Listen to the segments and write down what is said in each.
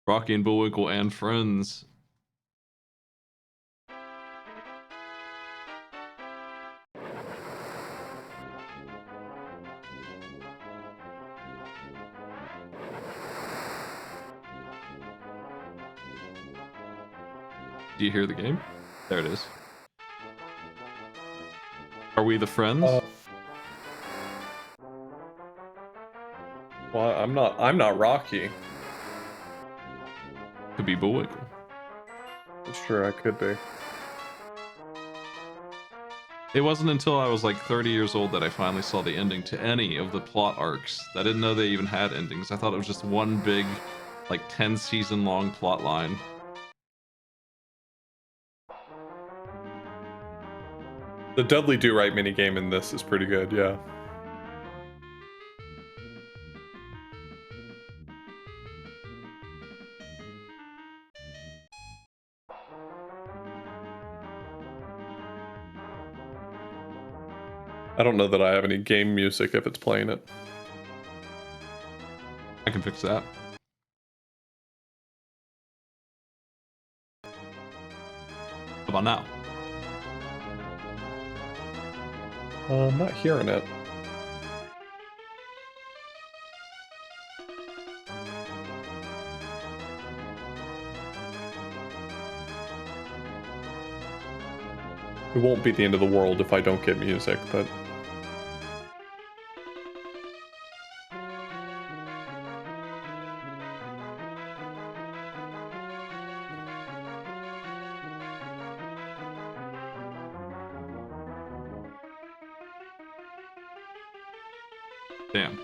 Rocky and Bullwinkle and Friends. Do you hear the game? There it is. Are we the friends? Well, I'm not Rocky. Could be Bullwinkle. Sure, I could be. It wasn't until I was like 30 years old that I finally saw the ending to any of the plot arcs. I didn't know they even had endings. I thought it was just one big, like 10 season long plot line. The Dudley Do Right minigame in this is pretty good, yeah. I don't know that I have any game music if it's playing it. I can fix that. How about now? I'm not hearing it. It won't be the end of the world if I don't get music, but... Damn.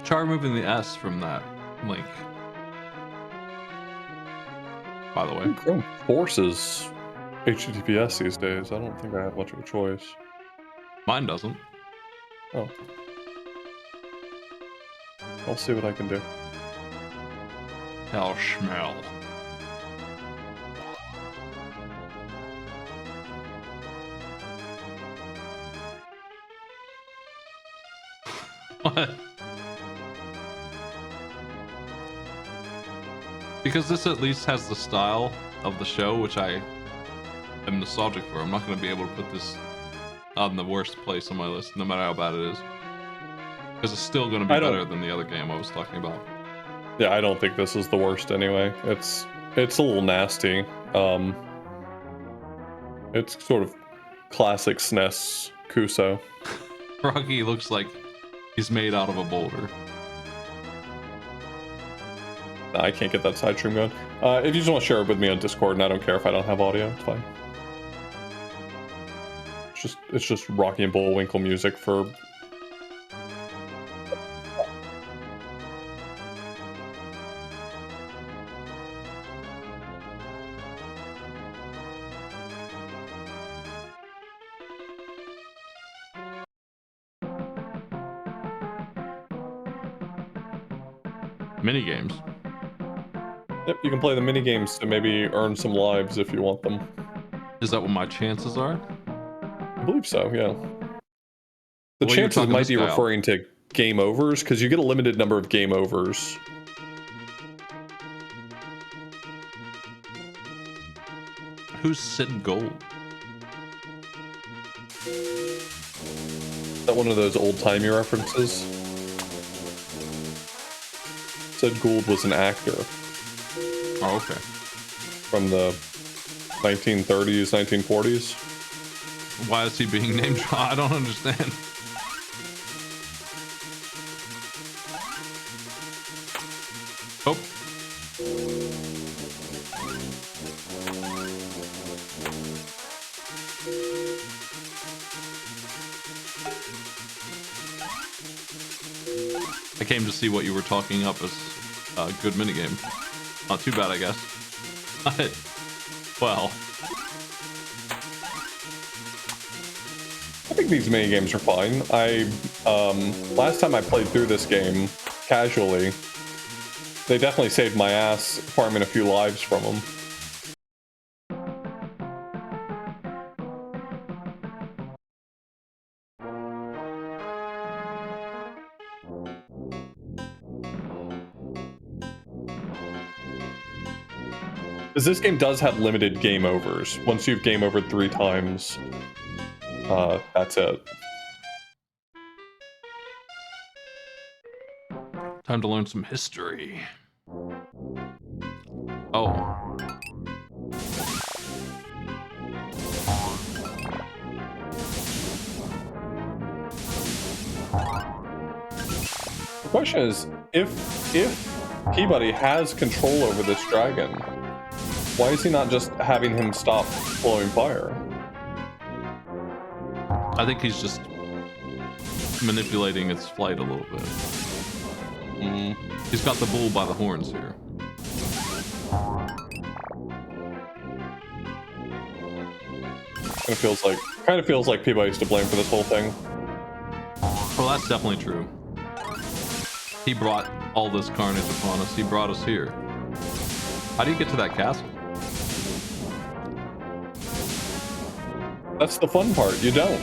Try removing the S from that link. By the way, Chrome forces HTTPS these days. I don't think I have much of a choice. mine doesn't. Oh. I'll see what I can do. Hell schmell. What? Because this at least has the style of the show, which I am nostalgic for. I'm not going to be able to put this on the worst place on my list, no matter how bad it is. Because it's still going to be better than the other game I was talking about. Yeah, I don't think this is the worst anyway. It's a little nasty. It's sort of classic SNES Kuso. Rocky looks like he's made out of a boulder. I can't get that side stream going. If you just want to share it with me on Discord, and I don't care if I don't have audio, it's fine. It's just Rocky and Bullwinkle music for... Minigames. Yep, you can play the minigames to maybe earn some lives if you want them. Is that what my chances are? I believe so, yeah. The chances might be referring to game overs, because you get a limited number of game overs. Who's Sid Gold? Is that one of those old-timey references? Sid Gould was an actor. Oh, okay. From the 1930s, 1940s. Why is he being named? I don't understand. Oh. I came to see what you were talking up as a good minigame. Not too bad, I guess. But, well, I think these mini games are fine. Last time I played through this game casually, they definitely saved my ass farming a few lives from them. Because this game does have limited game overs. Once you've game overed 3 times, that's it. Time to learn some history. Oh. The question is, if Peabody has control over this dragon, why is he not just having him stop blowing fire? I think he's just manipulating its flight a little bit. He's got the bull by the horns here. Kind of feels like Peabody's to blame for this whole thing. Well, that's definitely true. He brought all this carnage upon us. He brought us here. How do you get to that castle? That's the fun part. You don't.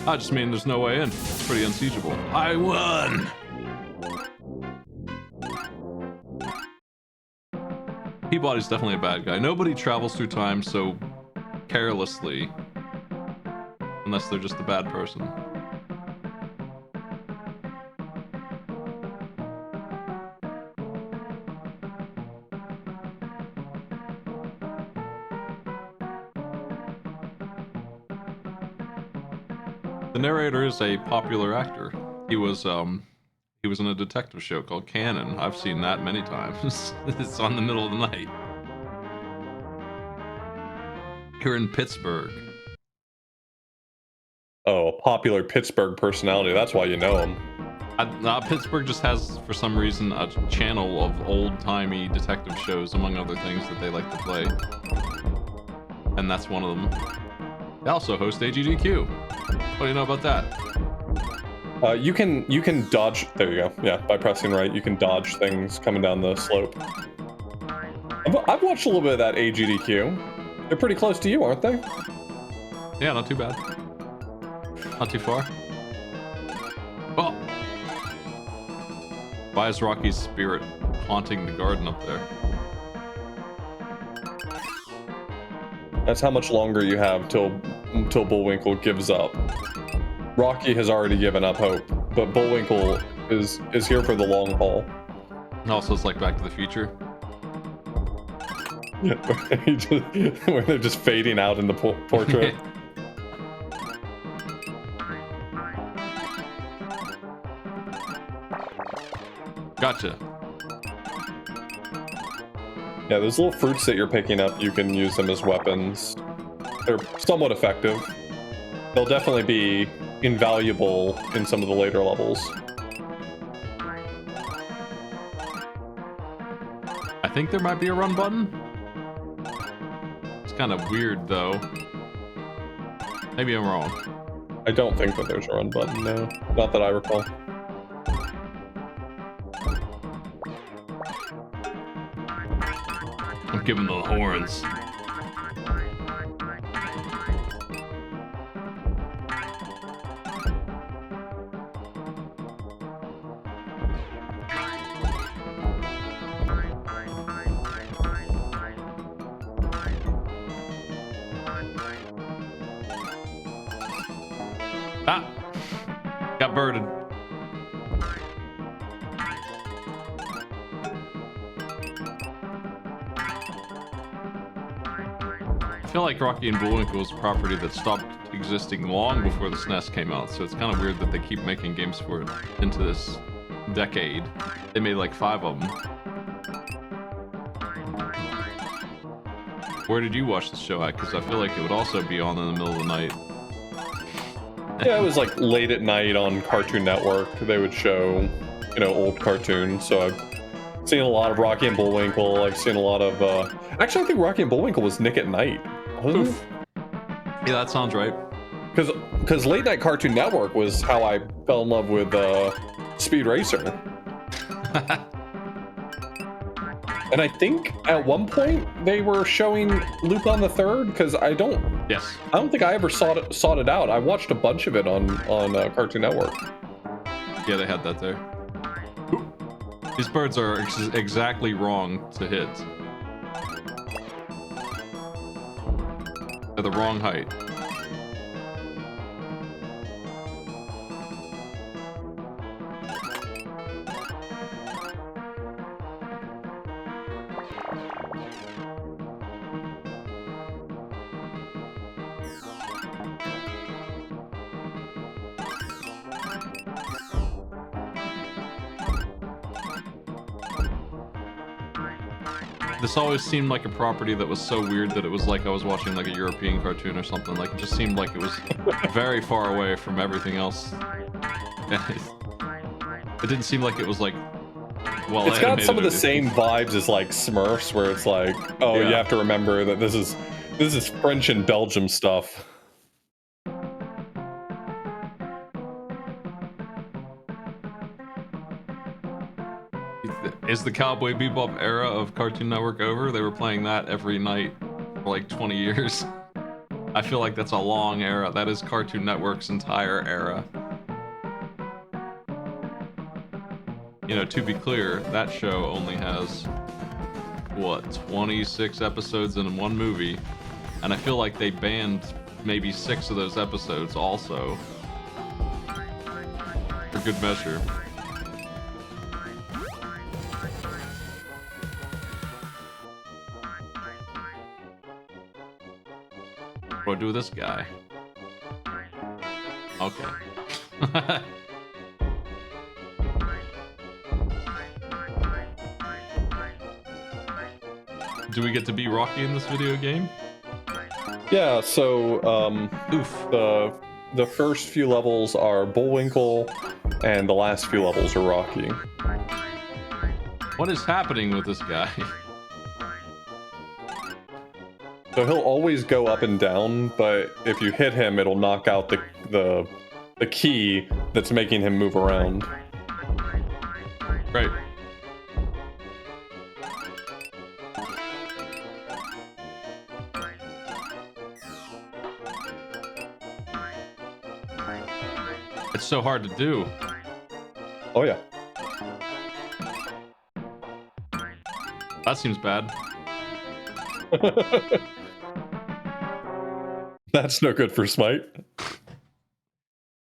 I just mean there's no way in. It's pretty unsiegeable. I won! Peabody's definitely a bad guy. Nobody travels through time so carelessly. Unless they're just a bad person. The narrator is a popular actor. He was in a detective show called Canon. I've seen that many times. It's on the middle of the night. Here in Pittsburgh. Oh, a popular Pittsburgh personality. That's why you know him. Pittsburgh just has, for some reason, a channel of old-timey detective shows, among other things, that they like to play. And that's one of them. They also host AGDQ. What do you know about that? You can dodge. There you go. Yeah, by pressing right, you can dodge things coming down the slope. I've watched a little bit of that AGDQ. They're pretty close to you, aren't they? Yeah, not too bad. Not too far. Oh! Why is Rocky's spirit haunting the garden up there? That's how much longer you have till Bullwinkle gives up. Rocky has already given up hope, but Bullwinkle is here for the long haul. And also, it's like Back to the Future. Where they're just fading out in the portrait. Gotcha. Yeah, those little fruits that you're picking up, you can use them as weapons. They're somewhat effective. They'll definitely be invaluable in some of the later levels. I think there might be a run button. It's kind of weird, though. Maybe I'm wrong. I don't think that there's a run button, no. Not that I recall. I'm giving the horns. Ah! Got birded. I feel like Rocky and Bullwinkle is a property that stopped existing long before the SNES came out, so it's kind of weird that they keep making games for it into this decade. They made like 5 of them. Where did you watch the show at? Because I feel like it would also be on in the middle of the night. Yeah, it was like late at night on Cartoon Network. They would show, old cartoons. So Seen a lot of Rocky and Bullwinkle. I've seen a lot of. Actually, I think Rocky and Bullwinkle was Nick at Night, wasn't it? Oof. Yeah, that sounds right. Because late night Cartoon Network was how I fell in love with Speed Racer. And I think at one point they were showing Lupin the Third, because I don't think I ever sought it out. I watched a bunch of it on Cartoon Network. Yeah, they had that there. These birds are exactly wrong to hit. They're the wrong height. This always seemed like a property that was so weird that it was like I was watching like a European cartoon or something. Like, it just seemed like it was very far away from everything else. It didn't seem like it was like well It's got some of the same vibes as like Smurfs, where it's like, oh, you have to remember that this is French and Belgium stuff. Is the Cowboy Bebop era of Cartoon Network over? They were playing that every night for like 20 years. I feel like that's a long era. That is Cartoon Network's entire era. You know, to be clear, that show only has, what, 26 episodes in one movie, and I feel like they banned maybe 6 of those episodes also, for good measure. What do I do with this guy? Okay. Do we get to be Rocky in this video game? Yeah, so the first few levels are Bullwinkle, and the last few levels are Rocky. What is happening with this guy? So he'll always go up and down, but if you hit him, it'll knock out the key that's making him move around. Right. It's so hard to do. Oh yeah. That seems bad. That's no good for Smite.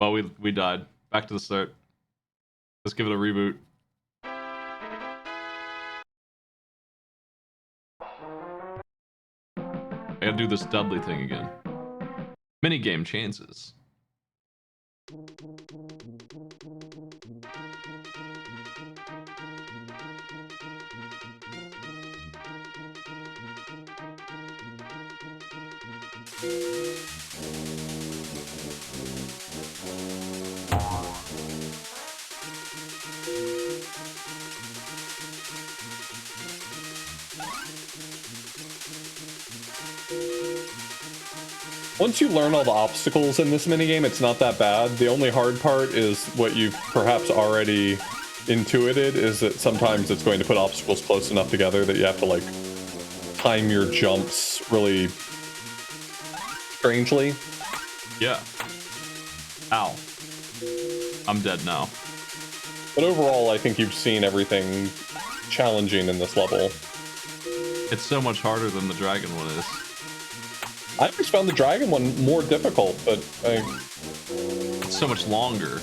Well, we died. Back to the start. Let's give it a reboot. I gotta do this Dudley thing again. Minigame chances. Once you learn all the obstacles in this minigame, it's not that bad. The only hard part is what you've perhaps already intuited, is that sometimes it's going to put obstacles close enough together that you have to, like, time your jumps really strangely. Yeah. Ow. I'm dead now. But overall, I think you've seen everything challenging in this level. It's so much harder than the dragon one is. I always found the dragon one more difficult, but it's so much longer.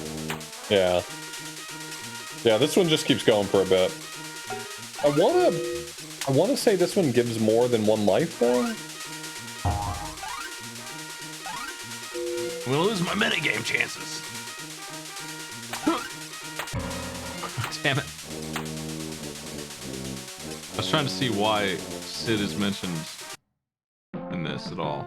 Yeah. Yeah, this one just keeps going for a bit. I wanna say this one gives more than one life though. I'm gonna lose my minigame chances. Damn it. I was trying to see why Sid is mentioned in this at all.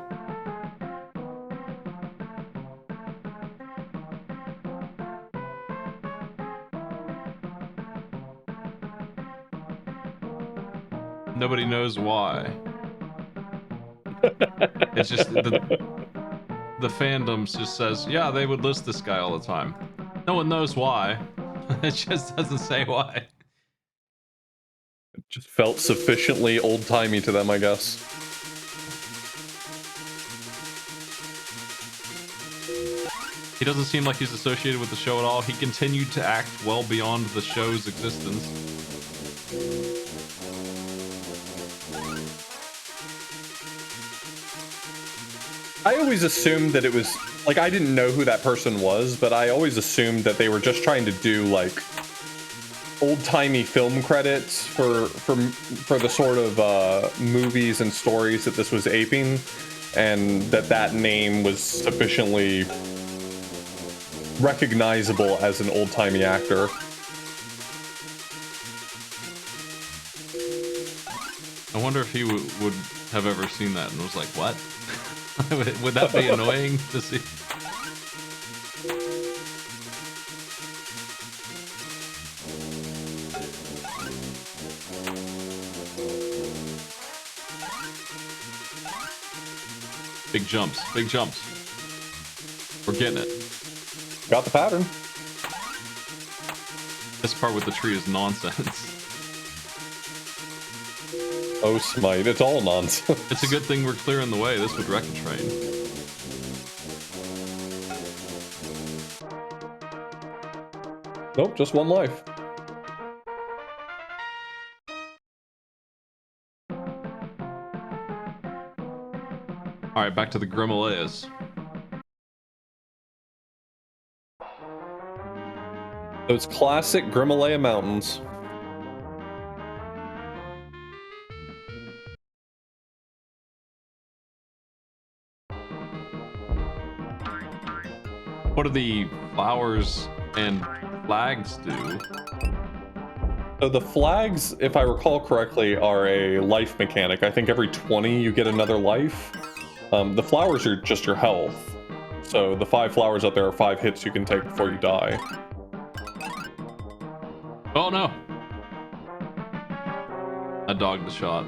Nobody knows why. It's just the fandoms just says, yeah, they would list this guy all the time. No one knows why. It just doesn't say why. It just felt sufficiently old-timey to them, I guess. He doesn't seem like he's associated with the show at all. He continued to act well beyond the show's existence. I always assumed that it was, like, I didn't know who that person was, but I always assumed that they were just trying to do, like, old-timey film credits for the sort of movies and stories that this was aping, and that name was sufficiently recognizable as an old-timey actor. I wonder if he would have ever seen that and was like, what? Would that be annoying to see? Big jumps, big jumps. We're getting it. Got the pattern. This part with the tree is nonsense. Oh, Smite, it's all nonsense. It's a good thing we're clearing the way. This would wreck a train. Nope, just one life. Alright, back to the Grimalayas. Those classic Grimalaya Mountains. What do the flowers and flags do? So the flags, if I recall correctly, are a life mechanic. I think every 20 you get another life. The flowers are just your health. So the 5 flowers up there are 5 hits you can take before you die. Oh no! I dogged the shot.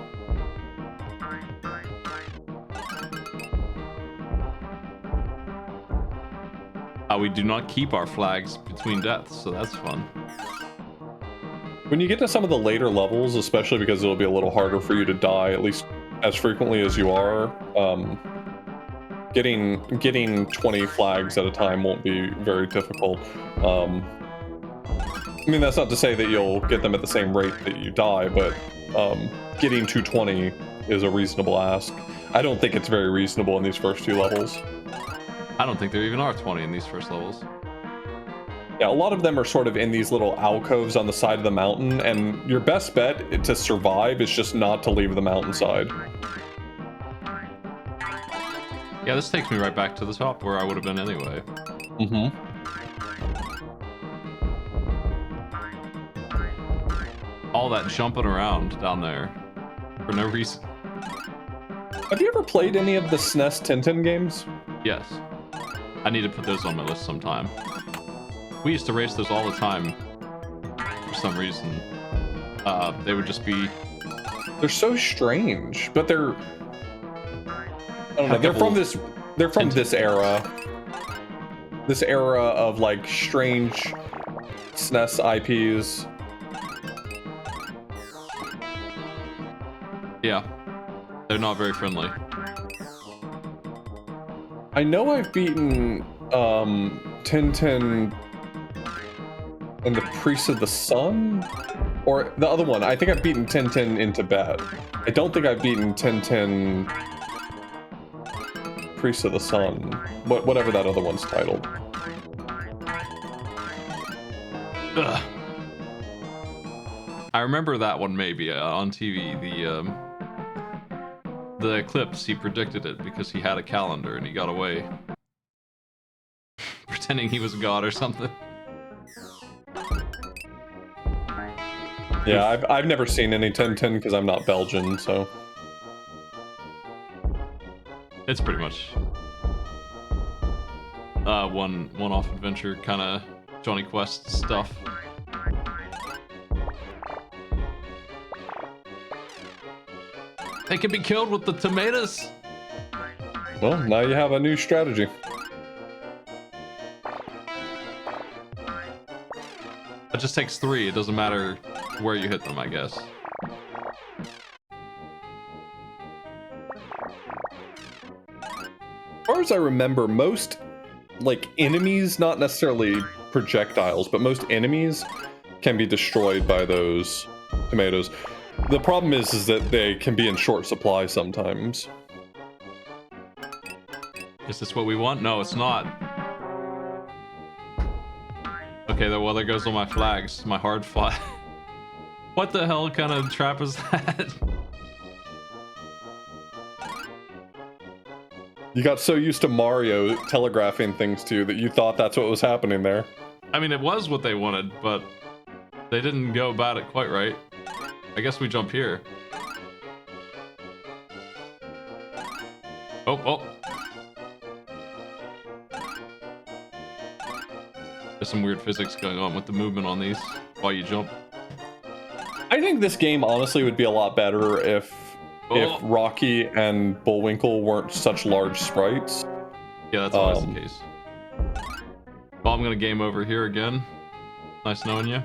We do not keep our flags between deaths, so that's fun. When you get to some of the later levels, especially because it'll be a little harder for you to die, at least as frequently as you are, getting 20 flags at a time won't be very difficult. I mean, that's not to say that you'll get them at the same rate that you die, but getting to 20 is a reasonable ask. I don't think it's very reasonable in these first 2 levels. I don't think there even are 20 in these first levels. Yeah, a lot of them are sort of in these little alcoves on the side of the mountain, and your best bet to survive is just not to leave the mountainside. Yeah, this takes me right back to the top where I would have been anyway. Mm-hmm. All that jumping around down there for no reason. Have you ever played any of the SNES Tintin games? Yes. I need to put those on my list sometime. We used to race those all the time for some reason. They would just be... They're so strange, but they're... I don't know, they're from this era. This era of, like, strange SNES IPs. Yeah. They're not very friendly. I know I've beaten Tintin and the Priest of the Sun, or the other one. I think I've beaten Tintin in Tibet. I don't think I've beaten Tintin Priest of the Sun, whatever that other one's titled. Ugh. I remember that one maybe on TV. The eclipse, he predicted it because he had a calendar and he got away. Pretending he was God or something. Yeah, I've never seen any Tintin because I'm not Belgian, so... It's pretty much one-off adventure kind of Johnny Quest stuff. They can be killed with the tomatoes. Well, now you have a new strategy. It just takes 3. It doesn't matter where you hit them, I guess. As far as I remember, most, like, enemies, not necessarily projectiles, but most enemies can be destroyed by those tomatoes. The problem is that they can be in short supply sometimes. Is this what we want? No, it's not. Okay, well, there goes all my flags. My hard flag. What the hell kind of trap is that? You got so used to Mario telegraphing things to you that you thought that's what was happening there. I mean, it was what they wanted, but they didn't go about it quite right. I guess we jump here. Oh, oh. There's some weird physics going on with the movement on these while you jump. I think this game honestly would be a lot better if Rocky and Bullwinkle weren't such large sprites. Yeah, that's always the case. Well, I'm gonna game over here again. Nice knowing you.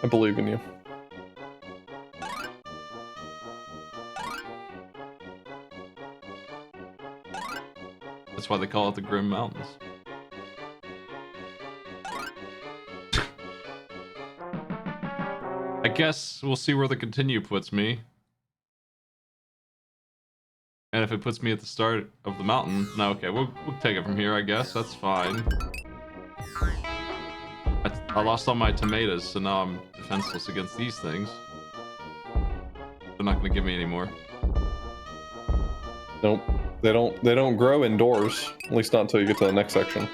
I believe in you. That's why they call it the Grim Mountains. I guess we'll see where the continue puts me. And if it puts me at the start of the mountain, no, okay, we'll take it from here, I guess. That's fine. I lost all my tomatoes, so now I'm defenseless against these things. They're not gonna give me any more. Nope. They don't grow indoors. At least not until you get to the next section.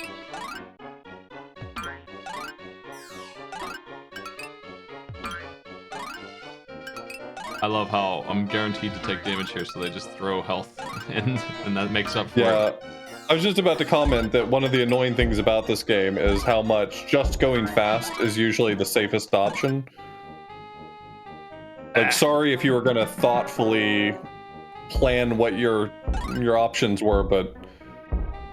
I love how I'm guaranteed to take damage here, so they just throw health in, and that makes up for Yeah. it. I was just about to comment that one of the annoying things about this game is how much just going fast is usually the safest option. Like, sorry if you were gonna thoughtfully plan what your options were, but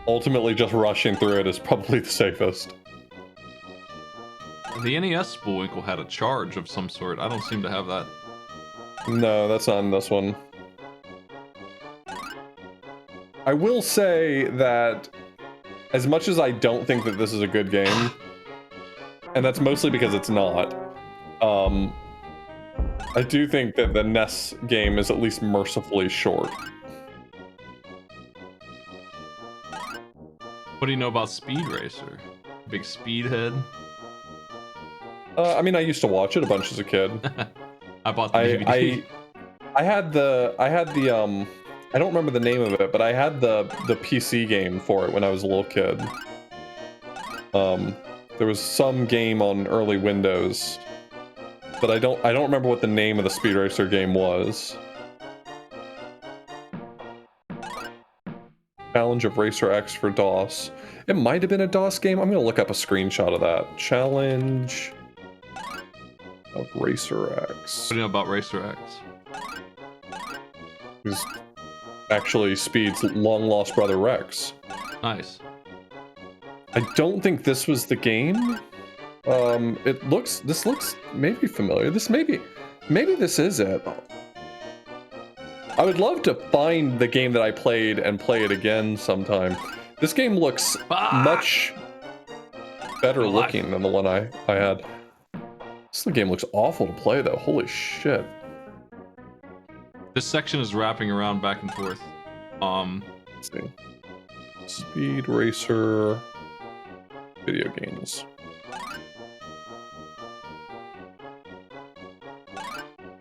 ultimately just rushing through it is probably the safest. The NES Bullwinkle had a charge of some sort. I don't seem to have that. No, that's not in this one. I will say that as much as I don't think that this is a good game, and that's mostly because it's not, I do think that the NES game is at least mercifully short. What do you know about Speed Racer? Big speedhead? I mean, I used to watch it a bunch as a kid. I bought the DVD. I had the I don't remember the name of it, but I had the PC game for it when I was a little kid. There was some game on early Windows, but I don't remember what the name of the Speed Racer game was. Challenge of Racer X for DOS. It might have been a DOS game. I'm gonna look up a screenshot of that. Challenge of Racer X. What do you know about Racer X? He's actually Speed's long lost brother Rex. Nice. I don't think this was the game. This looks maybe familiar. Maybe this is it. I would love to find the game that I played and play it again sometime. This game looks much better looking than the one I had. This game looks awful to play though. Holy shit. This section is wrapping around back and forth. Let's see. Speed Racer video games.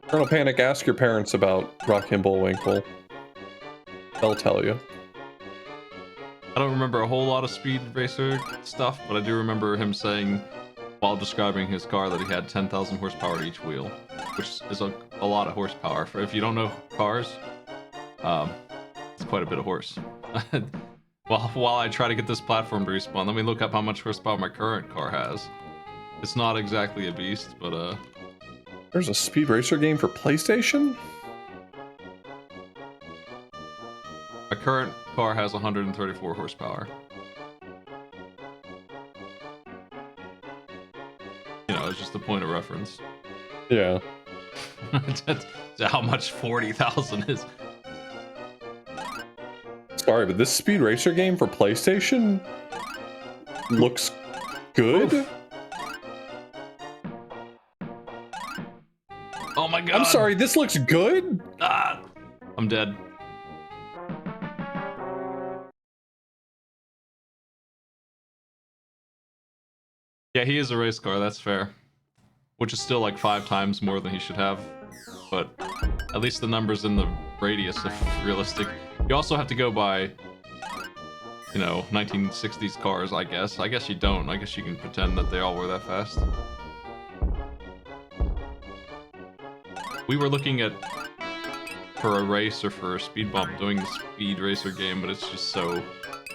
Colonel Panic, ask your parents about Rocky and Bullwinkle. They'll tell you. I don't remember a whole lot of Speed Racer stuff, but I do remember him saying, while describing his car, that he had 10,000 horsepower to each wheel, which is a lot of horsepower. For if you don't know cars, it's quite a bit of horse. While I try to get this platform to respawn, let me look up how much horsepower my current car has. It's not exactly a beast, but There's a Speed Racer game for PlayStation? My current car has 134 horsepower. You know, it's just a point of reference. Yeah. That's how much 40,000 is. Sorry, but this Speed Racer game for PlayStation looks good. Oof. Oh my god. I'm sorry, this looks good? Ah, I'm dead. Yeah, he is a race car, that's fair. Which is still like 5 times more than he should have. But at least the number's in the radius of realistic. You also have to go by, you know, 1960s cars, I guess. I guess you don't. I guess you can pretend that they all were that fast. We were looking at, for a race or for a speed bump, doing the Speed Racer game, but it's just so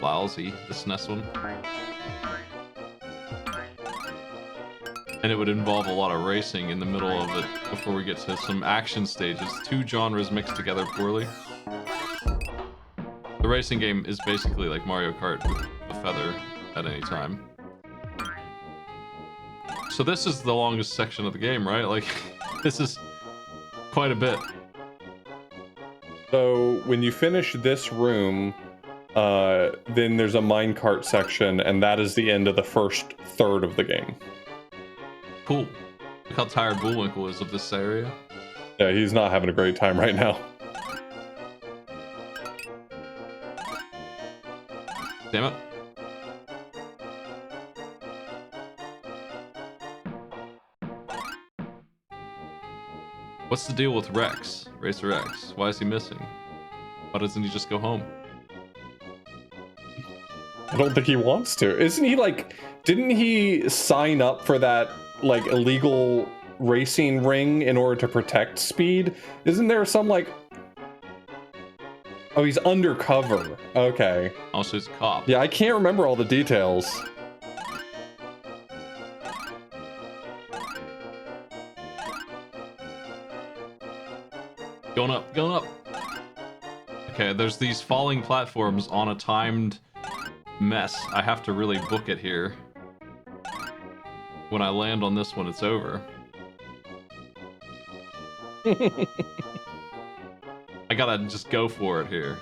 lousy, the SNES one. And it would involve a lot of racing in the middle of it before we get to some action stages. 2 genres mixed together poorly. The racing game is basically like Mario Kart with a feather at any time. So this is the longest section of the game, right? Like, this is quite a bit. So when you finish this room, then there's a minecart section, and that is the end of the first third of the game. Cool. Look how tired Bullwinkle is of this area. Yeah, he's not having a great time right now. Damn it. What's the deal with Rex? Racer X? Why is he missing? Why doesn't he just go home? I don't think he wants to. Isn't he like, didn't he sign up for that like illegal racing ring in order to protect Speed? Isn't there some like, oh, he's undercover. Okay. Also, he's a cop. Yeah, I can't remember all the details. Going up, going up. Okay, there's these falling platforms on a timed mess. I have to really book it here. When I land on this one, it's over. I gotta just go for it here.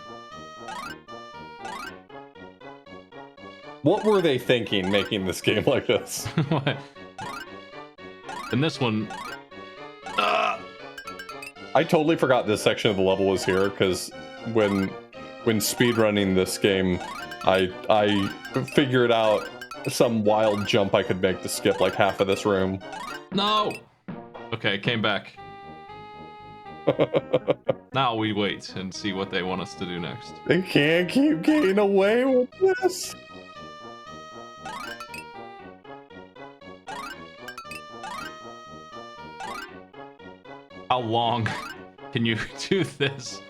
What were they thinking making this game like this? And this one... I totally forgot this section of the level was here, because when speedrunning this game, I figured out some wild jump I could make to skip like half of this room. No! Okay, came back. Now we wait and see what they want us to do next. They can't keep getting away with this. How long can you do this?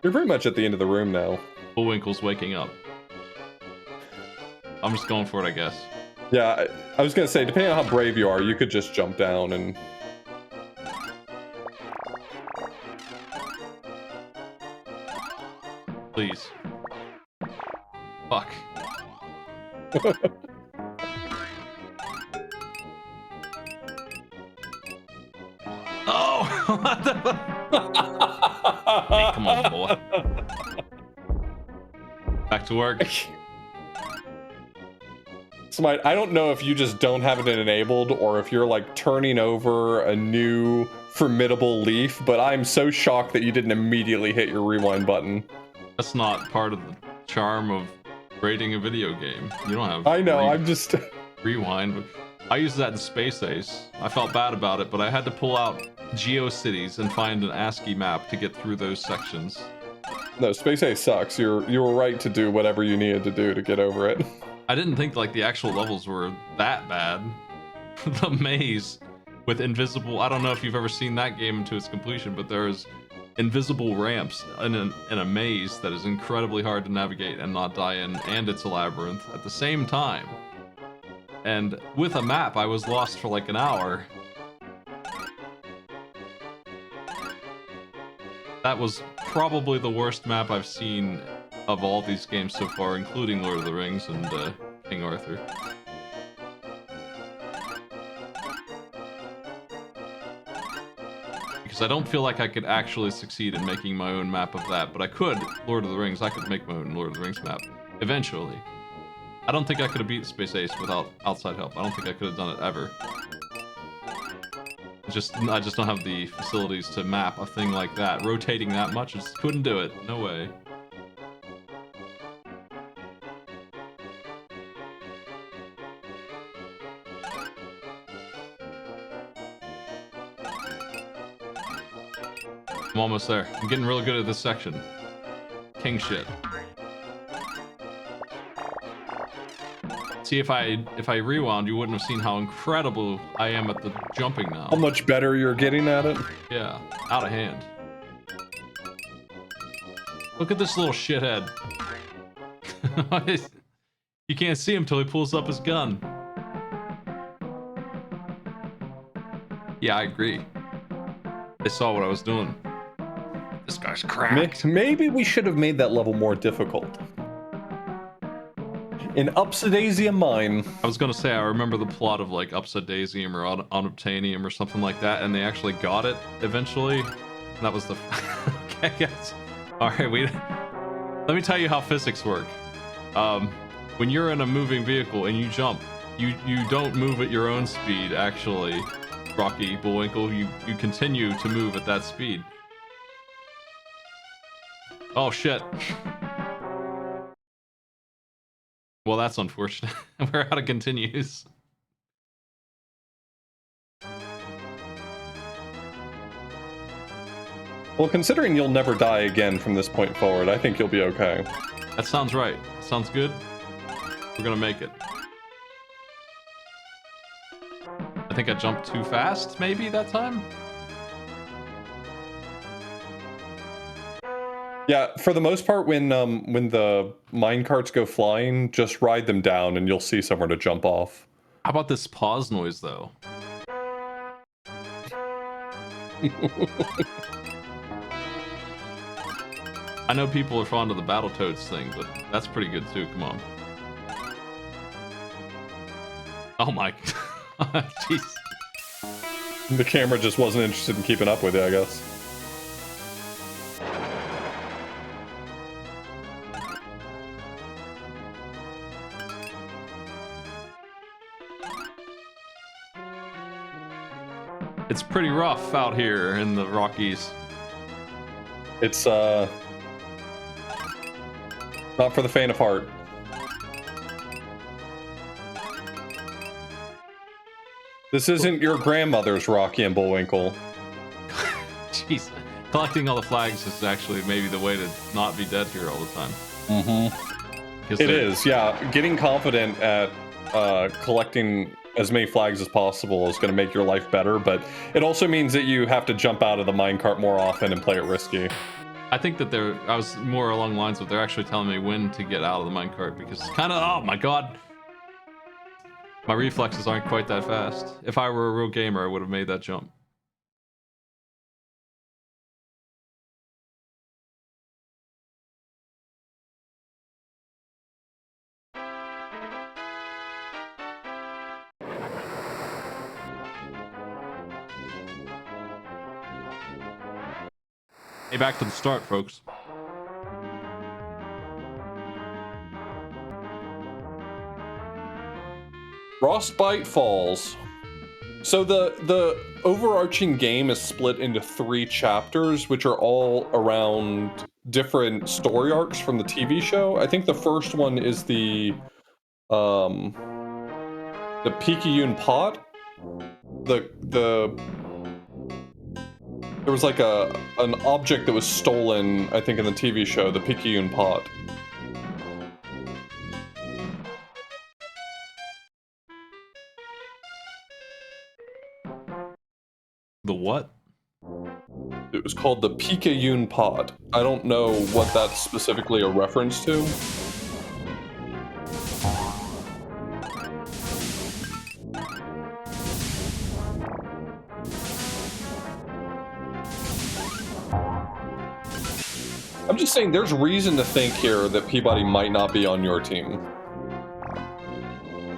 You're pretty much at the end of the room now. Bullwinkle's waking up. I'm just going for it, I guess. Yeah, I was gonna say, depending on how brave you are, you could just jump down and... Please. Fuck. Oh! What the fuck? Hey, come on, boy. Back to work. Smite, I don't know if you just don't have it enabled or if you're like turning over a new formidable leaf, but I'm so shocked that you didn't immediately hit your rewind button. That's not part of the charm of rating a video game. You don't have... I know, I'm just... rewind. I used that in Space Ace. I felt bad about it, but I had to pull out GeoCities and find an ASCII map to get through those sections. No, Space Ace sucks. You were right to do whatever you needed to do to get over it. I didn't think like the actual levels were that bad. The maze with invisible... I don't know if you've ever seen that game to its completion, but there's invisible ramps in a maze that is incredibly hard to navigate and not die in, and it's a labyrinth at the same time. And with a map, I was lost for like an hour. That was probably the worst map I've seen of all these games so far, including Lord of the Rings and King Arthur. Because I don't feel like I could actually succeed in making my own map of that, but I could. Lord of the Rings, I could make my own Lord of the Rings map eventually. I don't think I could have beat Space Ace without outside help. I don't think I could have done it ever. I just don't have the facilities to map a thing like that. Rotating that much, I just couldn't do it. No way. I'm almost there. I'm getting really good at this section. King shit. See, if I rewound, you wouldn't have seen how incredible I am at the jumping now. How much better you're getting at it? Yeah, out of hand. Look at this little shithead. You can't see him till he pulls up his gun. Yeah, I agree. They saw what I was doing. This guy's cracked. Maybe we should have made that level more difficult. In Upsidaisium Mine. I was gonna say, I remember the plot of like Upsidaisium or Unobtainium or something like that, and they actually got it eventually. And that was the... Okay, guys. Alright, let me tell you how physics work. When you're in a moving vehicle and you jump, you don't move at your own speed, actually. Rocky Bullwinkle, you continue to move at that speed. Oh shit. Well, that's unfortunate. We're out of continues. Well, considering you'll never die again from this point forward, I think you'll be okay. That sounds right. Sounds good. We're gonna make it. I think I jumped too fast, maybe, that time? Yeah, for the most part, when the minecarts go flying, just ride them down and you'll see somewhere to jump off. How about this pause noise, though? I know people are fond of the Battletoads thing, but that's pretty good too, come on. Oh my... Jeez. The camera just wasn't interested in keeping up with you, I guess. It's pretty rough out here in the Rockies. It's, not for the faint of heart. This isn't your grandmother's Rocky and Bullwinkle. Jeez. Collecting all the flags is actually maybe the way to not be dead here all the time. Mm-hmm. It is, yeah. Getting confident at collecting as many flags as possible is going to make your life better, but it also means that you have to jump out of the minecart more often and play it risky. I think that I was more along the lines of they're actually telling me when to get out of the minecart, because it's kind of, oh my god. My reflexes aren't quite that fast. If I were a real gamer, I would have made that jump. Hey, back to the start, folks. Frostbite Falls. So the overarching game is split into 3 chapters, which are all around different story arcs from the TV show. I think the first one is the Picayune Pot. There was like an object that was stolen, I think, in the TV show, the Picayune Pot. The what? It was called the Picayune Pot. I don't know what that's specifically a reference to. I'm just saying there's reason to think here that Peabody might not be on your team.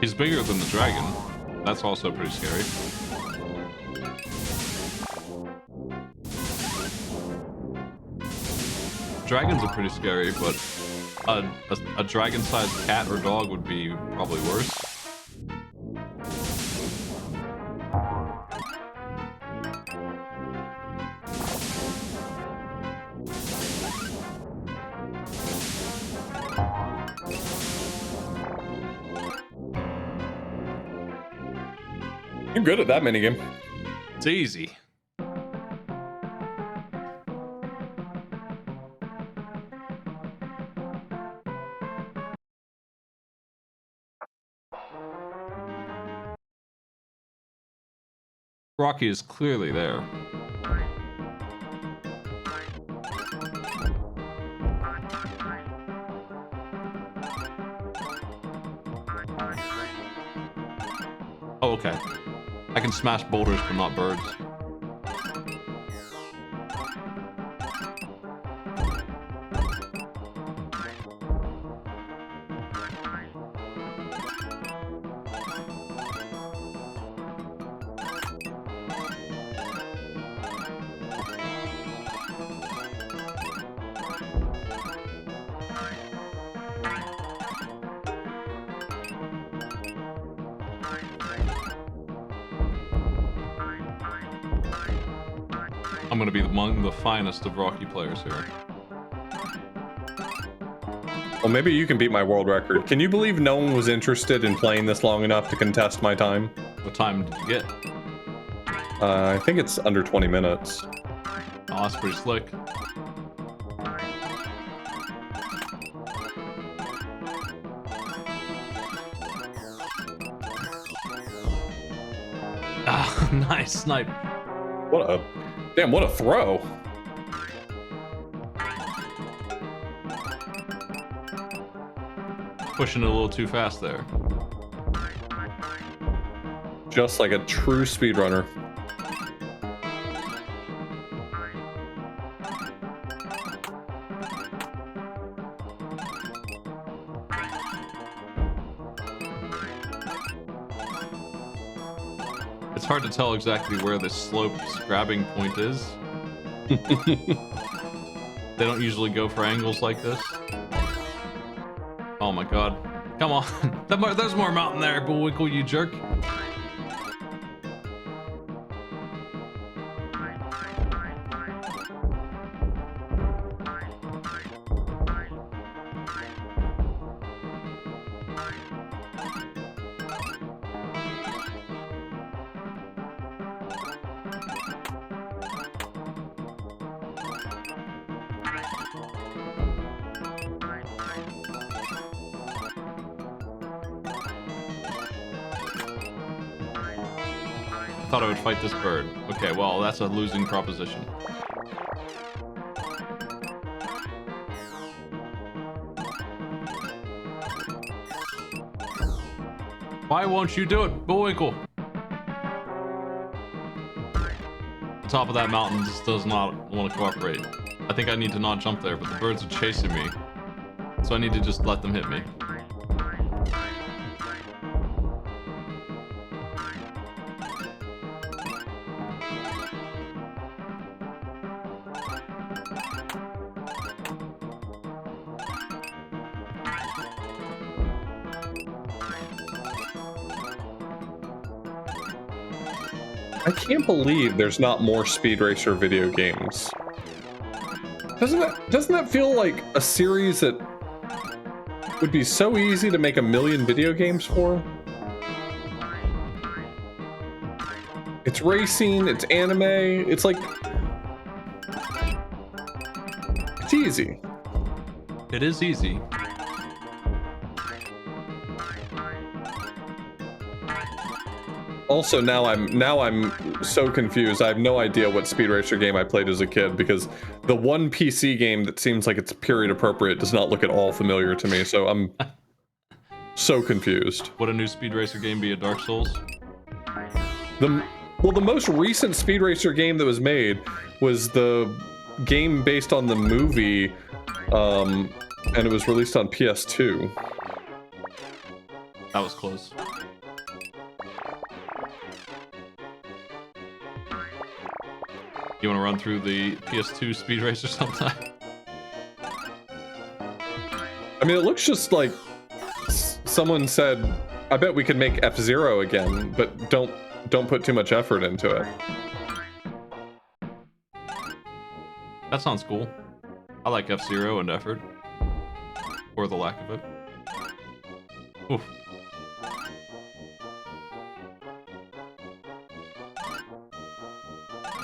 He's bigger than the dragon. That's also pretty scary. Dragons are pretty scary, but a dragon-sized cat or dog would be probably worse. You're good at that minigame. It's easy. Rocky is clearly there. Oh, okay. I can smash boulders, but not birds. I'm gonna be among the finest of Rocky players here. Well, maybe you can beat my world record. Can you believe no one was interested in playing this long enough to contest my time? What time did you get? I think it's under 20 minutes. Oh, that's pretty slick. Ah, nice snipe. What a... Damn, what a throw. Pushing it a little too fast there. Just like a true speedrunner. It's hard to tell exactly where the slope's grabbing point is. They don't usually go for angles like this. Oh my god. Come on. There's more mountain there, Bullwinkle, you jerk. Thought I would fight this bird. Okay, well, that's a losing proposition. Why won't you do it, Bullwinkle? The top of that mountain just does not want to cooperate. I think I need to not jump there, but the birds are chasing me. So I need to just let them hit me. I can't believe there's not more Speed Racer video games. Doesn't that feel like a series that would be so easy to make a million video games for? It's racing, it's anime, it's like... It's easy. It is easy. Also, now I'm so confused. I have no idea what Speed Racer game I played as a kid because the one PC game that seems like it's period appropriate does not look at all familiar to me. So I'm so confused. Would a new Speed Racer game be a Dark Souls? Well, the most recent Speed Racer game that was made was the game based on the movie And it was released on PS2. That was close. You want to run through the PS2 speed racer sometime? I mean, it looks just like someone said, I bet we could make F-Zero again, but don't put too much effort into it. That sounds cool. I like F-Zero and effort. Or the lack of it. Oof.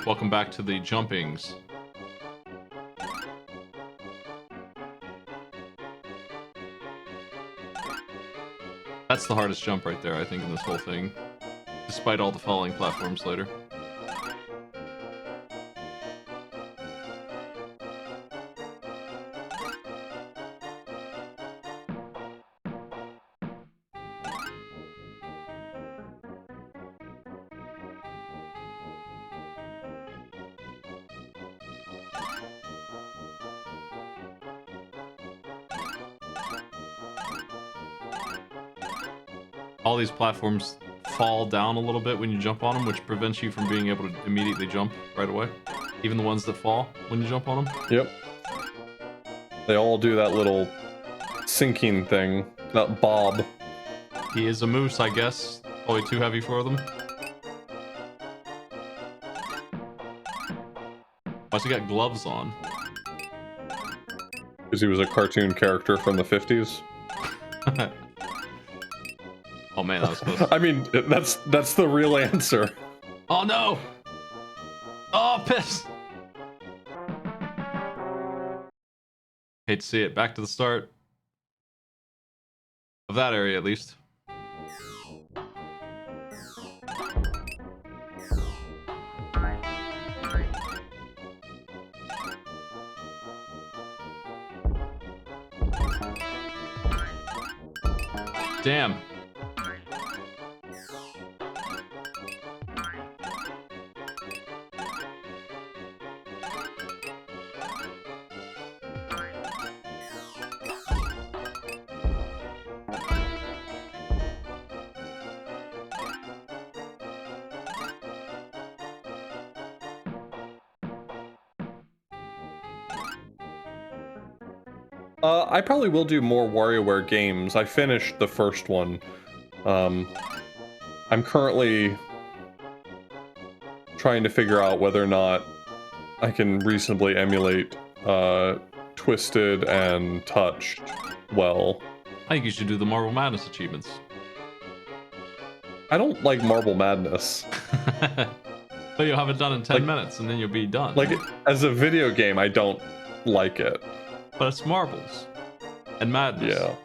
Welcome back to the jumpings. That's the hardest jump right there, I think, in this whole thing. Despite all the falling platforms later. All these platforms fall down a little bit when you jump on them, which prevents you from being able to immediately jump right away. Even the ones that fall when you jump on them. Yep. They all do that little sinking thing, that bob. He is a moose, I guess. Probably too heavy for them. Why's he got gloves on? Because he was a cartoon character from the 50s. Oh man, that was close. I mean, that's the real answer. Oh no! Oh, piss! Hate to see it. Back to the start. Of that area, at least. Damn. I probably will do more WarioWare games. I finished the first one. I'm currently trying to figure out whether or not I can reasonably emulate Twisted and Touched well. I think you should do the Marble Madness achievements. I don't like Marble Madness. But you'll have it done in 10 minutes and then you'll be done. Like, as a video game, I don't like it. But it's marbles. And madness. Yeah.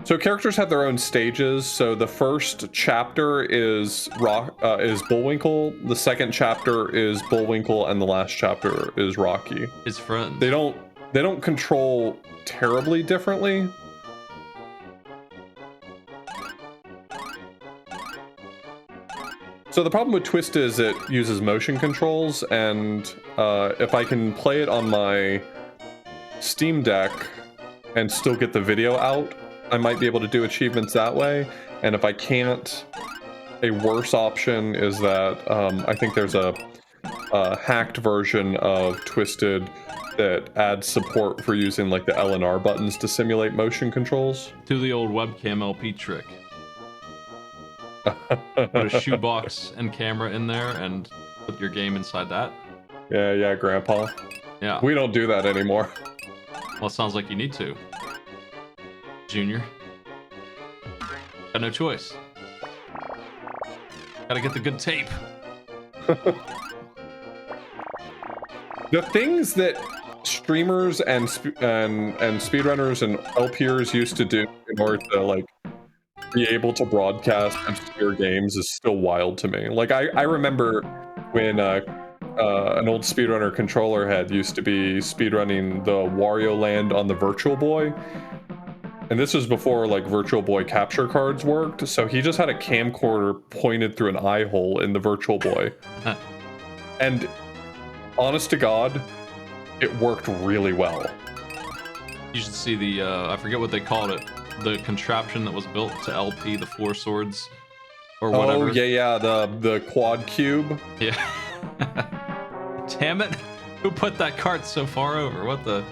So characters have their own stages. So the first chapter is Bullwinkle. The second chapter is Bullwinkle, and the last chapter is Rocky. His friends. They don't control terribly differently. So the problem with Twisted is it uses motion controls, and if I can play it on my Steam Deck and still get the video out, I might be able to do achievements that way. And if I can't, a worse option is that I think there's a hacked version of Twisted that adds support for using like the L and R buttons to simulate motion controls. Do the old webcam LP trick. Put a shoebox and camera in there and put your game inside that. Yeah, Grandpa. Yeah. We don't do that anymore. Well, it sounds like you need to. Junior. Got no choice. Gotta get the good tape. The things that streamers and speedrunners and LPers used to do in order to like be able to broadcast obscure games is still wild to me. Like I remember when an old speedrunner controller head used to be speedrunning the Wario Land on the Virtual Boy. And this was before like Virtual Boy capture cards worked, so he just had a camcorder pointed through an eye hole in the Virtual Boy. And honest to God, it worked really well. You should see the, I forget what they called it, the contraption that was built to LP the 4 swords, or whatever. Oh, yeah, the quad cube. Yeah. Damn it. Who put that cart so far over? What the?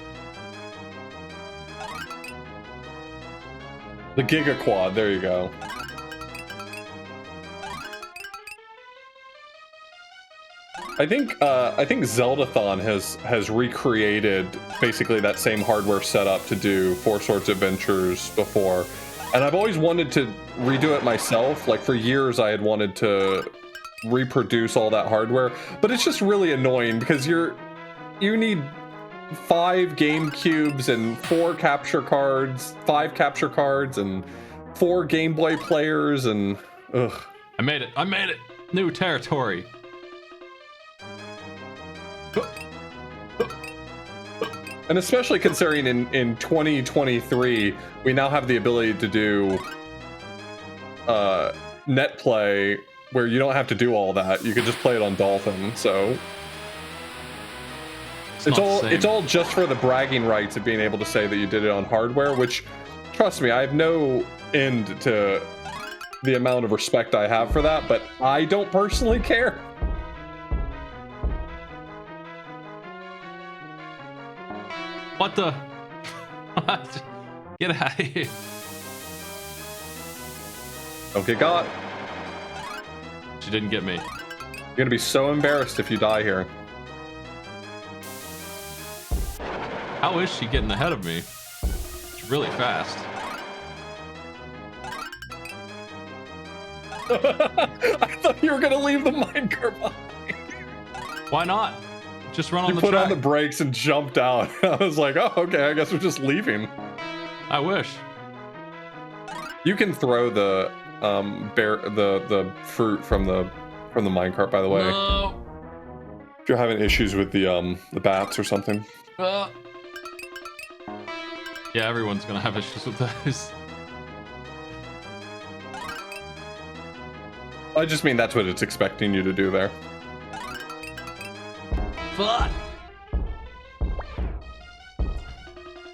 The Giga Quad, there you go. I think Zeldathon has recreated basically that same hardware setup to do Four Swords Adventures before, and I've always wanted to redo it myself. Like for years, I had wanted to reproduce all that hardware, but it's just really annoying because you need 5 Game Cubes and 4 capture cards, 5 capture cards, and 4 Game Boy players, and ugh. I made it! New territory! And especially considering in 2023, we now have the ability to do net play where you don't have to do all that. You can just play it on Dolphin, so it's all just for the bragging rights of being able to say that you did it on hardware, which, trust me, I have no end to the amount of respect I have for that, but I don't personally care. What the? What? Get out of here. Don't get got. She didn't get me. You're gonna be so embarrassed if you die here. How is she getting ahead of me? It's really fast. I thought you were gonna leave the minecart behind. Why not? Just run on the track. You put on the track. brakes and jumped out. I was like, oh, okay, I guess we're just leaving. I wish. You can throw the the fruit from the minecart, by the way. No. If you're having issues with the bats or something. Yeah, everyone's gonna have issues with those. I just mean that's what it's expecting you to do there. Fuck.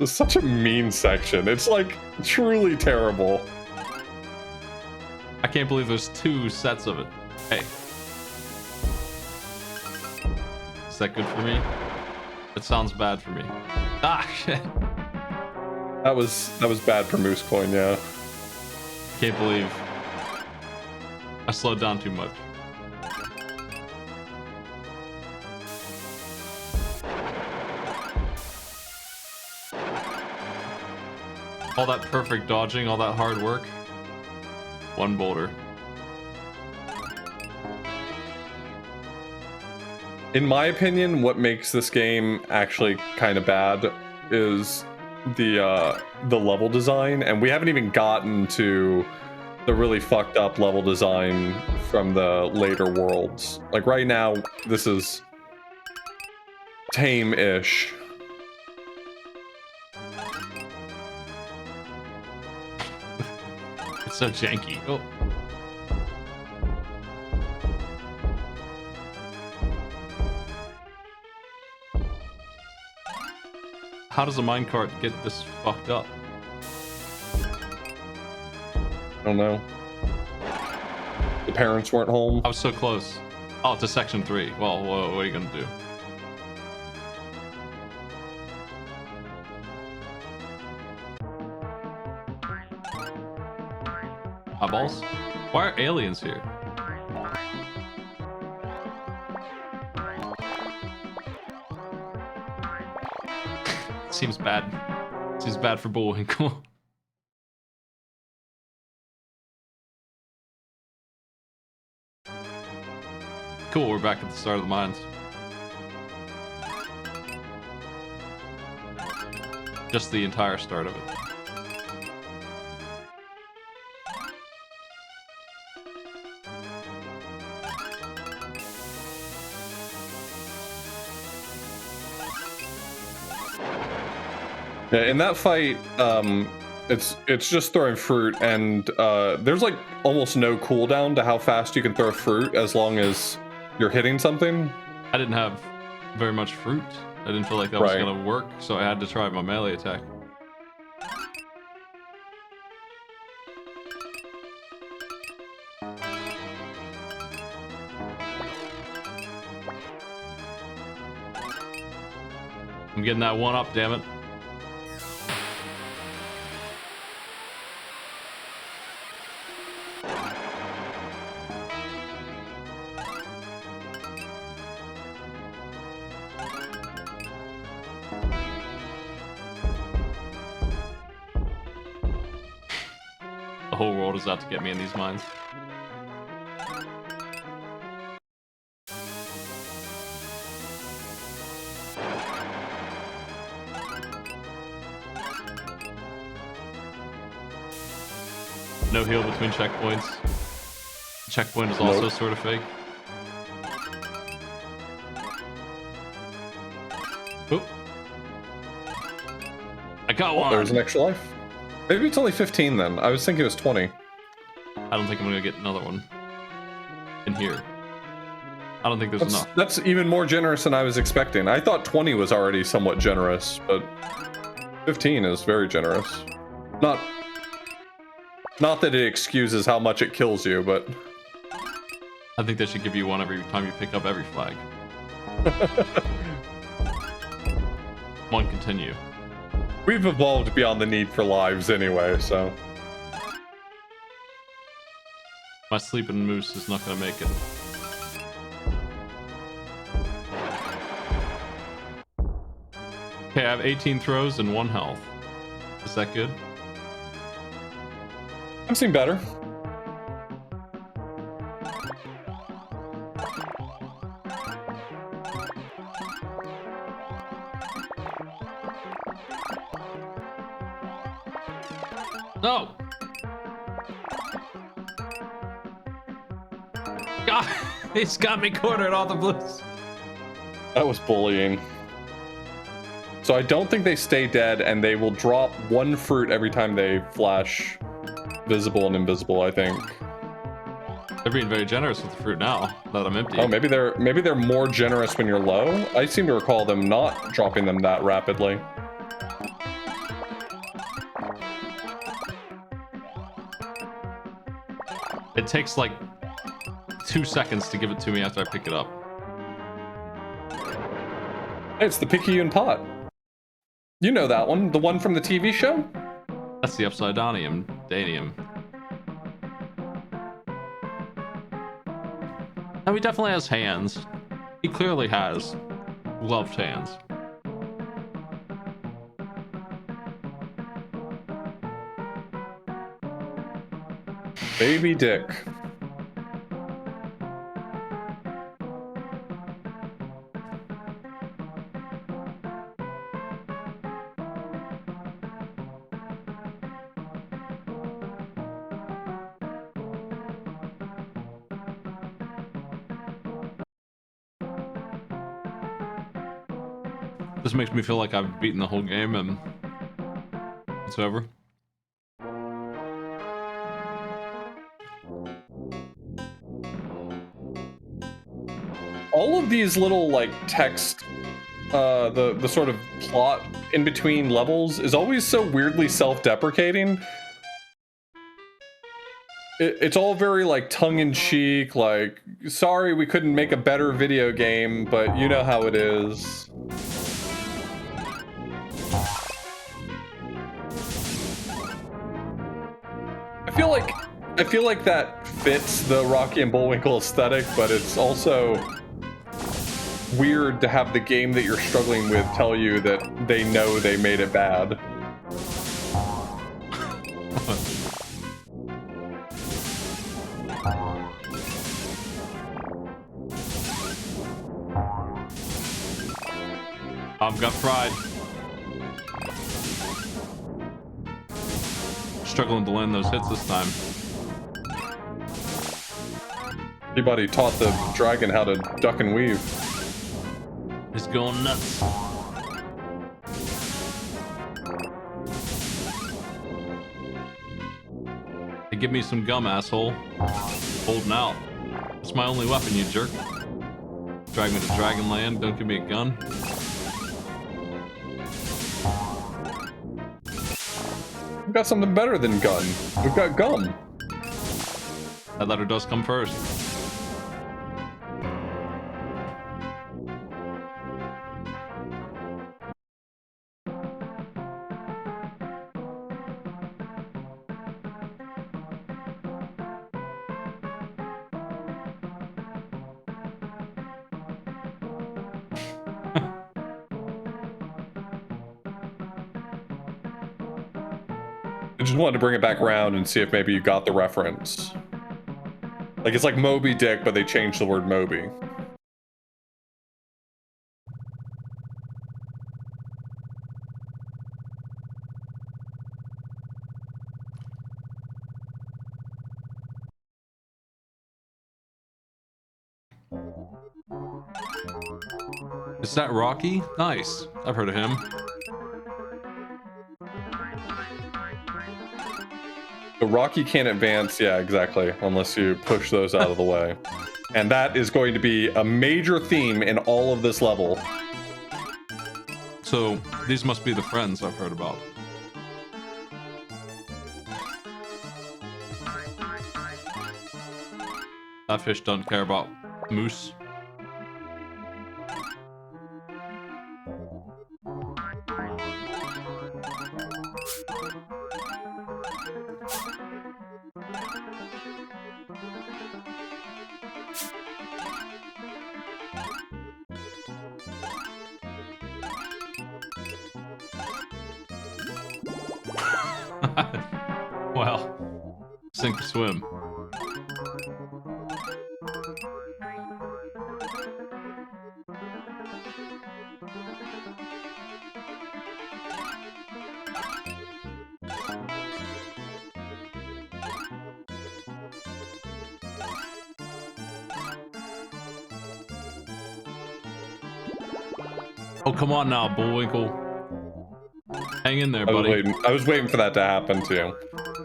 It's such a mean section. It's like truly terrible. I can't believe there's 2 sets of it. Hey. Is that good for me? It sounds bad for me. Ah, shit. That was bad for Moose Coin, yeah. Can't believe I slowed down too much. All that perfect dodging, all that hard work. 1 boulder. In my opinion, what makes this game actually kind of bad is the level design, and we haven't even gotten to the really fucked up level design from the later worlds. Like right now, this is tame-ish. It's so janky. Oh. How does a minecart get this fucked up? I don't know. The parents weren't home. I was so close. Oh, to section 3. Well, what are you gonna do? Eyeballs? Why are aliens here? Seems bad. Seems bad for Bullwinkle. Cool, we're back at the start of the mines. Just the entire start of it. Yeah, in that fight, it's just throwing fruit, and there's like almost no cooldown to how fast you can throw fruit as long as you're hitting something. I didn't have very much fruit. I didn't feel like that was Right. gonna work, so I had to try my melee attack. I'm getting that one up, damn it. The whole world is out to get me in these mines. No heal between checkpoints. Checkpoint is also sort of fake. Oop. I got one. There's an extra life. Maybe it's only 15 then. I was thinking it was 20. I don't think I'm gonna get another one in here. I don't think there's enough. That's even more generous than I was expecting. I thought 20 was already somewhat generous, but 15 is very generous. Not that it excuses how much it kills you, but I think they should give you one every time you pick up every flag. One, continue. we've evolved beyond the need for lives anyway, so. My sleeping moose is not gonna make it. Okay, I have 18 throws and 1 health. Is that good? I've seen better. No! God, he's got me cornered on the blues. That was bullying. So I don't think they stay dead, and they will drop 1 fruit every time they flash visible and invisible, I think. They're being very generous with the fruit now that I'm empty. Oh, maybe they're more generous when you're low. I seem to recall them not dropping them that rapidly. It takes like 2 seconds to give it to me after I pick it up. Hey, it's the Picayune pot. You know that one, the one from the TV show? That's the upside downium, danium. Now he definitely has hands. He clearly has gloved hands. Baby Dick. This makes me feel like I've beaten the whole game and it's over. All of these little like text, the sort of plot in between levels is always so weirdly self-deprecating. It's all very like tongue-in-cheek, like, sorry we couldn't make a better video game, but you know how it is. I feel like that fits the Rocky and Bullwinkle aesthetic, but it's also weird to have the game that you're struggling with tell you that they know they made it bad. Got fried. Struggling to land those hits this time. Anybody taught the dragon how to duck and weave. It's going nuts. Hey, give me some gum, asshole. Holding out. It's my only weapon, you jerk. Drag me to Dragonland, don't give me a gun. got something better than gun. We've got gum. That letter does come first. I just wanted to bring it back around and see if maybe you got the reference. Like, it's like Moby Dick, but they changed the word Moby. Is that Rocky? Nice. I've heard of him. The Rocky can't advance, yeah, exactly, unless you push those out of the way. And that is going to be a major theme in all of this level. So, these must be the friends I've heard about. That fish doesn't care about moose. Well, sink or swim. Oh, come on now, Bullwinkle. Hang in there, buddy. I was waiting for that to happen too.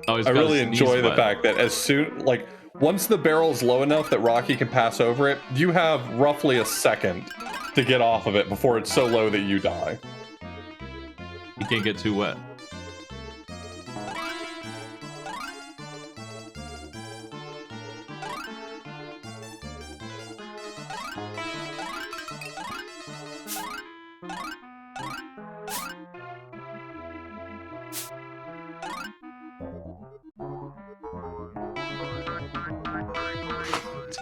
Oh, I really enjoy the fact that as soon, like, once the barrel's low enough that Rocky can pass over it, you have roughly a second to get off of it before it's so low that you die. You can't get too wet.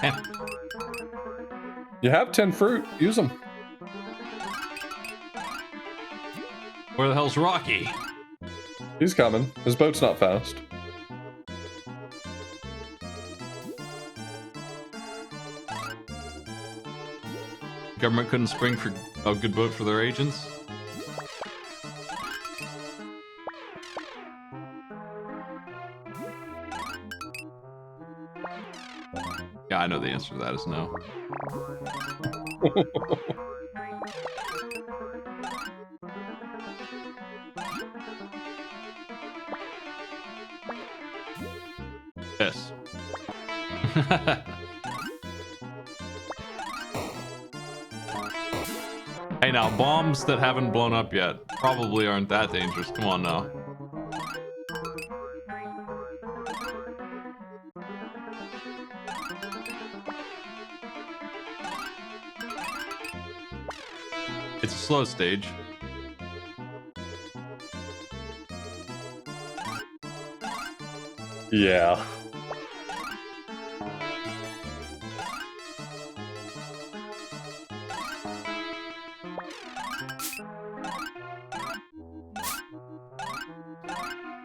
Damn. You have 10 fruit. Use them. Where the hell's Rocky? He's coming. His boat's not fast. Government couldn't spring for a good boat for their agents? Yeah, I know the answer to that is no. Yes. Hey now, bombs that haven't blown up yet probably aren't that dangerous. Come on now. It's a slow stage. Yeah.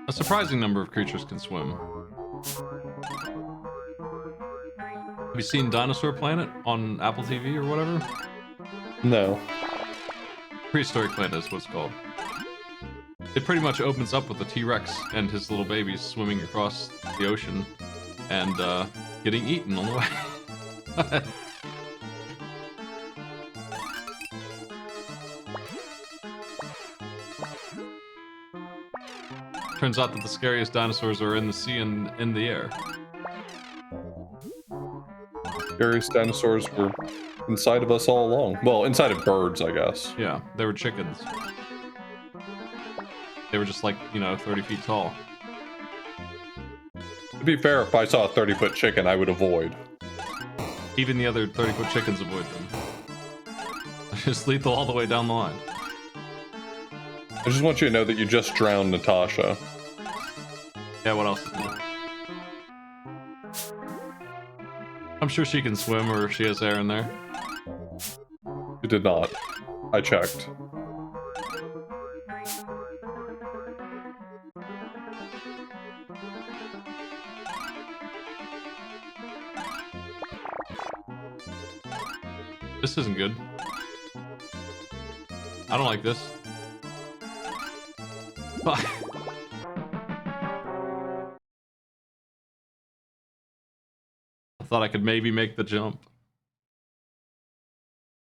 A surprising number of creatures can swim. Have you seen Dinosaur Planet on Apple TV or whatever? No. Prehistoric Planet is what it's called. It pretty much opens up with the T-Rex and his little babies swimming across the ocean and getting eaten on the way. Turns out that the scariest dinosaurs are in the sea and in the air. Scariest dinosaurs were inside of us all along. Well, inside of birds, I guess. Yeah, they were chickens. They were just like, you know, 30 feet tall. To be fair, if I saw a 30-foot chicken, I would avoid. Even the other 30-foot chickens avoid them. Just lethal all the way down the line. I just want you to know that you just drowned Natasha. Yeah, what else is there? I'm sure she can swim, or she has air in there. You did not. I checked. This isn't good. I don't like this. Fuck. I thought I could maybe make the jump.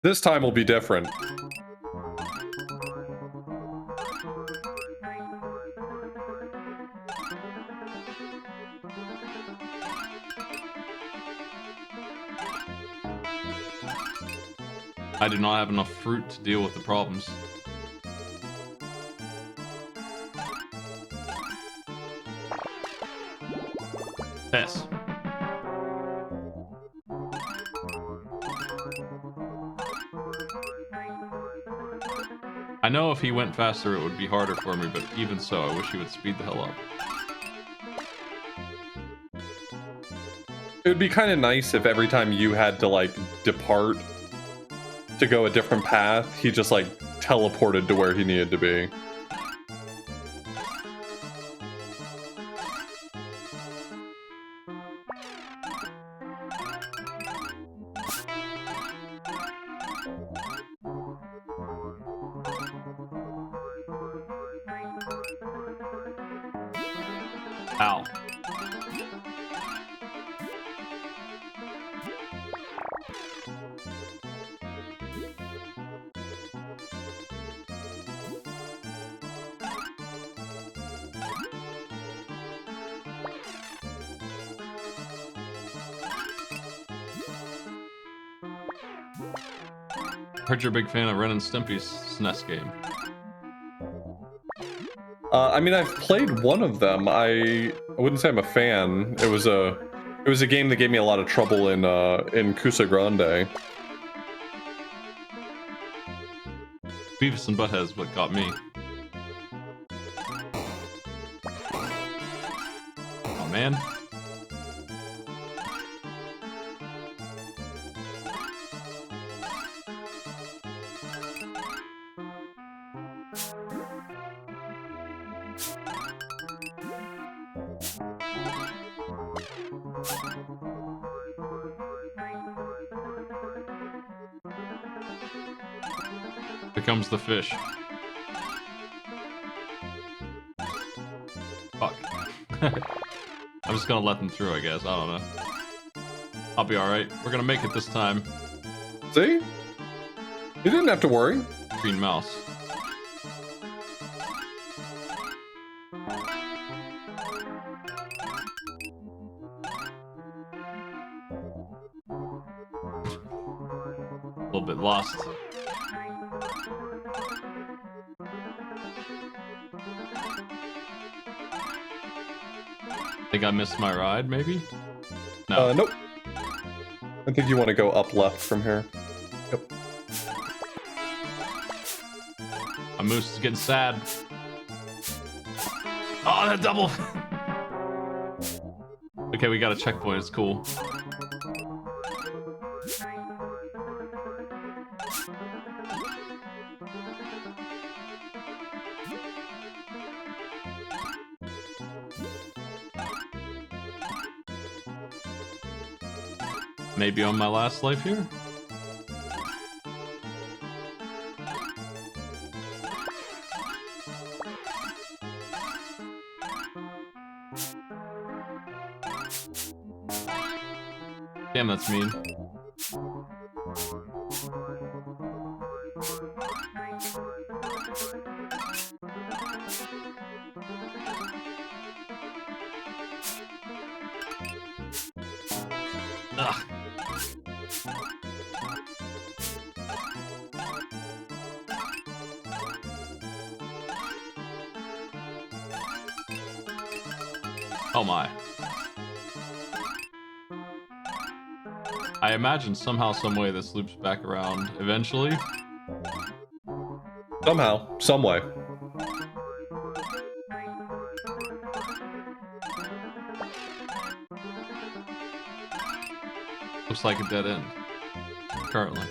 This time will be different. I do not have enough fruit to deal with the problems. Yes. I know if he went faster it would be harder for me, but even so, I wish he would speed the hell up. It would be kind of nice if every time you had to, like, depart to go a different path, he just, like, teleported to where he needed to be. Ow. Heard you're a big fan of Ren and Stimpy's SNES game. I mean, I've played one of them. I wouldn't say I'm a fan. It was a game that gave me a lot of trouble in Cusa Grande. Beavis and Butthead is what got me. Oh man. Here comes the fish. Fuck. I'm just gonna let them through, I guess. I don't know. I'll be alright. We're gonna make it this time. See? You didn't have to worry. Green mouse. A little bit lost. Think I missed my ride, maybe? No. Nope. I think you want to go up left from here. Yep. My moose is getting sad. Oh, that double! Okay, we got a checkpoint. It's cool. Maybe on my last life here? Damn, that's mean. Ugh. Oh my. I imagine somehow, some way this loops back around eventually. Somehow, some way. Looks like a dead end. Currently.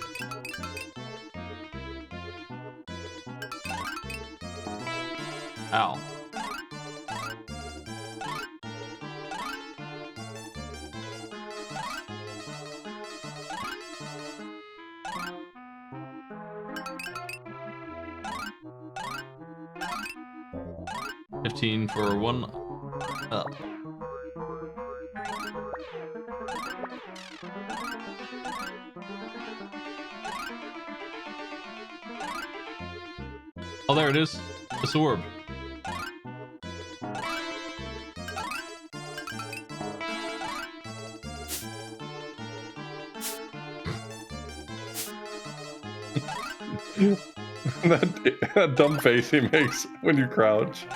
Ow. $15 for one up. Oh, there it is. The suburb. that dumb face he makes when you crouch.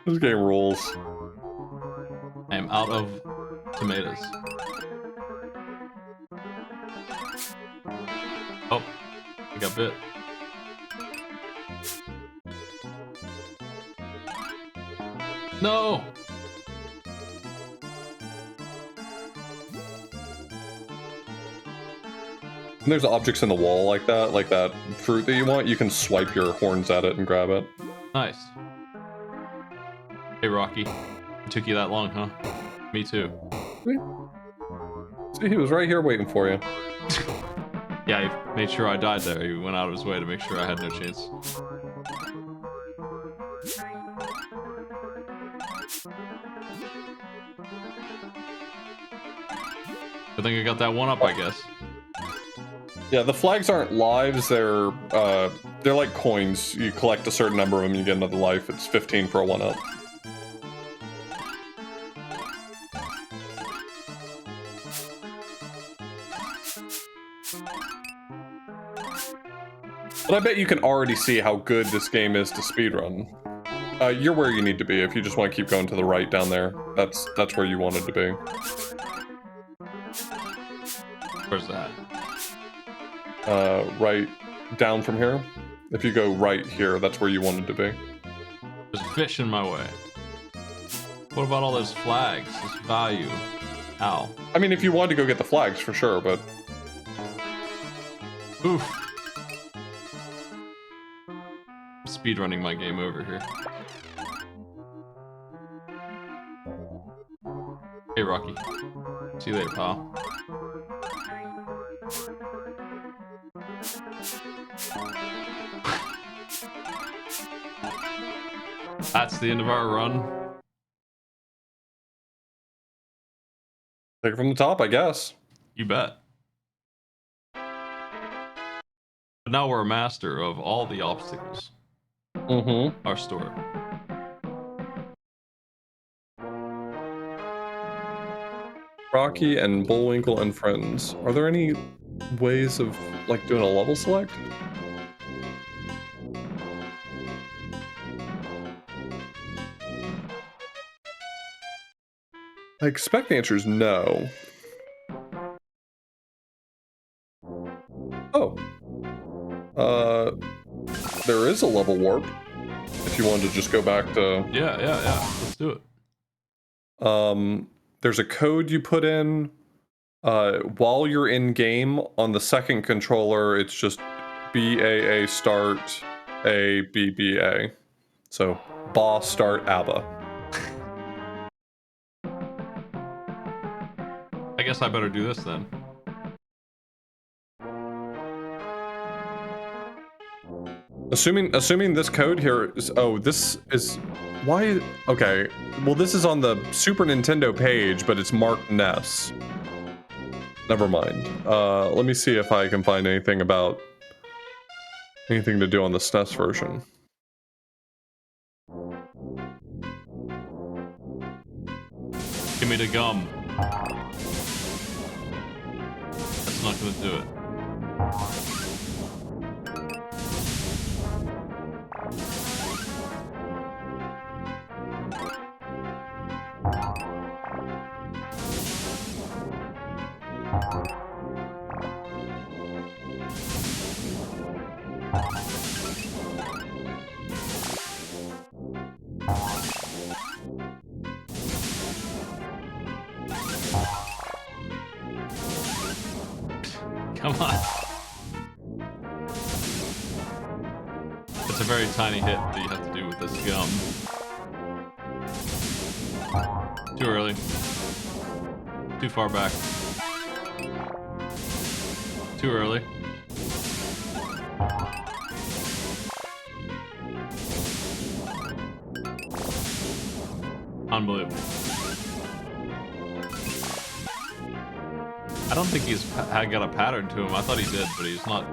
This game rules. I am out of tomatoes. Oh, I got bit. No! When there's objects in the wall like that fruit that you want, you can swipe your horns at it and grab it. Nice. Hey, Rocky. It took you that long, huh? Me too. See, he was right here waiting for you. Yeah, he made sure I died there. He went out of his way to make sure I had no chance. I think I got that one up, I guess. Yeah, the flags aren't lives, they're like coins. You collect a certain number of them, you get another life. It's 15 for a 1-up. But I bet you can already see how good this game is to speedrun. You're where you need to be. If you just want to keep going to the right down there, that's where you wanted to be. Where's that? Right down from here. If you go right here, that's where you wanted to be. There's a fish in my way. What about all those flags? This value. Ow. I mean, if you wanted to go get the flags, for sure, but... Oof. Speedrunning my game over here. Hey, Rocky. See you later, pal. That's the end of our run. Take it from the top, I guess. You bet. But now we're a master of all the obstacles. Mm-hmm. Our store. Rocky and Bullwinkle and friends. Are there any ways of, like, doing a level select? I expect the answer is no. Oh. There is a level warp. If you wanted to just go back to... Yeah. Let's do it. There's a code you put in. While you're in game, on the second controller, it's just BAA start A BBA. So, BA start ABBA. I guess I better do this then. Assuming this code here is... Oh, this is... Why... Okay. Well, this is on the Super Nintendo page, but it's marked NES. Never mind. Let me see if I can find anything about... Anything to do on the SNES version. Give me the gum. That's not gonna do it. Come on. It's a very tiny hit that you have to do with this gum. Too early. Too far back. Too early. Unbelievable. I don't think he's got a pattern to him. I thought he did, but he's not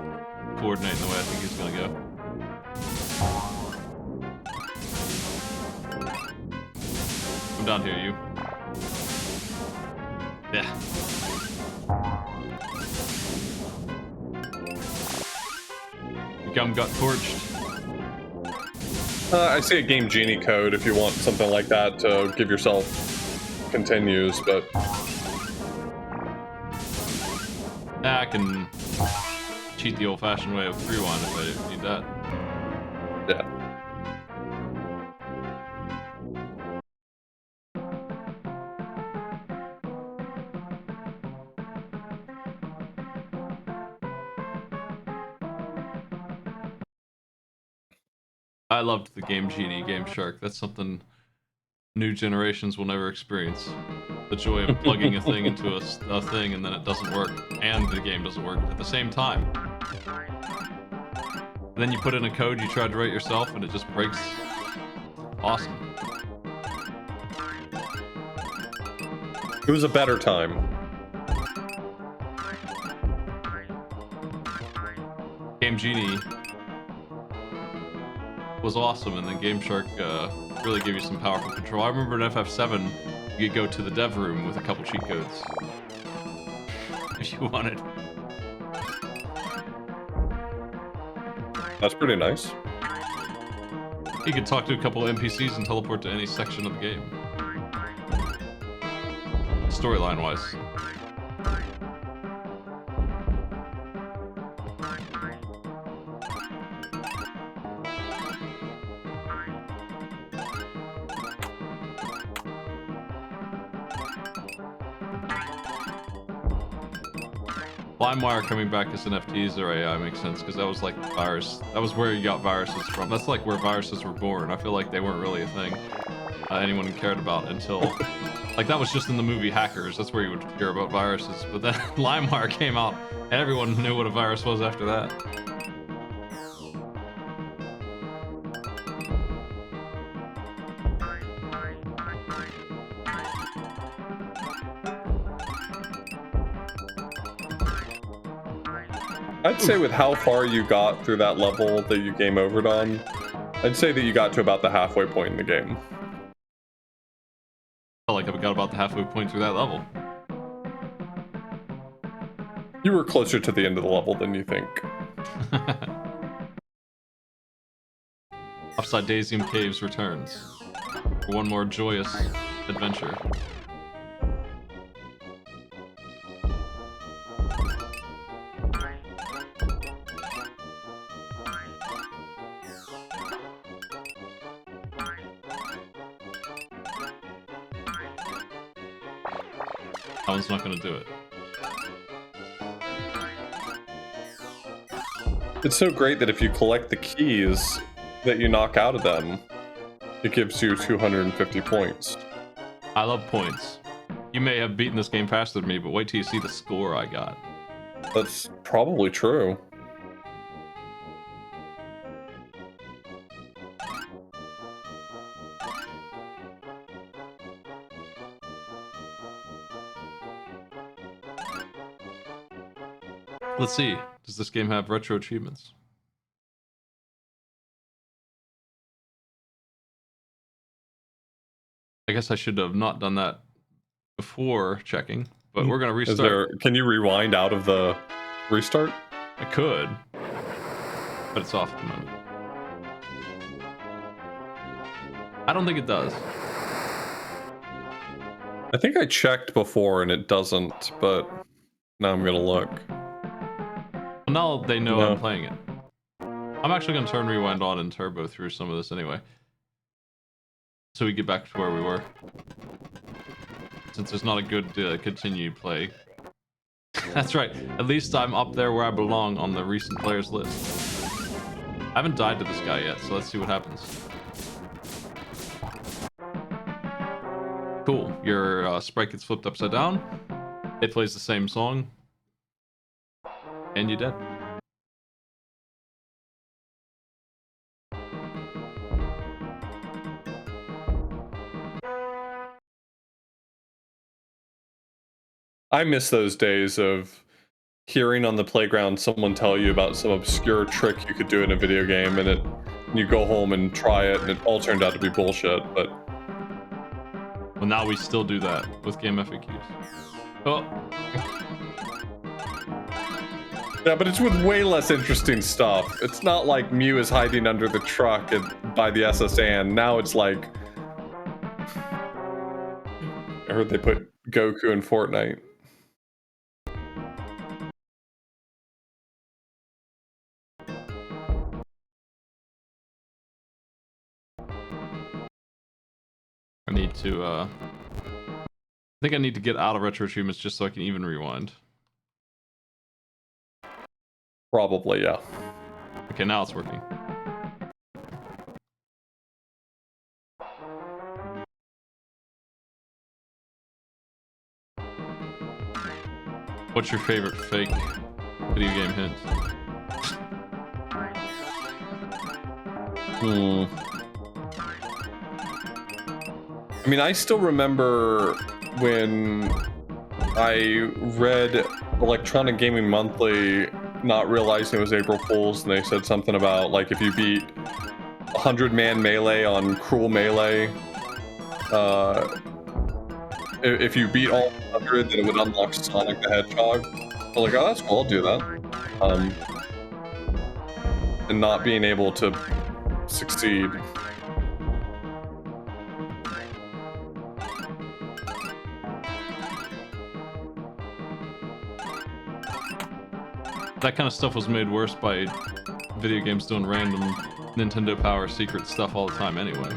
coordinating the way I think he's gonna go. Come down here, you. Yeah. Your gum got torched. I see a Game Genie code if you want something like that to give yourself continues, but I can cheat the old-fashioned way of rewind if I need that. yeah. I loved the Game Genie, Game Shark. That's something new generations will never experience. The joy of plugging a thing into a thing and then it doesn't work, and the game doesn't work at the same time. And then you put in a code you tried to write yourself and it just breaks. Awesome. It was a better time. Game Genie was awesome, and then Game Shark really gave you some powerful control. I remember in FF7, you could go to the dev room with a couple cheat codes if you wanted. That's pretty nice. You could talk to a couple NPCs and teleport to any section of the game. Storyline-wise. LimeWire coming back as NFTs or AI makes sense, because that was like virus. That was where you got viruses from. That's like where viruses were born. I feel like they weren't really a thing anyone cared about until... like, that was just in the movie Hackers. That's where you would hear about viruses. But then LimeWire came out, and everyone knew what a virus was after that. I'd say with how far you got through that level that you game overed on, I'd say that you got to about the halfway point in the game. I felt like I got about the halfway point through that level. You were closer to the end of the level than you think. Upside Daisium Caves returns for one more joyous adventure. That one's not gonna do it. It's so great that if you collect the keys that you knock out of them, it gives you 250 points. I love points. You may have beaten this game faster than me, but wait till you see the score I got. That's probably true. Let's see. Does this game have retro achievements? I guess I should have not done that before checking, but we're gonna restart. Can you rewind out of the restart? I could, but it's off at the moment. I don't think it does. I think I checked before and it doesn't, but Now I'm gonna look. Well, now they know I'm playing it. I'm actually gonna turn rewind on and turbo through some of this anyway, so we get back to where we were. Since there's not a good continued play. That's right. At least I'm up there where I belong on the recent players list. I haven't died to this guy yet, so let's see what happens. Cool. Your sprite gets flipped upside down. It plays the same song. And you're dead. I miss those days of hearing on the playground someone tell you about some obscure trick you could do in a video game, and you go home and try it, and it all turned out to be bullshit. But well, now we still do that with game FAQs. Oh. Yeah, but it's with way less interesting stuff. It's not like Mew is hiding under the truck by the SS Anne. Now it's like, I heard they put Goku in Fortnite. I need to, I think I need to get out of retro achievements just so I can even rewind. Probably, yeah. Okay, now it's working. What's your favorite fake video game hint? I mean, I still remember when I read Electronic Gaming Monthly, not realizing it was April Fool's, and they said something about, like, if you beat 100-man Melee on Cruel Melee, if you beat all 100, then it would unlock Sonic the Hedgehog. I was like, oh, that's cool, I'll do that. And not being able to succeed. That kind of stuff was made worse by video games doing random Nintendo Power secret stuff all the time anyway.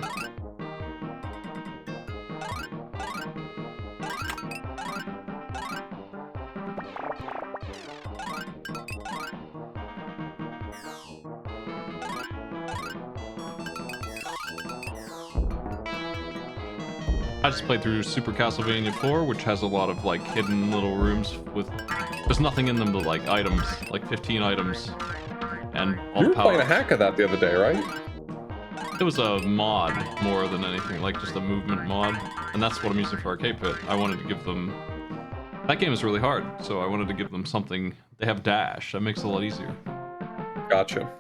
I just played through Super Castlevania 4, which has a lot of like hidden little rooms with there's nothing in them but like items, like 15 items, and all You were the playing a powers. hack of that the other day, right? It was a mod more than anything, like just a movement mod, and that's what I'm using for Arcade Pit. I wanted to give them that game is really hard, so I wanted to give them something. They have dash, that makes it a lot easier. Gotcha.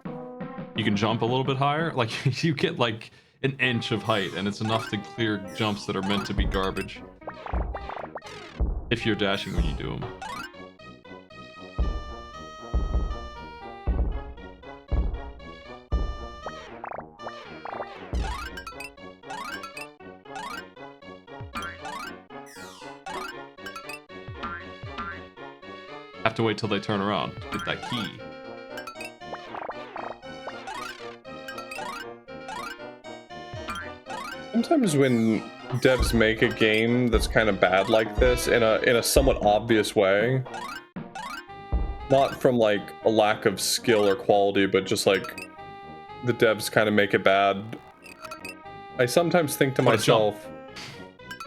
You can jump a little bit higher, like you get like an inch of height, and it's enough to clear jumps that are meant to be garbage. If you're dashing when you do them. Have to wait till they turn around to get that key. Sometimes when devs make a game that's kind of bad like this in a somewhat obvious way, not from like a lack of skill or quality, but just like the devs kind of make it bad, I sometimes think to myself,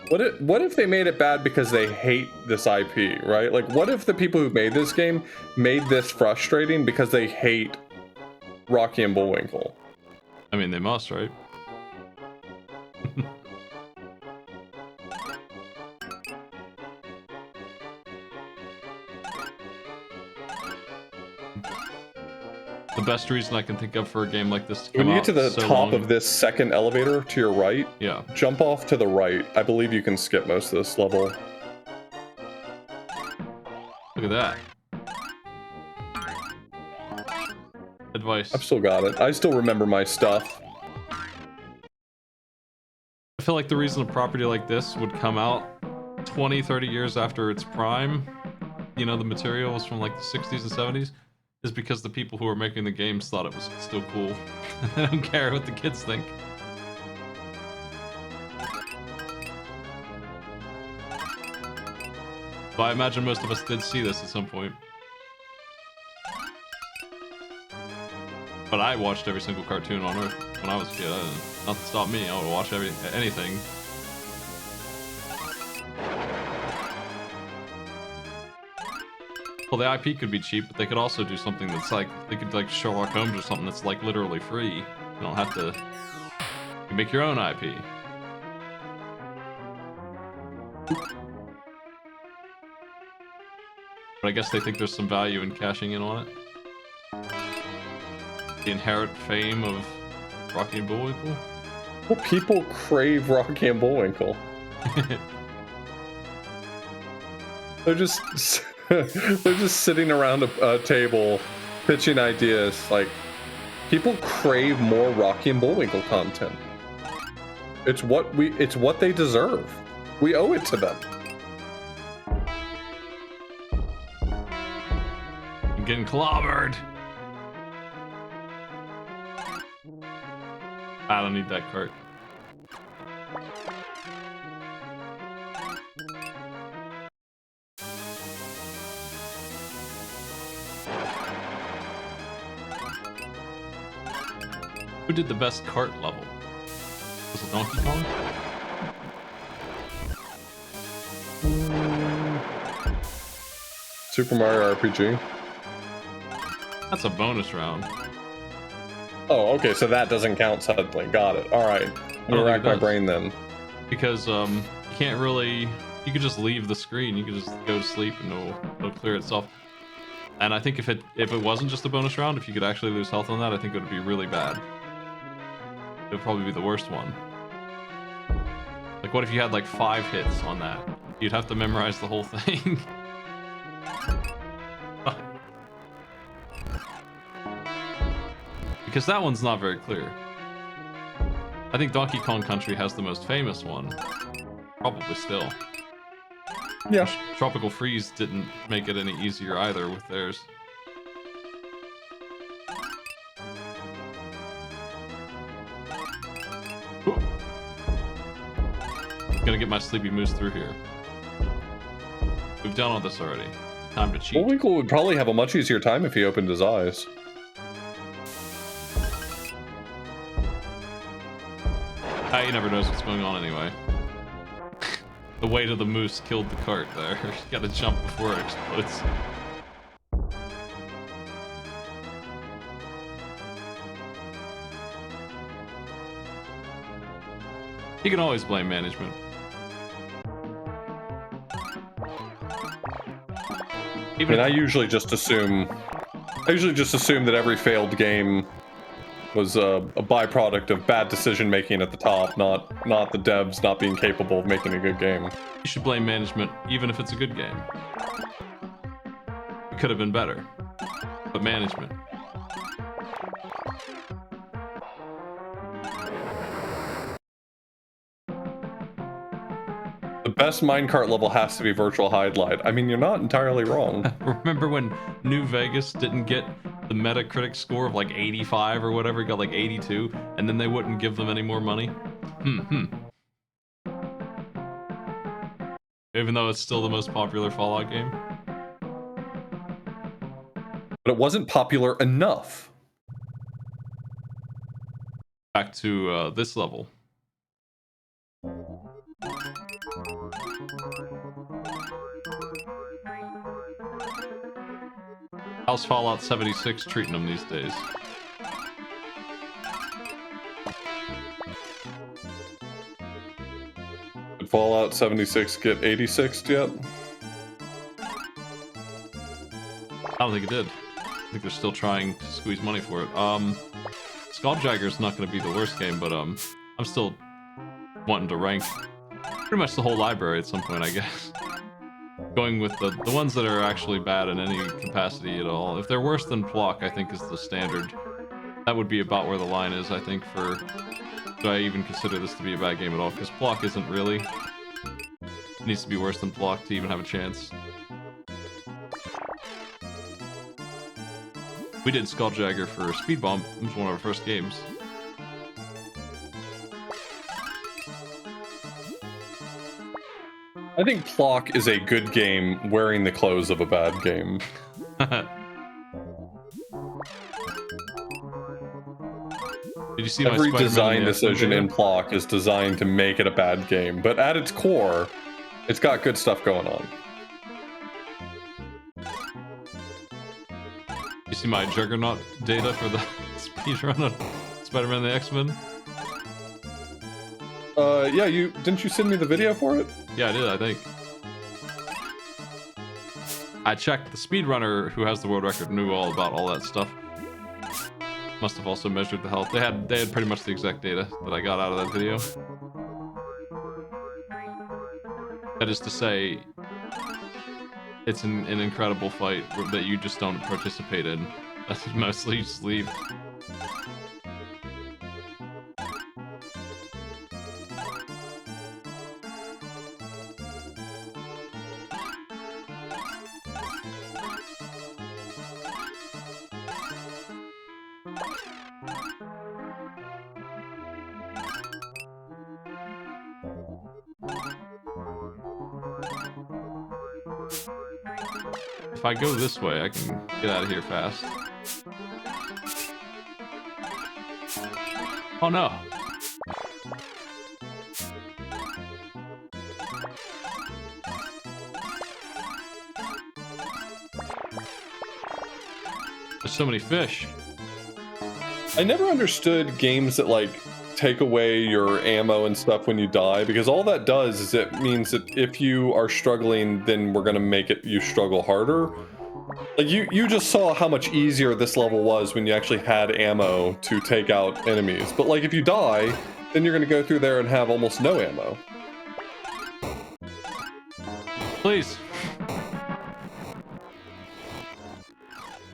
what if they made it bad because they hate this IP, right? Like, what if the people who made this game made this frustrating because they hate Rocky and Bullwinkle? I mean, they must, right? The best reason I can think of for a game like this to come When you get to the so top long... of this second elevator to your right, yeah, jump off to the right. I believe you can skip most of this level. look at that. Advice. I've still got it. I still remember my stuff. I feel like the reason a property like this would come out 20, 30 years after its prime, you know, the material was from like the 60s and 70s, is because the people who were making the games thought it was still cool. They don't care what the kids think. But I imagine most of us did see this at some point. But I watched every single cartoon on Earth when I was a kid. Not to stop me, I would watch anything. Well, the IP could be cheap, but they could also do something that's like, they could like Sherlock Holmes or something that's like literally free. You don't have to, you make your own IP. But I guess they think there's some value in cashing in on it. The inherent fame of Rocky and Bullwinkle. Well, people crave Rocky and Bullwinkle. They're just sitting around a table pitching ideas. Like, people crave more Rocky and Bullwinkle content. It's what they deserve. We owe it to them. I'm getting clobbered. I don't need that cart. Who did the best cart level? Was it Donkey Kong? Super Mario RPG. That's a bonus round. Oh, okay, so that doesn't count suddenly. Got it. All right. I'm gonna rack my brain then. Because you can't really. You could just leave the screen. You could just go to sleep and it'll clear itself. And I think if it wasn't just a bonus round, if you could actually lose health on that, I think it would be really bad. It would probably be the worst one. Like, what if you had like 5 hits on that? You'd have to memorize the whole thing. Because that one's not very clear. I think Donkey Kong Country has the most famous one. Probably still. Yeah. Tropical Freeze didn't make it any easier either with theirs. Ooh. Gonna get my Sleepy Moose through here. We've done all this already. Time to cheat. Bullwinkle would probably have a much easier time if he opened his eyes. He never knows what's going on anyway. The weight of the moose killed the cart there. You gotta jump before it explodes. You can always blame management. I usually just assume that every failed game was a byproduct of bad decision making at the top, not the devs not being capable of making a good game. You should blame management even if it's a good game. It could have been better, but management. The best minecart level has to be Virtual Highlight. I mean, you're not entirely wrong. Remember when New Vegas didn't get the Metacritic score of like 85 or whatever, it got like 82, and then they wouldn't give them any more money? Even though it's still the most popular Fallout game? But it wasn't popular enough. Back to this level. How's Fallout 76 treating them these days? Did Fallout 76 get 86'd yet? I don't think it did. I think they're still trying to squeeze money for it. Skulljagger's not going to be the worst game, but I'm still wanting to rank pretty much the whole library at some point, I guess. Going with the ones that are actually bad in any capacity at all. If they're worse than Plock, I think is the standard. That would be about where the line is, I think, for... Do I even consider this to be a bad game at all? Because Plock isn't really. It needs to be worse than Plock to even have a chance. We did Skulljagger for Speed Bump. It was one of our first games. I think Plock is a good game wearing the clothes of a bad game. Did you see Every my design decision in data? Plock is designed to make it a bad game, but at its core, it's got good stuff going on. You see my Juggernaut data for the speedrun of Spider-Man the X-Men? Yeah, didn't you send me the video for it? Yeah, I did, I think. I checked. The speedrunner who has the world record knew all about all that stuff. Must have also measured the health. They had pretty much the exact data that I got out of that video. That is to say, it's an incredible fight that you just don't participate in. That's mostly you just leave. If I go this way, I can get out of here fast. Oh no! There's so many fish. I never understood games that like take away your ammo and stuff when you die, because all that does is it means that if you are struggling, then we're gonna make it you struggle harder. Like you just saw how much easier this level was when you actually had ammo to take out enemies. But like if you die, then you're gonna go through there and have almost no ammo. Please.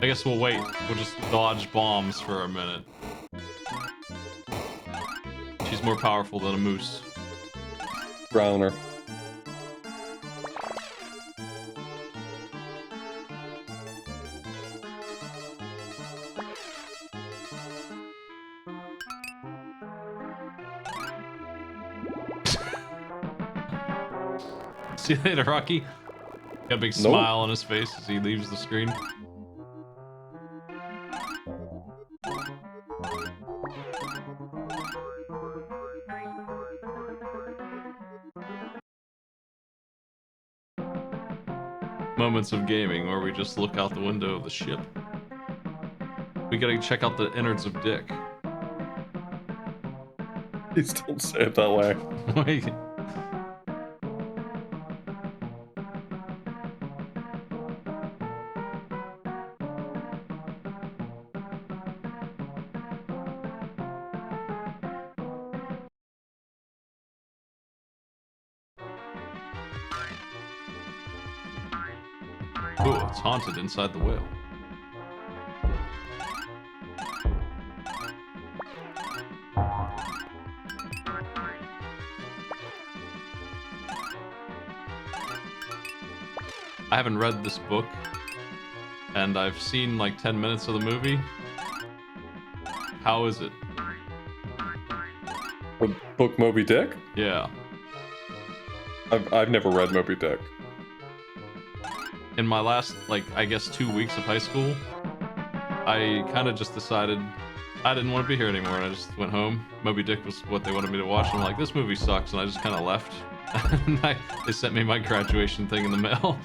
I guess we'll wait. We'll just dodge bombs for a minute. She's more powerful than a moose. Drowner. See you later, Rocky. Got a big smile on his face as he leaves the screen. Moments of gaming where we just look out the window of the ship. We gotta check out the innards of Dick. Please don't say it that way. Wait. Ooh, it's haunted inside the whale. I haven't read this book, and I've seen like 10 minutes of the movie. How is it? The book Moby Dick? Yeah. I've never read Moby Dick. In my last, like, I guess 2 weeks of high school, I kind of just decided I didn't want to be here anymore, and I just went home. Moby Dick was what they wanted me to watch, and I'm like, this movie sucks, and I just kind of left. And they sent me my graduation thing in the mail.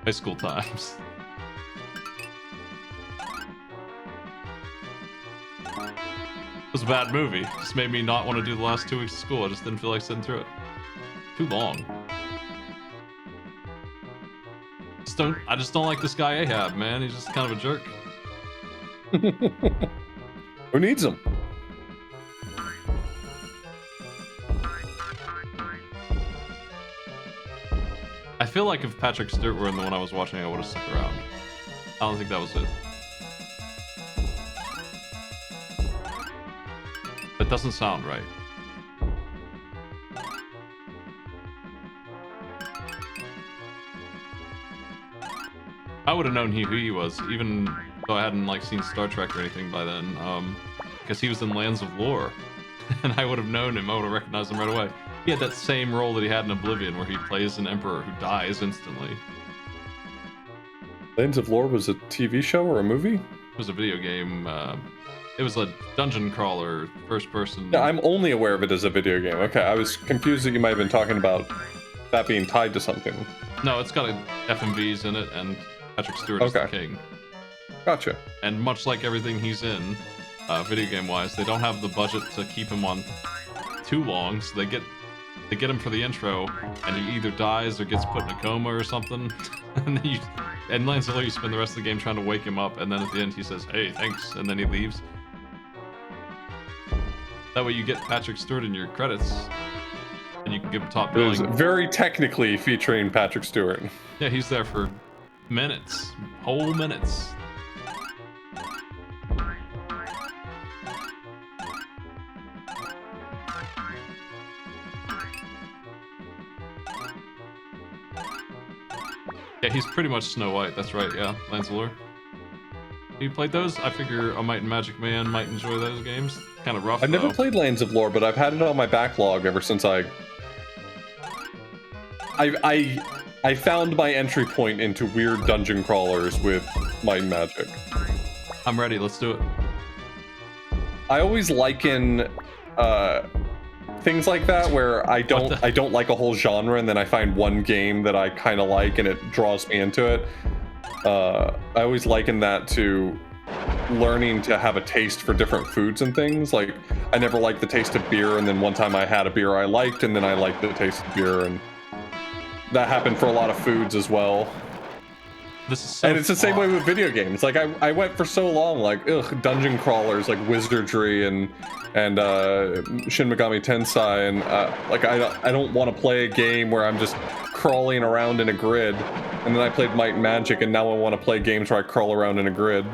High school times. It was a bad movie. It just made me not want to do the last 2 weeks of school. I just didn't feel like sitting through it. Too long. I just don't like this guy Ahab, man. He's just kind of a jerk. Who needs him? I feel like if Patrick Stewart were in the one I was watching, I would have stuck around. I don't think that was it. That doesn't sound right. I would have known who he was, even though I hadn't like seen Star Trek or anything by then. Because he was in Lands of Lore, and I would have known him. I would have recognized him right away. He had that same role that he had in Oblivion, where he plays an emperor who dies instantly. Lands of Lore was a TV show or a movie? It was a video game. It was a dungeon crawler, first person. Yeah, I'm only aware of it as a video game. Okay, I was confused that you might have been talking about that being tied to something. No, it's got FMVs in it, and Patrick Stewart is the king. Gotcha. And much like everything he's in, video game wise, they don't have the budget to keep him on too long, so they get him for the intro, and he either dies or gets put in a coma or something. And then and Lands of Lore, you spend the rest of the game trying to wake him up, and then at the end he says, "Hey, thanks," and then he leaves. That way you get Patrick Stewart in your credits, and you can give him top It was billing. very technically featuring Patrick Stewart. Yeah, he's there for minutes, whole minutes. Yeah, he's pretty much Snow White. That's right. Yeah, Lands of Lore. You played those? I figure a Might and Magic Man might enjoy those games. Kind of rough. I've never played Lands of Lore, but I've had it on my backlog ever since I found my entry point into weird dungeon crawlers with Might and Magic. I'm ready. Let's do it. I always liken things like that where I don't like a whole genre, and then I find one game that I kind of like and it draws me into it. I always liken that to learning to have a taste for different foods and things. Like, I never liked the taste of beer, and then one time I had a beer I liked, and then I liked the taste of beer, and that happened for a lot of foods as well. This is so and it's the same way with video games. Like, I went for so long, like, dungeon crawlers, like Wizardry and Shin Megami Tensei, and like, I don't want to play a game where I'm just crawling around in a grid. And then I played Might and Magic, and now I want to play games where I crawl around in a grid.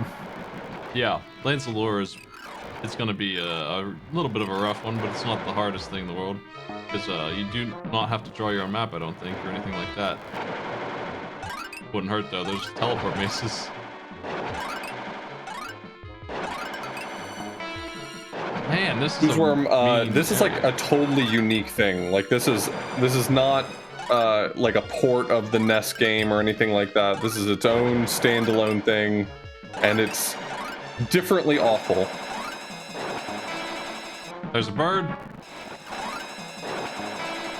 Yeah, Lands of Lore it's going to be a little bit of a rough one, but it's not the hardest thing in the world. Because you do not have to draw your own map, I don't think, or anything like that. Wouldn't hurt, though. There's teleport maces. Man, this is this is like a totally unique thing. Like, this is not like a port of the NES game or anything like that. This is its own standalone thing, and it's differently awful. There's a bird.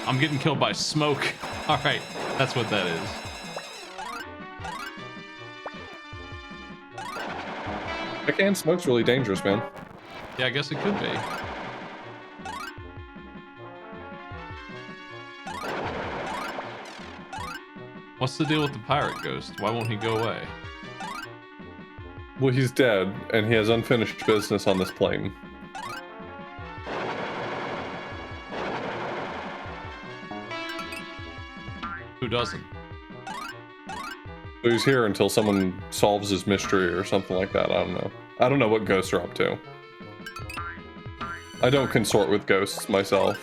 I'm getting killed by smoke. All right, that's what that is. That can smoke's really dangerous, man. Yeah, I guess it could be. What's the deal with the pirate ghost? Why won't he go away? Well, he's dead, and he has unfinished business on this plane. Who doesn't? So he's here until someone solves his mystery or something like that. I don't know. I don't know what ghosts are up to. I don't consort with ghosts myself.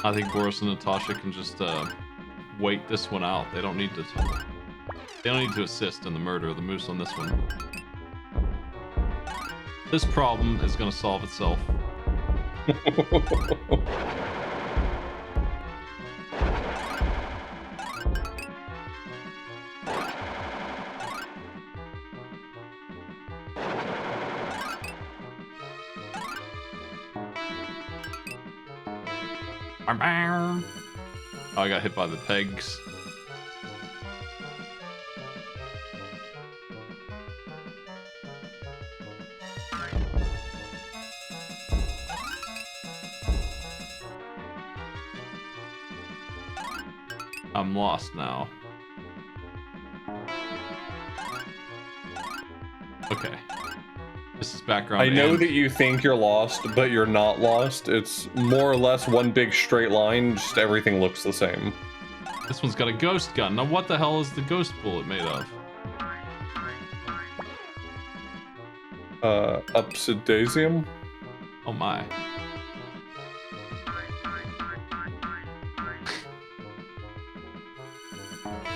I think Boris and Natasha can just wait this one out. They don't need to assist in the murder of the moose on this one. This problem is going to solve itself. Oh, I got hit by the pegs. I'm lost now. Okay. This is background. I know that you think you're lost, but you're not lost. It's more or less one big straight line, just everything looks the same. This one's got a ghost gun. Now what the hell is the ghost bullet made of? Upsidasium. Oh my.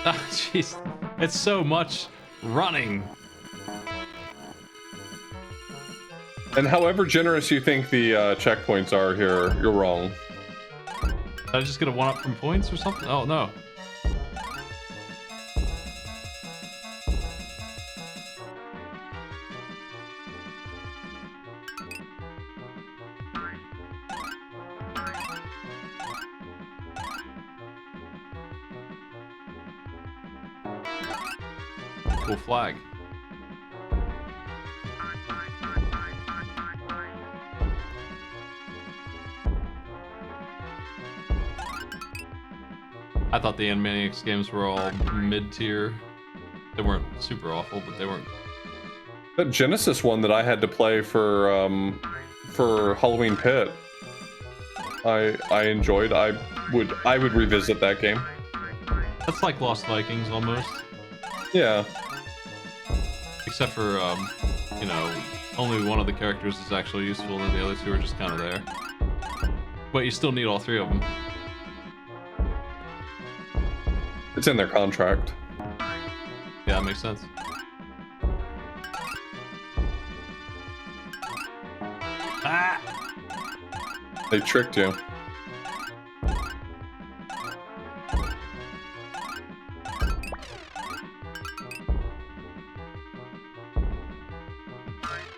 Ah, jeez. It's so much running. And however generous you think the checkpoints are here, you're wrong. Did I just get a 1-up from points or something? Oh, no. Cool flag. I thought the Animaniacs games were all mid-tier. They weren't super awful, but they weren't. That Genesis one that I had to play for Halloween Pit, I enjoyed. I would revisit that game. That's like Lost Vikings almost. Yeah. Except for, you know, only one of the characters is actually useful, and the other two are just kind of there. But you still need all three of them. It's in their contract. Yeah, that makes sense. Ah! They tricked you.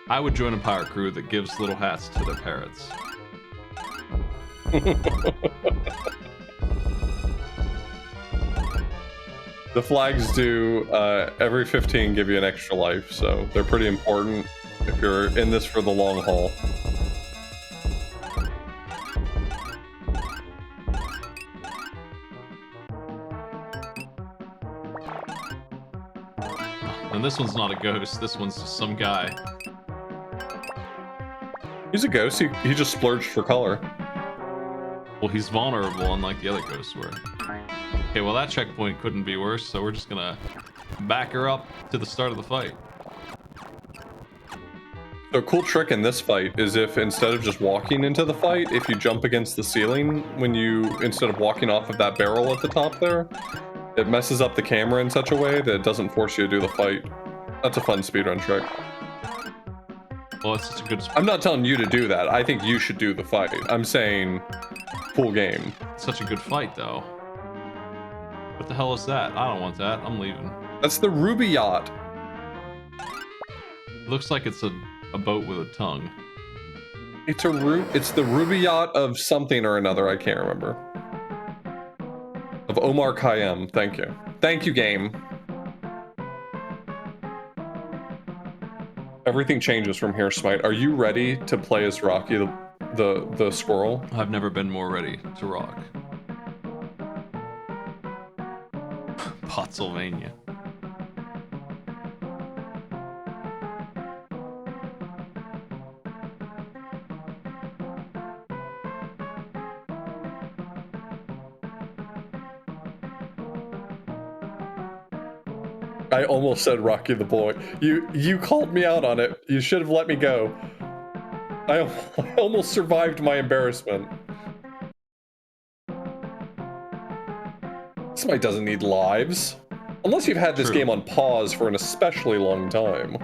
I would join a pirate crew that gives little hats to their parrots. The flags do every 15 give you an extra life, so they're pretty important if you're in this for the long haul. And this one's not a ghost, this one's just some guy. He's a ghost, he just splurged for color. Well, he's vulnerable, unlike the other ghosts were. Okay, well that checkpoint couldn't be worse, so we're just gonna back her up to the start of the fight. So a cool trick in this fight is if instead of just walking into the fight, if you jump against the ceiling instead of walking off of that barrel at the top there, it messes up the camera in such a way that it doesn't force you to do the fight. That's a fun speedrun trick. Well, it's such a good... I'm not telling you to do that. I think you should do the fight. I'm saying, cool game. Such a good fight, though. What the hell is that? I don't want that. I'm leaving. That's the Ruby Yacht. It looks like it's a boat with a tongue. It's the Ruby Yacht of something or another. I can't remember. Of Omar Khayyam. Thank you. Thank you, game. Everything changes from here, Smite. Are you ready to play as Rocky the squirrel? I've never been more ready to rock. Pennsylvania. I almost said Rocky the Boy. You called me out on it. You should have let me go. I almost survived my embarrassment. Smite doesn't need lives. Unless you've had this True. game on pause for an especially long time.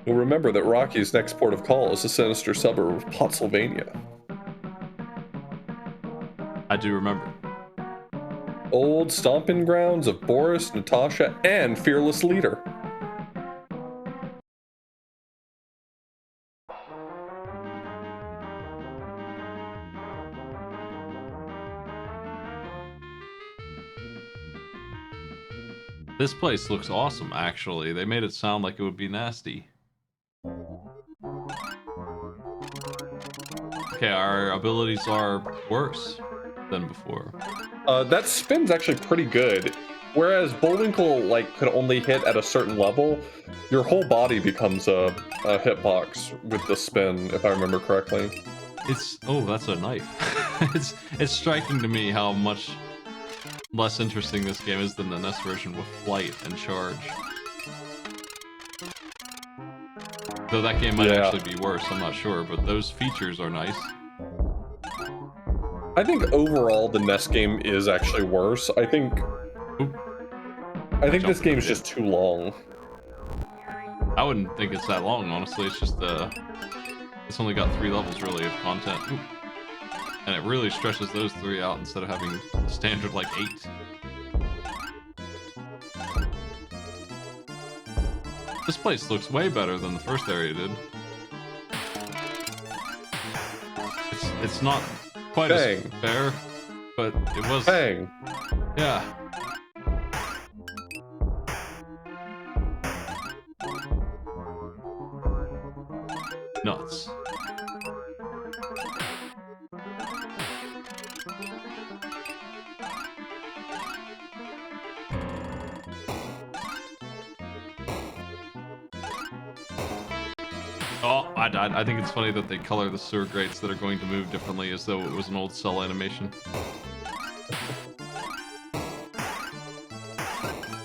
You'll remember that Rocky's next port of call is the sinister suburb of Pennsylvania. I do remember. Old stomping grounds of Boris, Natasha, and Fearless Leader. This place looks awesome, actually. They made it sound like it would be nasty. Okay, our abilities are worse than before. That spin's actually pretty good. Whereas Bullwinkle could only hit at a certain level, your whole body becomes a hitbox with the spin, if I remember correctly. Oh, that's a knife. it's striking to me how much less interesting this game is than the NES version with flight and charge. Though that game might Yeah. actually be worse, I'm not sure, but those features are nice. I think overall the NES game is actually worse. I think this game's just too long. I wouldn't think it's that long, honestly. It's just it's only got 3 levels really of content. Ooh. And it really stretches those 3 out instead of having standard like 8. This place looks way better than the first area did. It's not quite as fair, but it was. Bang. Yeah. Nuts. Oh, I died. I think it's funny that they color the sewer grates that are going to move differently as though it was an old cell animation.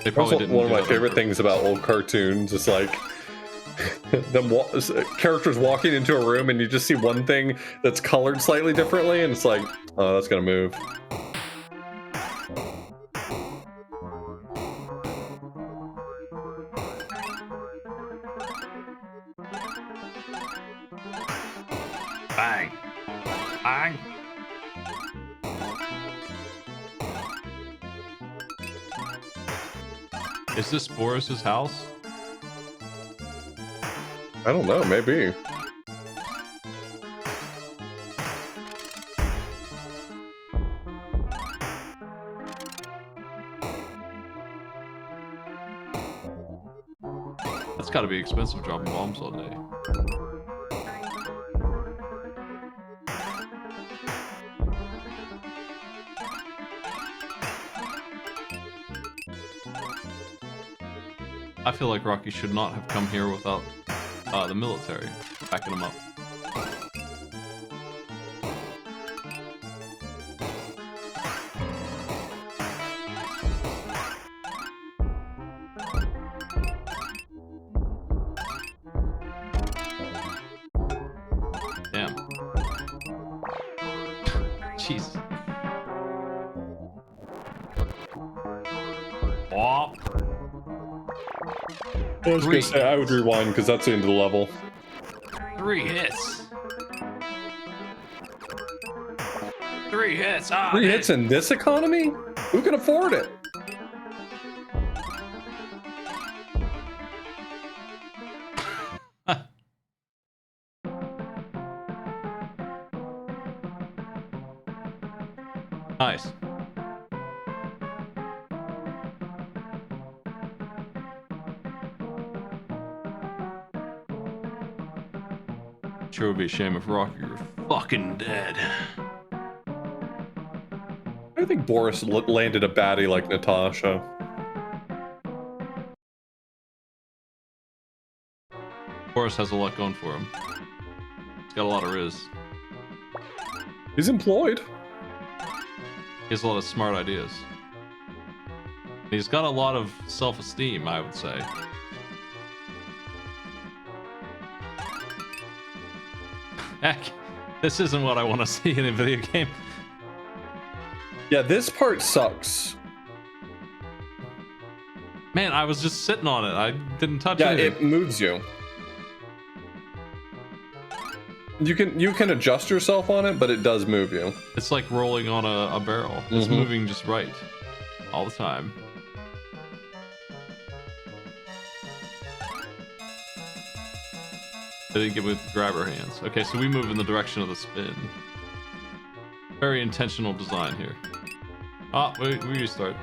They probably didn't. One of my favorite things about old cartoons is like characters walking into a room and you just see one thing that's colored slightly differently, and it's like, oh, that's gonna move. Bang. Bang. Is this Boris's house? I don't know, maybe. That's gotta be expensive dropping bombs all day. I feel like Rocky should not have come here without the military backing him up. Damn. Jeez. Oh. I was gonna say I would rewind because that's the end of the level. 3 hits. 3 hits. Ah, 3 hits in this economy? Who can afford it? Nice. Sure would be a shame if Rocky were fucking dead. I think Boris landed a baddie like Natasha. Boris has a lot going for him. He's got a lot of riz. He's employed. He has a lot of smart ideas. He's got a lot of self-esteem, I would say. Heck, this isn't what I want to see in a video game. Yeah, this part sucks. Man, I was just sitting on it. I didn't touch Yeah, anything. it moves you. You can adjust yourself on it, but it does move you. It's like rolling on a barrel. It's moving just right. All the time. I didn't get with grabber hands. Okay, so we move in the direction of the spin. Very intentional design here. Ah, we restart.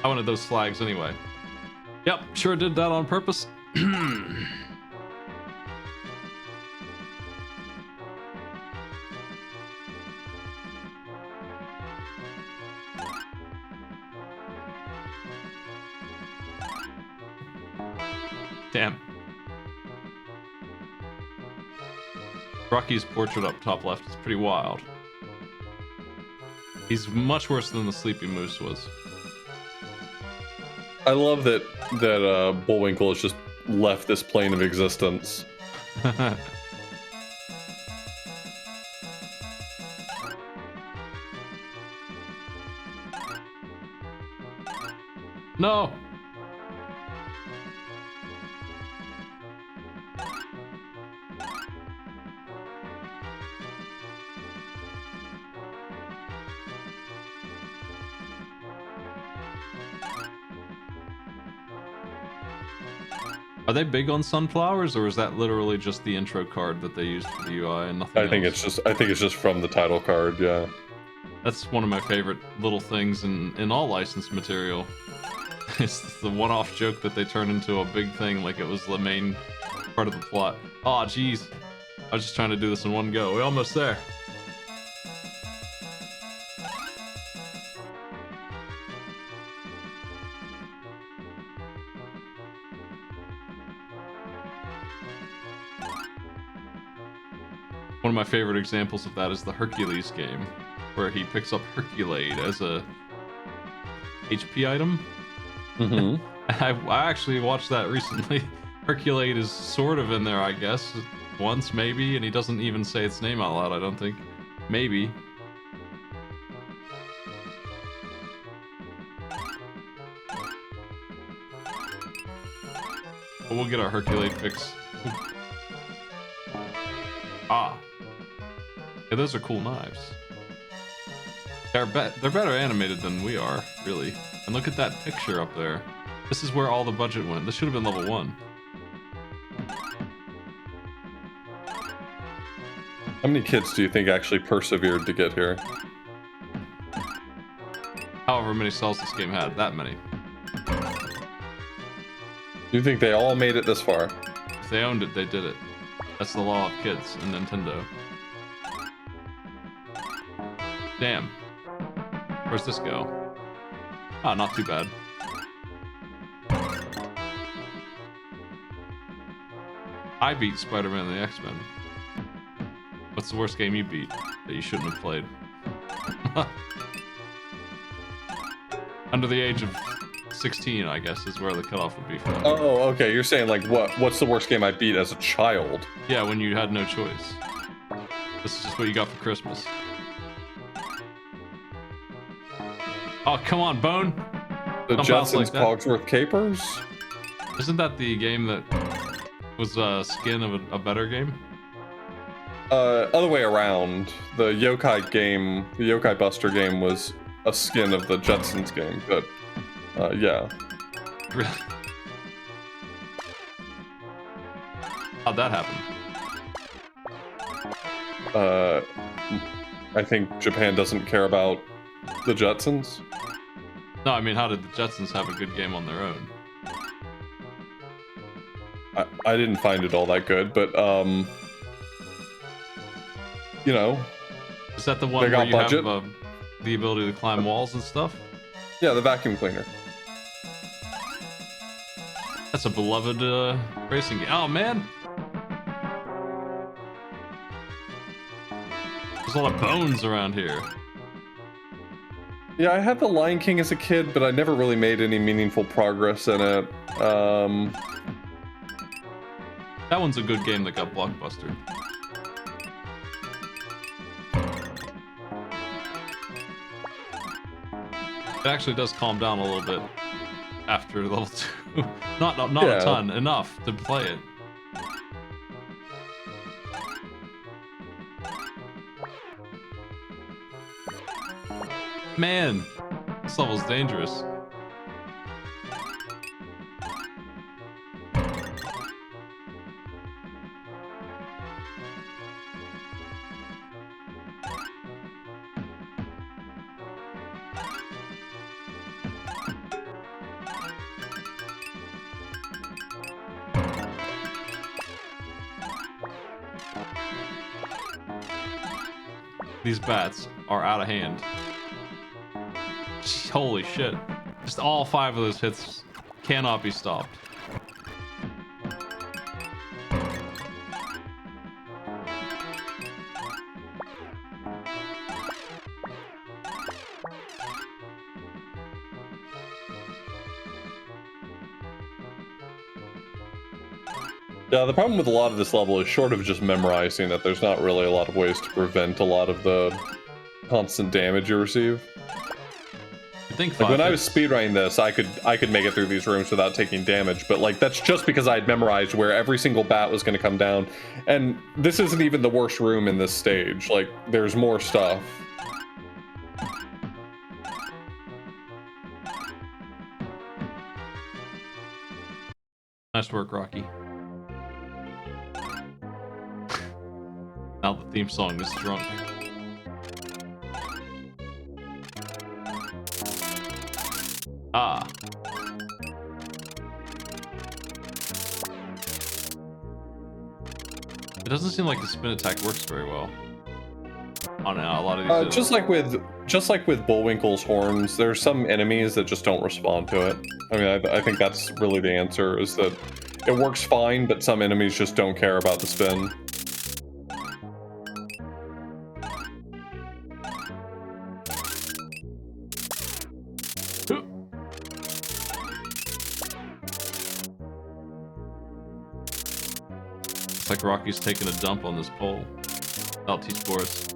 I wanted those flags anyway. Yep, sure did that on purpose. Damn. Rocky's portrait up top left is pretty wild. He's much worse than the Sleepy Moose was. I love that Bullwinkle has just left this plane of existence. No. Are they big on sunflowers, or is that literally just the intro card that they used for the UI and nothing I think else? I think it's just from the title card. Yeah. That's one of my favorite little things in all licensed material. It's the one-off joke that they turn into a big thing, like it was the main part of the plot. Aw, oh, jeez. I was just trying to do this in one go. We're almost there. One of my favorite examples of that is the Hercules game, where he picks up Herculade as a HP item. Mm-hmm. I actually watched that recently. Herculade is sort of in there, I guess, once maybe, and he doesn't even say its name out loud, I don't think. Maybe. But we'll get our Herculade fix. Ah. Yeah, those are cool knives. They're better animated than we are, really. And look at that picture up there. This is where all the budget went. This should have been level 1. How many kids do you think actually persevered to get here? However many cells this game had, that many. Do you think they all made it this far? If they owned it, they did it. That's the law of kids and Nintendo. Damn. Where's this go? Ah, not too bad. I beat Spider-Man and the X-Men. What's the worst game you beat that you shouldn't have played? Under the age of 16, I guess, is where the cutoff would be for that. Oh, okay. You're saying like what's the worst game I beat as a child? Yeah, when you had no choice. This is just what you got for Christmas. Oh, come on, Bone! The Jump out Jetsons like that. Cogsworth Capers? Isn't that the game that was a skin of a better game? Other way around. The Yokai game, the Yokai Buster game was a skin of the Jetsons game, but yeah. Really? How'd that happen? I think Japan doesn't care about the Jetsons. No, I mean, how did the Jetsons have a good game on their own? I didn't find it all that good, but you know. Is that the one They where got you budget? have the ability to climb walls and stuff? Yeah, the vacuum cleaner. That's a beloved racing game. Oh, man! There's a lot of bones around here. Yeah, I had the Lion King as a kid, but I never really made any meaningful progress in it. That one's a good game that got blockbustered. It actually does calm down a little bit after level 2. not Yeah. a ton, enough to play it. Man, this level's dangerous. These bats are out of hand. Holy shit. Just all 5 of those hits cannot be stopped. Yeah, the problem with a lot of this level is short of just memorizing it, there's not really a lot of ways to prevent a lot of the constant damage you receive. I think Like 5 when I was hits. speedrunning this, I could make it through these rooms without taking damage, but like that's just because I'd memorized where every single bat was going to come down. And this isn't even the worst room in this stage. Like there's more stuff. Nice work, Rocky. Now the theme song is drunk. Ah. It doesn't seem like the spin attack works very well on a lot of these. Just like with Bullwinkle's horns, there's some enemies that just don't respond to it. I mean, I think that's really the answer, is that it works fine, but some enemies just don't care about the spin. It's like Rocky's taking a dump on this pole. LT scores.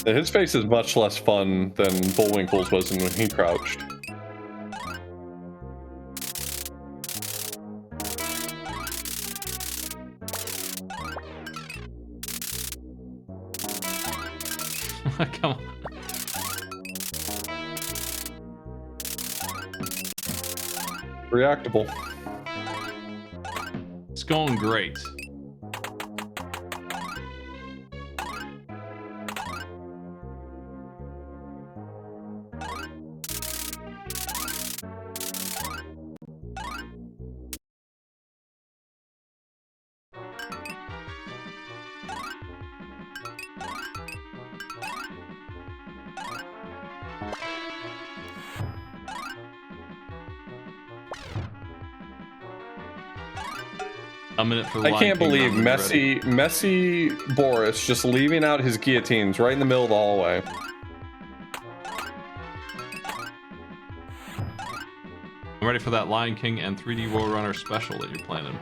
His face is much less fun than Bullwinkle's was when he crouched. Come on. Reactable. It's going great. A minute for the I Lion can't King believe run when you're ready. messy Boris just leaving out his guillotines right in the middle of the hallway. I'm ready for that Lion King and 3D War Runner special that you're planning.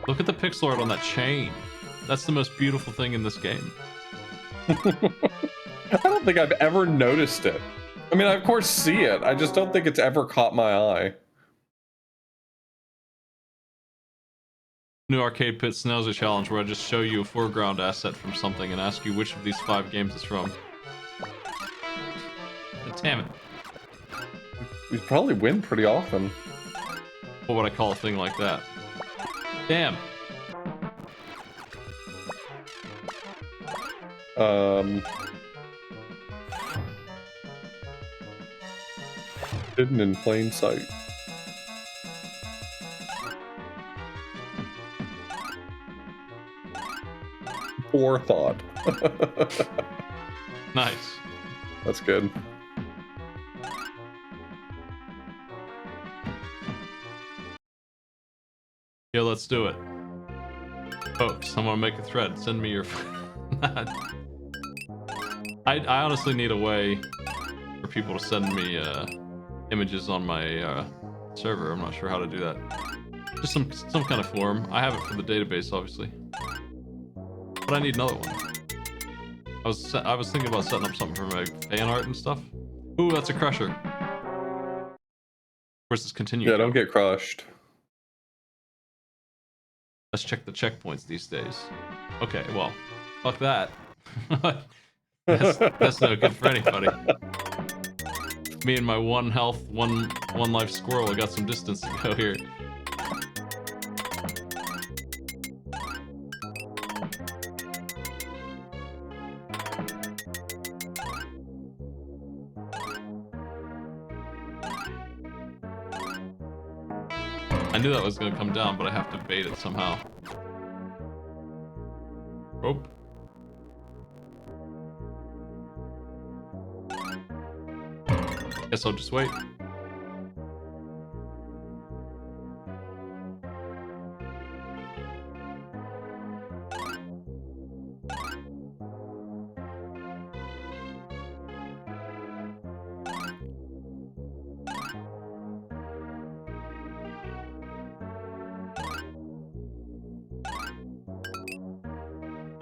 Look at the pixel art on that chain. That's the most beautiful thing in this game. I don't think I've ever noticed it. I mean, I of course see it. I just don't think it's ever caught my eye. New Arcade Pit Snowser Challenge, where I just show you a foreground asset from something and ask you which of these 5 games it's from. Damn it. We probably win pretty often. What would I call a thing like that? Damn. Hidden in plain sight. Forethought. Nice. That's good. Yeah, let's do it. Folks, I'm gonna make a thread. Send me your... I honestly need a way for people to send me images on my server. I'm not sure how to do that. Just some kind of form. I have it for the database, obviously. But I need another one. I was thinking about setting up something for my fan art and stuff. Ooh, that's a crusher. Where's this continue? Yeah, don't get crushed. Let's check the checkpoints these days. Okay, well, fuck that. that's no good for anybody. Me and my 1 health, one life squirrel, I got some distance to go here. I knew that was gonna come down, but I have to bait it somehow. Rope. Guess I'll just wait.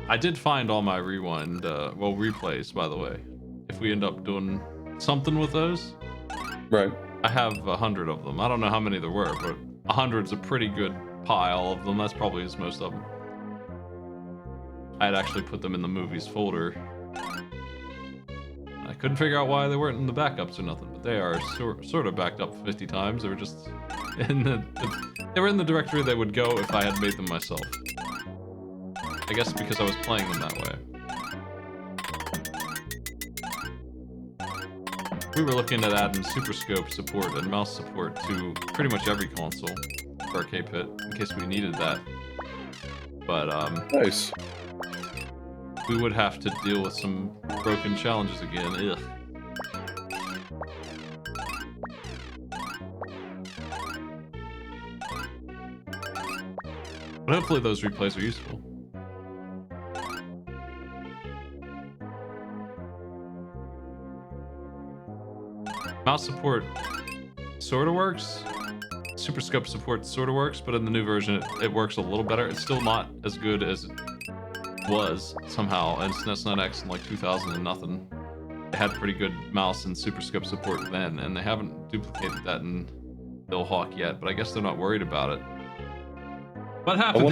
I did find all my rewind, well, replays, by the way. If we end up doing something with those, Right. I have 100 of them. I don't know how many there were, but 100's a pretty good pile of them. That's probably most of them. I had actually put them in the movies folder. I couldn't figure out why they weren't in the backups or nothing, but they are sort of backed up 50 times. They were just in they were in the directory they would go if I had made them myself. I guess because I was playing them that way. We were looking at adding Super Scope support and mouse support to pretty much every console for our K-Pit, in case we needed that. But, Nice. we would have to deal with some broken challenges again. Ugh. But hopefully those replays are useful. Mouse support sort of works. Super Scope support sort of works, but in the new version it works a little better. It's still not as good as it was somehow in SNES 9X in like 2000 and nothing. They had pretty good mouse and Super Scope support then, and they haven't duplicated that in Bill Hawk yet, but I guess they're not worried about it. What happened?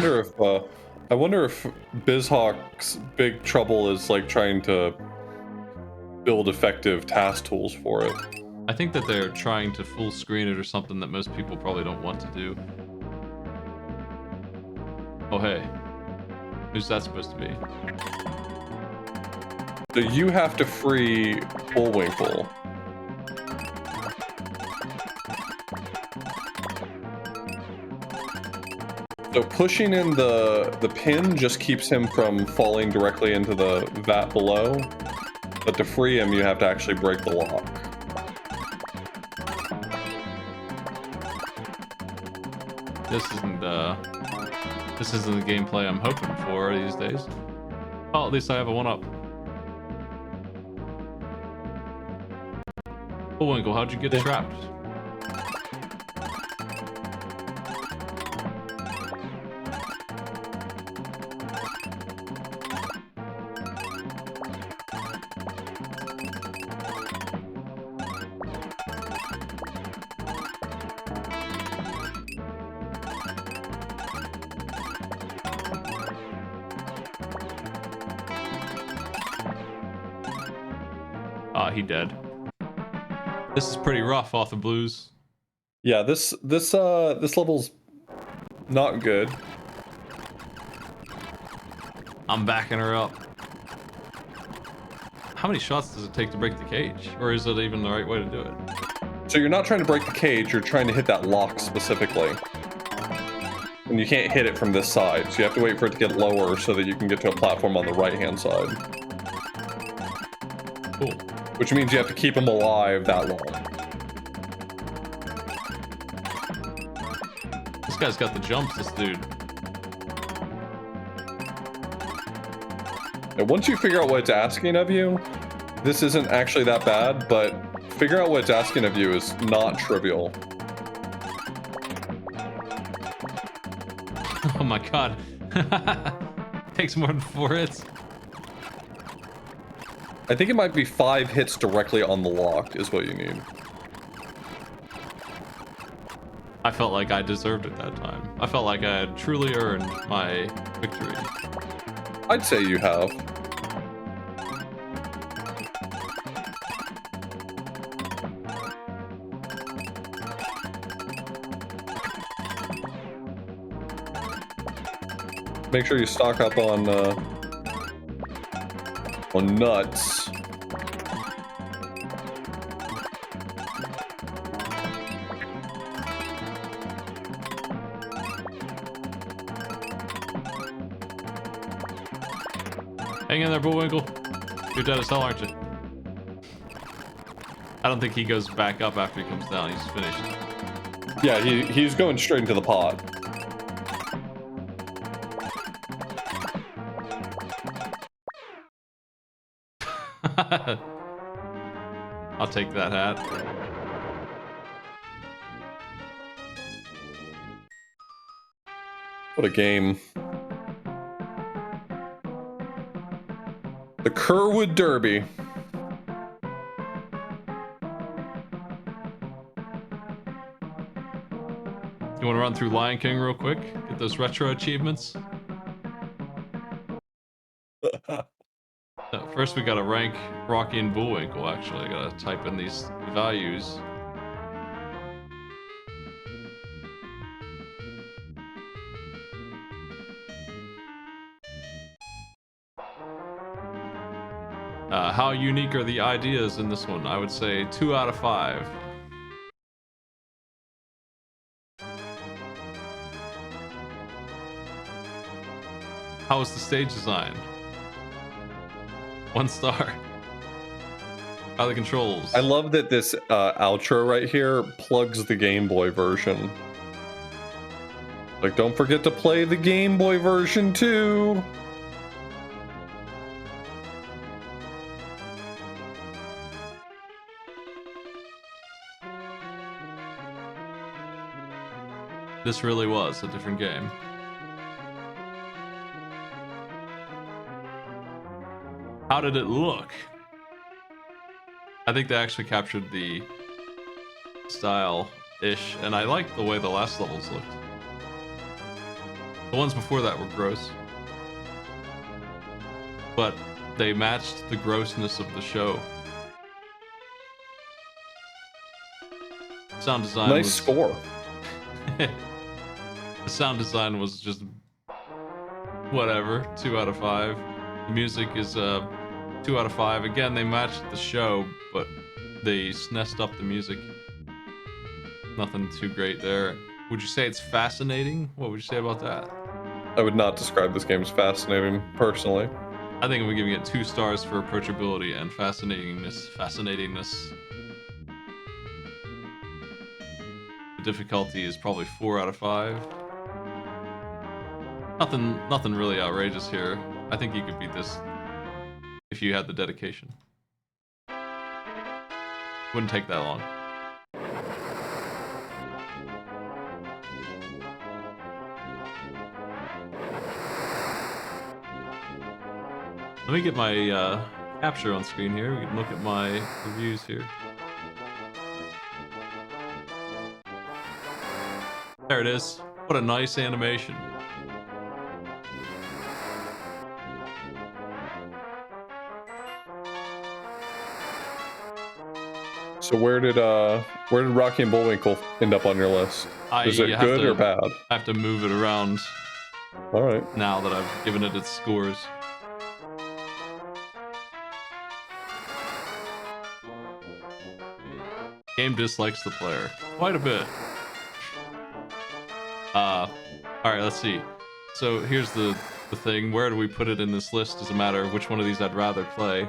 I wonder if BizHawk's big trouble is like trying to build effective task tools for it. I think that they're trying to full screen it or something that most people probably don't want to do. Oh hey, who's that supposed to be? So you have to free Bullwinkle. So pushing in the pin just keeps him from falling directly into the vat below, but to free him you have to actually break the lock. This isn't the gameplay I'm hoping for these days. Oh, at least I have a one-up. Bullwinkle, how'd you get trapped? He dead. This is pretty rough, authorblues. Yeah, this level's not good. I'm backing her up. How many shots does it take to break the cage? Or is it even the right way to do it? So you're not trying to break the cage, you're trying to hit that lock specifically. And you can't hit it from this side, so you have to wait for it to get lower so that you can get to a platform on the right-hand side. Cool. Which means you have to keep him alive that long. This guy's got the jumps, this dude. And once you figure out what it's asking of you, this isn't actually that bad, but figure out what it's asking of you is not trivial. Oh my god. Takes more than 4 hits. I think it might be 5 hits directly on the lock is what you need. I felt like I deserved it that time. I felt like I had truly earned my victory. I'd say you have. Make sure you stock up on nuts. Hang in there, Bullwinkle. You're dead as hell, aren't you? I don't think he goes back up after he comes down. He's finished. Yeah, he's going straight into the pot. I'll take that hat. What a game. The Kerwood Derby. You want to run through Lion King real quick? Get those retro achievements? First, we gotta rank Rocky and Bullwinkle, actually. I gotta type in these values. How unique are the ideas in this one? I would say 2 out of 5. How was the stage design? 1 star. How are the controls? I love that this outro right here plugs the Game Boy version. Like, don't forget to play the Game Boy version too. This really was a different game. How did it look? I think they actually captured the style-ish, and I like the way the last levels looked. The ones before that were gross. But they matched the grossness of the show. Sound design Nice score. The sound design was just whatever, 2 out of 5. The music is 2 out of 5. Again, they matched the show, but they SNES'd up the music. Nothing too great there. Would you say it's fascinating? What would you say about that? I would not describe this game as fascinating, personally. I think I'm giving it 2 stars for approachability and fascinatingness. The difficulty is probably 4 out of 5. Nothing really outrageous here. I think you could beat this if you had the dedication. Wouldn't take that long. Let me get my capture on screen here. We can look at my reviews here. There it is. What a nice animation. So where did Rocky and Bullwinkle end up on your list? Is it good or bad? I have to move it around. All right. Now that I've given it its scores. Game dislikes the player quite a bit. Alright, let's see. So here's the thing. Where do we put it in this list? Doesn't matter which one of these I'd rather play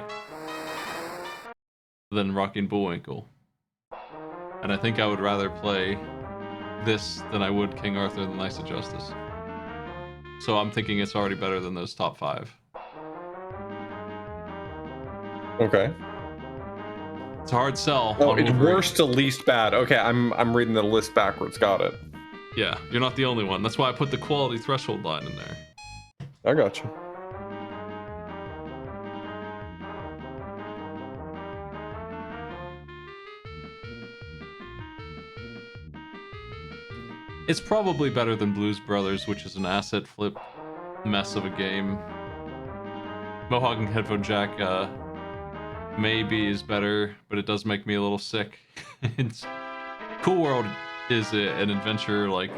than Rocky and Bullwinkle. And I think I would rather play this than I would King Arthur and the Knights of Justice. So I'm thinking it's already better than those top 5. Okay. It's a hard sell. Oh, it's worst to least bad. Okay, I'm reading the list backwards. Got it. Yeah, you're not the only one. That's why I put the quality threshold line in there. I got you. It's probably better than Blues Brothers, which is an asset flip mess of a game. Mohawk and Headphone Jack maybe is better, but it does make me a little sick. It's Cool World is an adventure like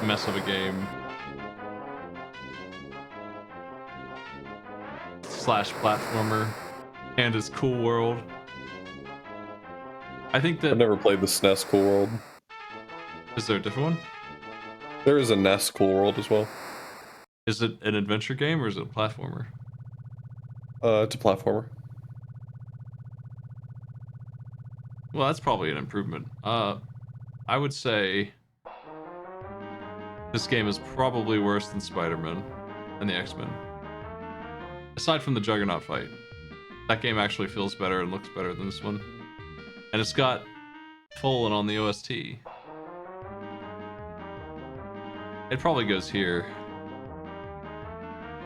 mess of a game slash platformer, and it's Cool World. I think that I've never played the SNES Cool World. Is there a different one? There is a NES Cool World as well. Is it an adventure game or is it a platformer? It's a platformer. Well, that's probably an improvement. I would say this game is probably worse than Spider-Man and the X-Men. Aside from the Juggernaut fight, that game actually feels better and looks better than this one. And it's got Folan on the OST. It probably goes here.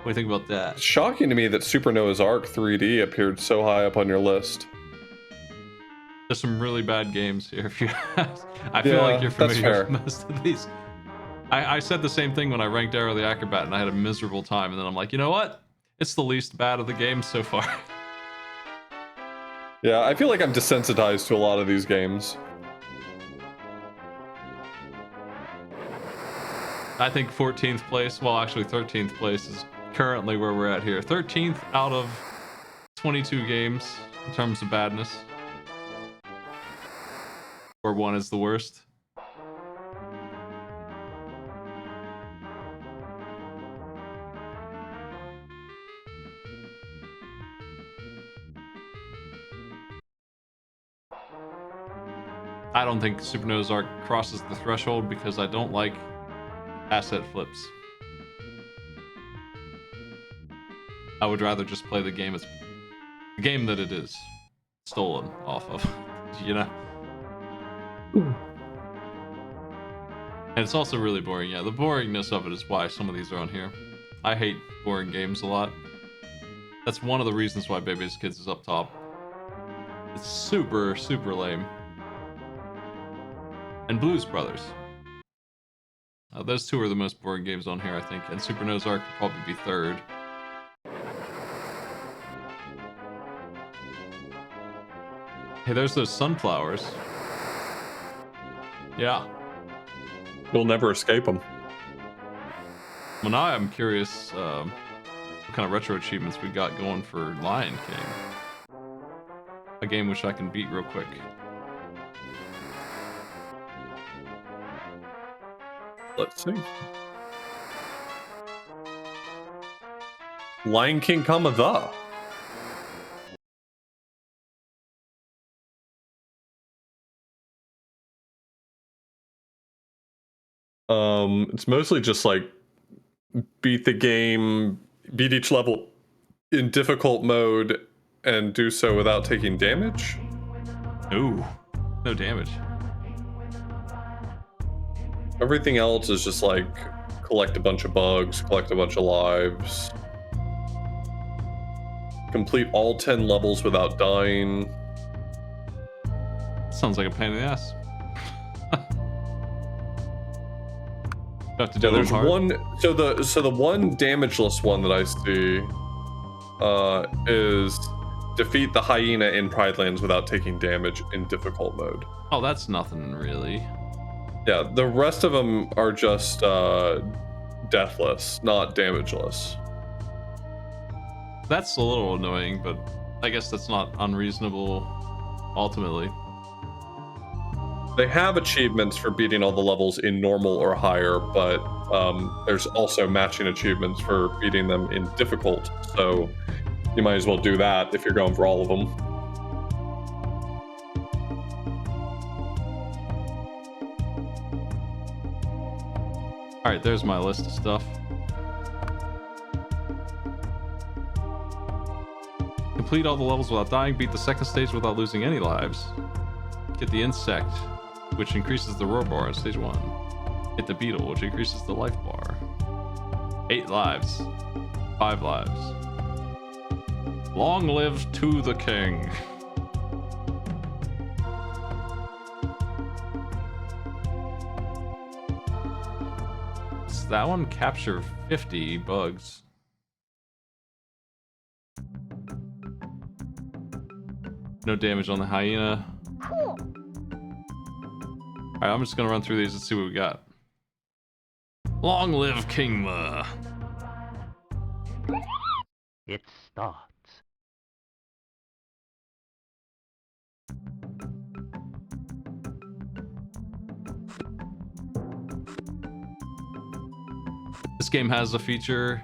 do you think about that? It's shocking to me that Super Noah's Ark 3D appeared so high up on your list. There's some really bad games here. If you I feel like you're that's familiar fair. with most of these. I said the same thing when I ranked Arrow the Acrobat, and I had a miserable time. And then I'm like, you know what? It's the least bad of the games so far. Yeah, I feel like I'm desensitized to a lot of these games. I think 14th place, well, actually 13th place is currently where we're at here. 13th out of 22 games in terms of badness. Where one is the worst. I don't think Super Noah's Ark crosses the threshold because I don't like asset flips. I would rather just play the game as the game that it is stolen off of, you know? And it's also really boring. Yeah, the boringness of it is why some of these are on here. I hate boring games a lot. That's one of the reasons why Baby's Kids is up top. It's super, super lame. And Blues Brothers. Those two are the most boring games on here, I think. And Super Noah's Ark would probably be third. Hey, there's those sunflowers. Yeah. You'll never escape them. Well, now I'm curious what kind of retro achievements we got going for Lion King. A game which I can beat real quick. Let's see. Lion King comma the. It's mostly just like beat the game, beat each level in difficult mode, and do so without taking damage. Ooh, no damage. Everything else is just like collect a bunch of bugs, collect a bunch of lives, complete all 10 levels without dying. Sounds like a pain in the ass. Have to do Yeah, there's hard. one. So the one damageless one that I see is defeat the hyena in Pride Lands without taking damage in difficult mode. Oh, that's nothing really. Yeah, the rest of them are just deathless, not damageless. That's a little annoying, but I guess that's not unreasonable ultimately. They have achievements for beating all the levels in normal or higher, but there's also matching achievements for beating them in difficult. So you might as well do that if you're going for all of them. All right, there's my list of stuff. Complete all the levels without dying, beat the second stage without losing any lives. Get the insect, which increases the roar bar in stage 1. Hit the beetle, which increases the life bar. 8 lives. 5 lives. Long live to the king. Does that one capture 50 bugs? No damage on the hyena. Alright, I'm just gonna run through these and see what we got. Long live Kingma! It starts. This game has a feature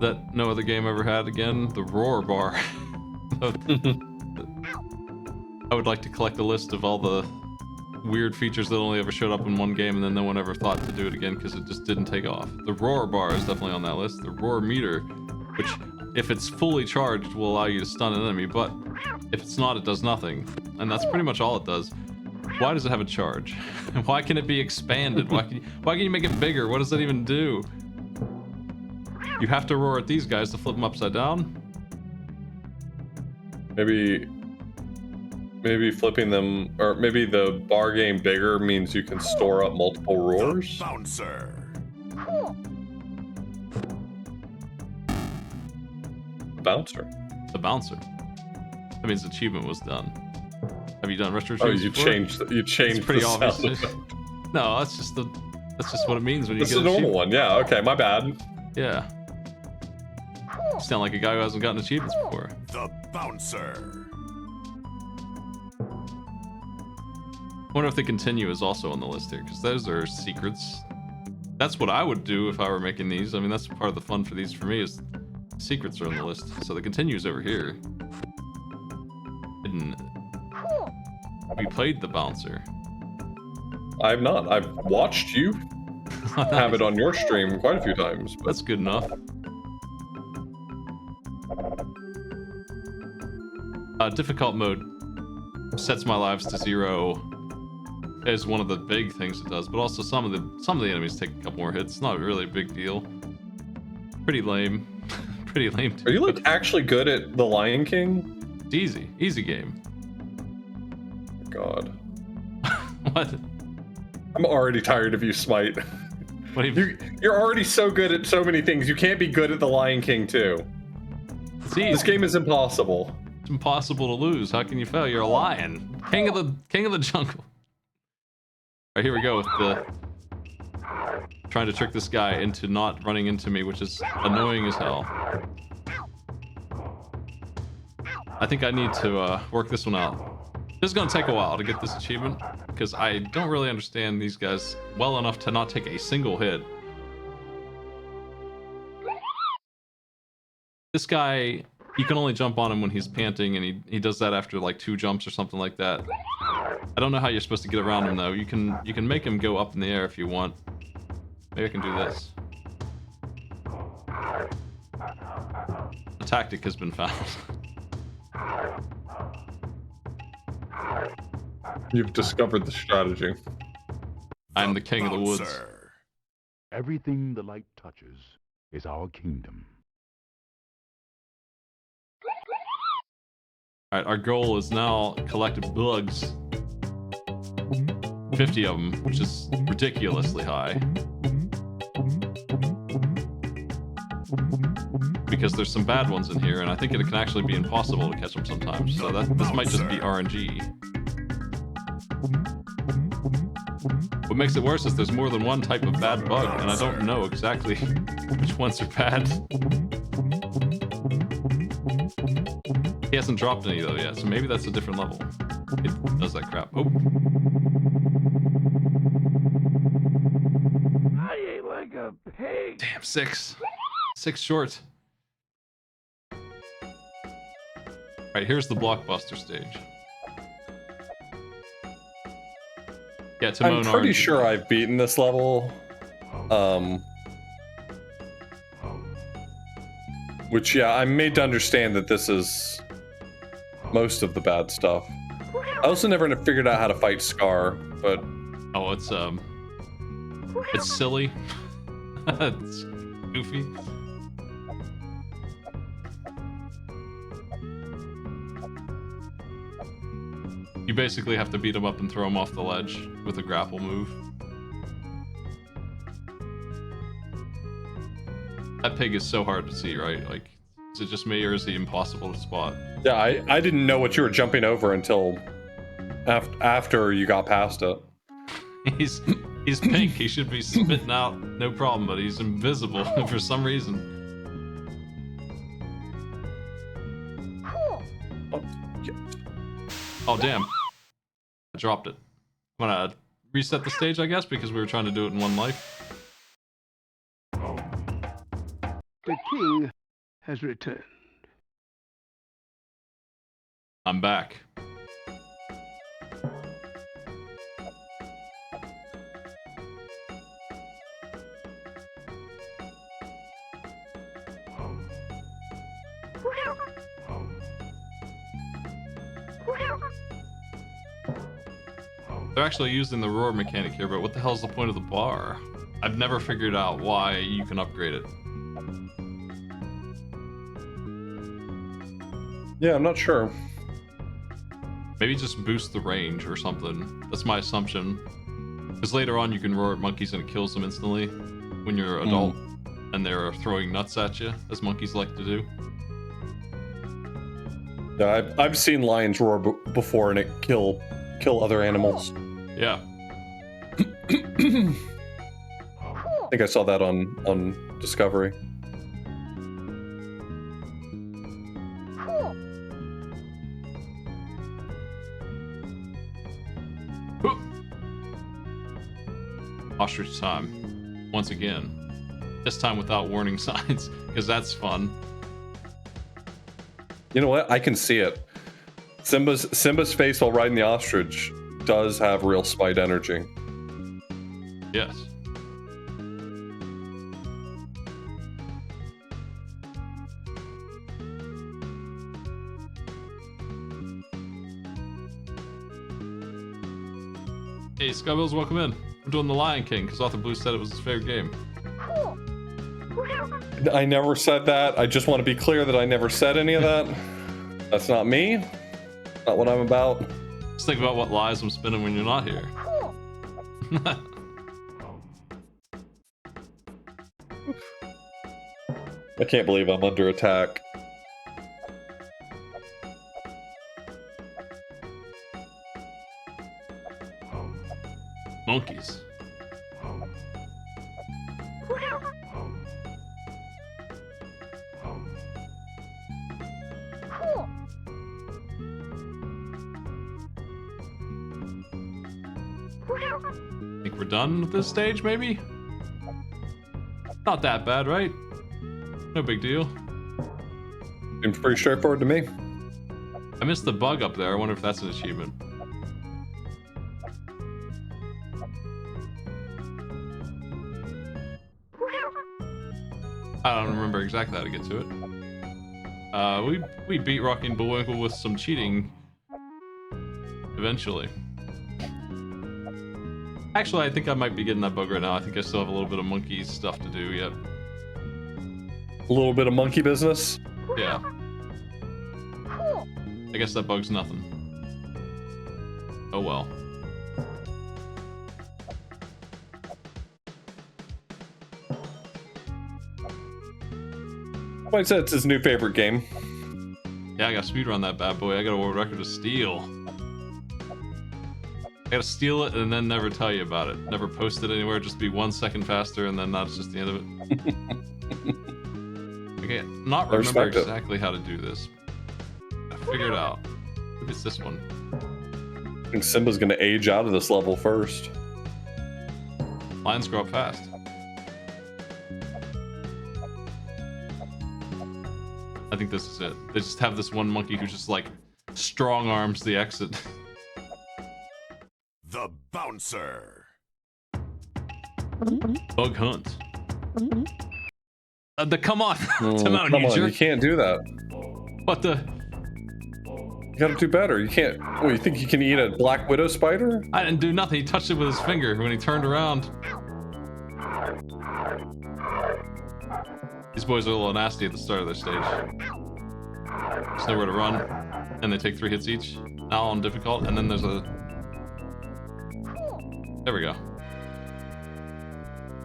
that no other game ever had again, the roar bar. I would like to collect a list of all the weird features that only ever showed up in one game and then no one ever thought to do it again because it just didn't take off. The roar bar is definitely on that list. The roar meter, which if it's fully charged will allow you to stun an enemy, but if it's not, it does nothing. And that's pretty much all it does. Why does it have a charge? Why can it be expanded? Why can you make it bigger? What does that even do? You have to roar at these guys to flip them upside down. Maybe flipping them, or maybe the bar game bigger means you can store up multiple roars. Bouncer. Bouncer. The bouncer. That means the achievement was done. Have you done retro Oh, achievements you before? changed It's pretty the obvious. sound effect. No, that's just what it means when you This get is a an normal achievement. one. Yeah. Okay. My bad. Yeah. You sound like a guy who hasn't gotten achievements before. The bouncer. I wonder if the continue is also on the list here, because those are secrets. That's what I would do if I were making these. I mean, that's part of the fun for these for me is secrets are on the list. So the continue's over here. Hidden. We played the bouncer. I have not. I've watched you have it on your stream quite a few times. But That's good enough. Difficult mode sets my lives to 0 is one of the big things it does, but also some of the enemies take a couple more hits. It's not really a big deal. Pretty lame. Pretty lame. are you like actually good at The Lion King? It's easy game. God, What? I'm already tired of you, Smite. What do you? You're already so good at so many things. You can't be good at The Lion King too. It's easy. This game is impossible. It's impossible to lose. How can you fail? You're a lion. King of the jungle. Alright, here we go with the trying to trick this guy into not running into me, which is annoying as hell. I think I need to work this one out. This is gonna take a while to get this achievement because I don't really understand these guys well enough to not take a single hit. This guy, you can only jump on him when he's panting, and he does that after like 2 jumps or something like that. I don't know how you're supposed to get around him though. You can make him go up in the air if you want. Maybe I can do this. A tactic has been found. You've discovered the strategy. I'm the king of the woods. Bouncer. Everything the light touches is our kingdom. Alright, our goal is now collect bugs. 50 of them, which is ridiculously high. Because there's some bad ones in here, and I think it can actually be impossible to catch them sometimes. So this might just be RNG. What makes it worse is there's more than one type of bad bug, and I don't know exactly which ones are bad. He hasn't dropped any though yet, so maybe that's a different level. It does that crap. Oh. I ate like a pig. Damn, 6 short. Alright, here's the blockbuster stage. Yeah, Timon I'm pretty RNG. sure I've beaten this level. Which, yeah, I'm made to understand that this is most of the bad stuff. I also never figured out how to fight Scar, but Oh, it's silly. It's goofy. You basically have to beat him up and throw him off the ledge with a grapple move. That pig is so hard to see, right? Like, is it just me or is he impossible to spot? yeah, I didn't know what you were jumping over until after you got past it. He's pink. He should be spitting out no problem, but he's invisible for some reason. Oh damn! I dropped it. I'm gonna reset the stage, I guess, because we were trying to do it in one life. The king has returned. I'm back. They're actually using the roar mechanic here, but what the hell is the point of the bar? I've never figured out why you can upgrade it. Yeah, I'm not sure. Maybe just boost the range or something. That's my assumption. Because later on you can roar at monkeys and it kills them instantly when you're an adult and they're throwing nuts at you, as monkeys like to do. Yeah, I've seen lions roar before and it kill other animals. Yeah. I think I saw that on Discovery. Ostrich time. Once again. This time without warning signs, because that's fun. You know what? I can see it. Simba's face while riding the ostrich does have real spite energy. Yes. Hey, Skybills, welcome in. We're doing The Lion King, because authorblues said it was his favorite game. I never said that. I just want to be clear that I never said any of that. That's not me. Not what I'm about. Just think about what lies I'm spinning when you're not here. I can't believe I'm under attack. Monkeys. Think we're done with this stage, maybe? Not that bad, right? No big deal. Seems pretty straightforward to me. I missed the bug up there. I wonder if that's an achievement. I don't remember exactly how to get to it. We beat Rocky Bullwinkle with some cheating. Eventually. Actually, I think I might be getting that bug right now. I think I still have a little bit of monkey stuff to do yet. A little bit of monkey business. Yeah. I guess that bug's nothing. Oh well. Like I said, it's his new favorite game. Yeah, I gotta speedrun that bad boy. I got a world record to steal. I gotta steal it and then never tell you about it. Never post it anywhere, just be 1 second faster and then that's just the end of it. Okay, not remember exactly how to do this. I figured it out. Maybe it's this one. I think Simba's gonna age out of this level first. Lions grow up fast. I think this is it. They just have this one monkey who just like strong arms the exit. The bouncer. Bug hunt. Come on, Timon, Come you on, jerk. you can't do that. What the? You gotta do better. You can't. What, you think you can eat a black widow spider? I didn't do nothing. He touched it with his finger when he turned around. These boys are a little nasty at the start of their stage. There's nowhere to run, and they take 3 hits each. Now on difficult, and then there's a... There we go.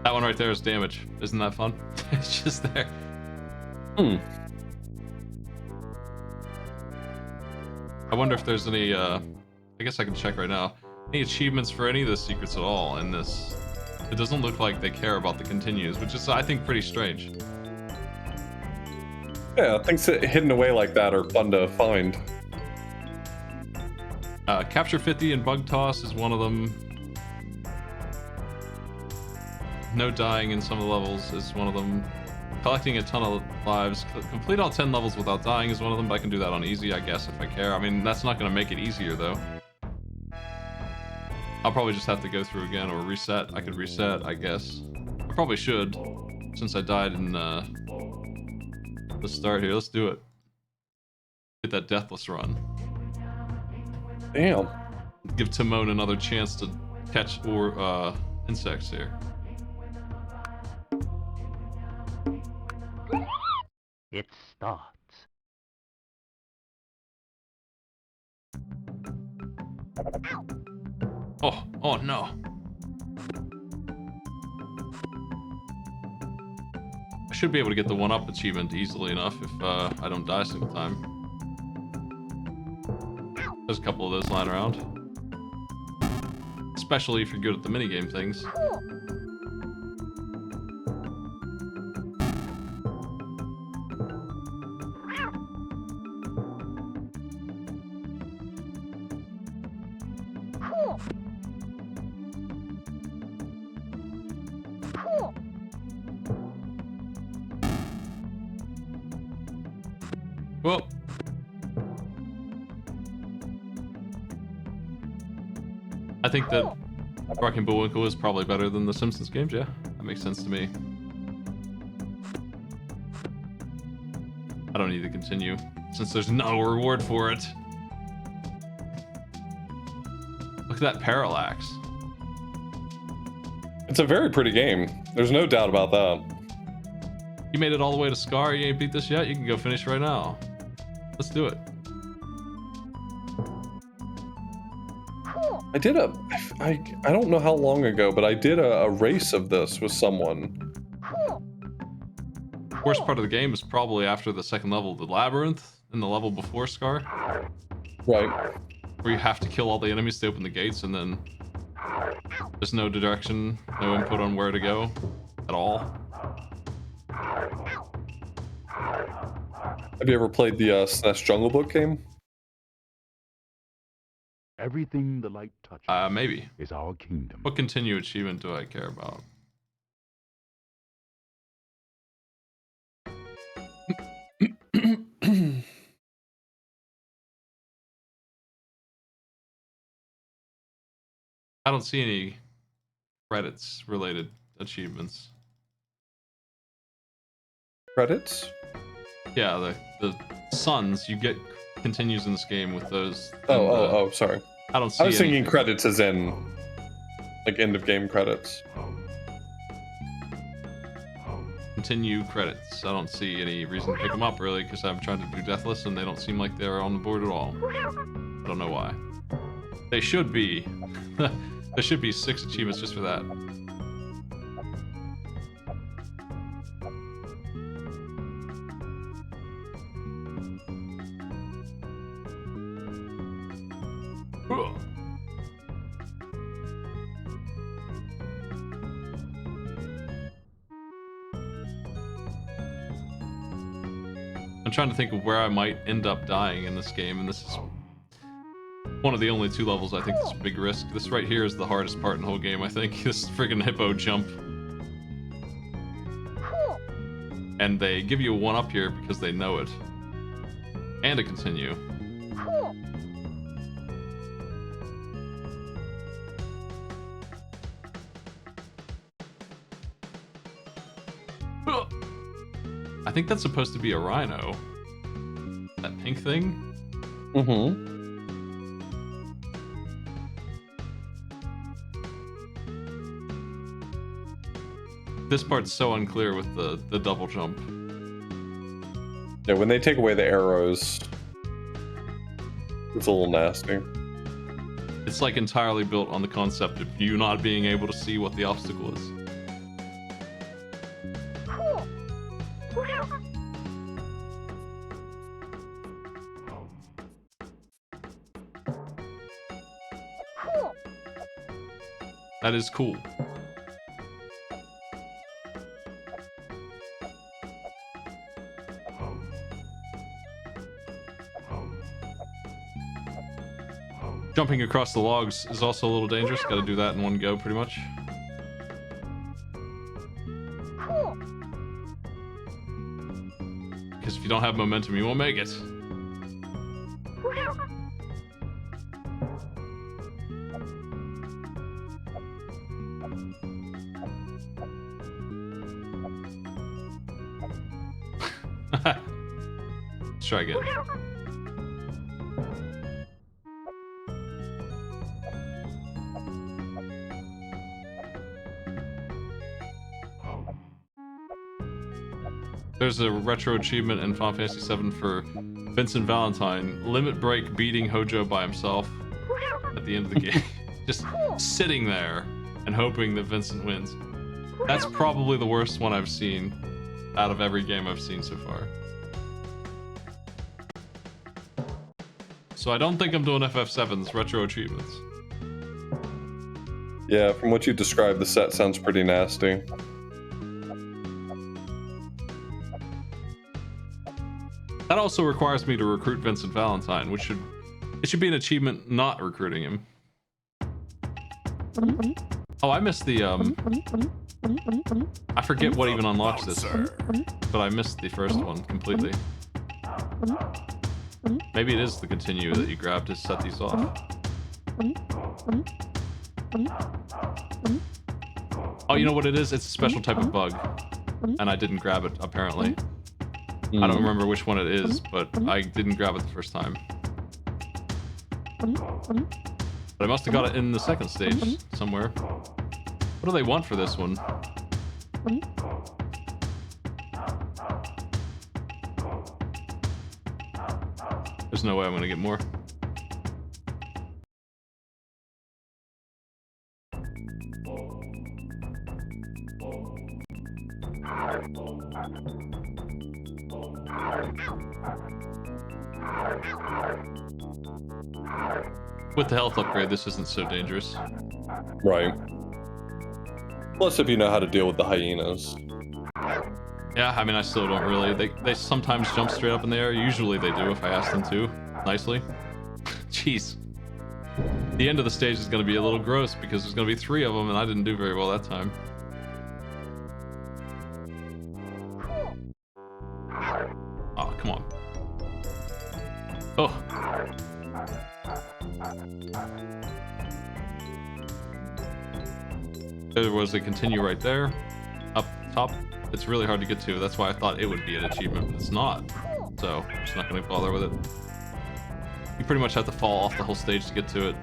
That one right there is damage. Isn't that fun? It's just there. I wonder if there's any, I guess I can check right now. Any achievements for any of the secrets at all in this? It doesn't look like they care about the continues, which is, I think, pretty strange. Yeah, things hidden away like that are fun to find. Capture 50 and Bug Toss is one of them. No dying in some of the levels is one of them. Collecting a ton of lives. Complete all 10 levels without dying is one of them, but I can do that on easy, I guess, if I care. I mean, that's not going to make it easier, though. I'll probably just have to go through again or reset. I could reset, I guess. I probably should, since I died in the start here. Let's do it. Get that deathless run. Damn. Give Timon another chance to catch insects here. It starts. Oh no. I should be able to get the 1-up achievement easily enough if I don't die a single time. There's a couple of those lying around. Especially if you're good at the minigame things. Well, I think that Rocky Bullwinkle is probably better than the Simpsons games, yeah. That makes sense to me. I don't need to continue, since there's no reward for it. Look at that parallax. It's a very pretty game. There's no doubt about that. You made it all the way to Scar, you ain't beat this yet? You can go finish right now. Let's do it. I did I don't know how long ago, but I did a race of this with someone. Worst part of the game is probably after the second level, the labyrinth, and the level before Scar, Right. where you have to kill all the enemies to open the gates, and then there's no direction, no input on where to go at all. Have you ever played the SNES Jungle Book game? Everything the light touches Maybe. is our kingdom. What continue achievement do I care about? I don't see any credits related achievements. Credits? Yeah, the sons, you get continues in this game with those. Oh, sorry. I don't see I was thinking anything. credits as in, like, end of game credits. Continue credits. I don't see any reason to pick them up really, because I'm trying to do Deathless and they don't seem like they're on the board at all. I don't know why. They should be. There should be 6 achievements just for that. Ugh. I'm trying to think of where I might end up dying in this game, and this is one of the only 2 levels I think that's a big risk. This right here is the hardest part in the whole game, I think. This friggin' hippo jump. And they give you a 1-up here because they know it. And a continue. I think that's supposed to be a rhino. That pink thing? Mm-hmm. This part's so unclear with the double jump. Yeah, when they take away the arrows, it's a little nasty. It's like entirely built on the concept of you not being able to see what the obstacle is. That is cool. Jumping across the logs is also a little dangerous. Got to do that in one go, pretty much. Because if you don't have momentum, you won't make it. Let's try again. There's a retro achievement in Final Fantasy VII for Vincent Valentine. Limit break beating Hojo by himself. at the end of the game. Just sitting there and hoping that Vincent wins. That's probably the worst one I've seen out of every game I've seen so far. So I don't think I'm doing FF7's retro achievements. Yeah, from what you described, the set sounds pretty nasty. That also requires me to recruit Vincent Valentine, which should be an achievement not recruiting him. Oh, I missed the I forget what even unlocks this, but I missed the first one completely. Maybe it is the continue that you grab to set these off. Oh, you know what it is? It's a special type of bug, and I didn't grab it apparently. I don't remember which one it is, but I didn't grab it the first time. But I must have got it in the second stage somewhere. What do they want for this one? There's no way I'm gonna get more. With the health upgrade, this isn't so dangerous. Right. Plus, if you know how to deal with the hyenas. Yeah, I mean, I still don't really. They sometimes jump straight up in the air. Usually they do if I ask them to, nicely. Jeez. The end of the stage is going to be a little gross because there's going to be 3 of them, and I didn't do very well that time. Oh, come on. Oh. There was a continue right there, up top. It's really hard to get to. That's why I thought it would be an achievement, but it's not. So I'm just not going to bother with it. You pretty much have to fall off the whole stage to get to it.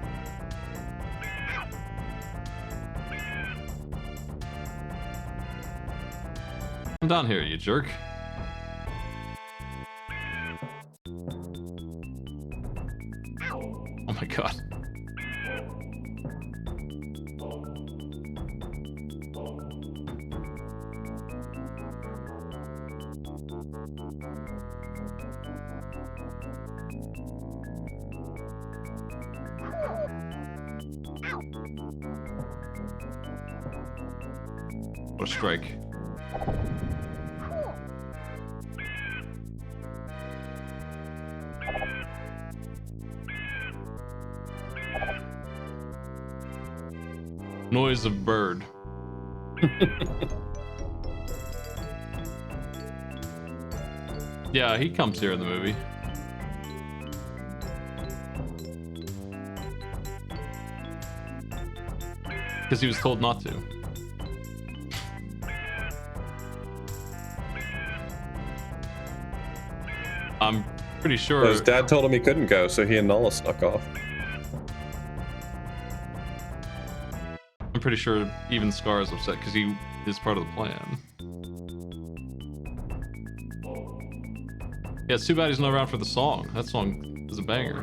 Come down here, you jerk. Oh my god. What a strike. Noise of bird. Yeah, he comes here in the movie. Because he was told not to. I'm pretty sure. His dad told him he couldn't go, so he and Nala snuck off. I'm pretty sure even Scar is upset because he is part of the plan. Yeah, it's too bad he's not around for the song. That song is a banger.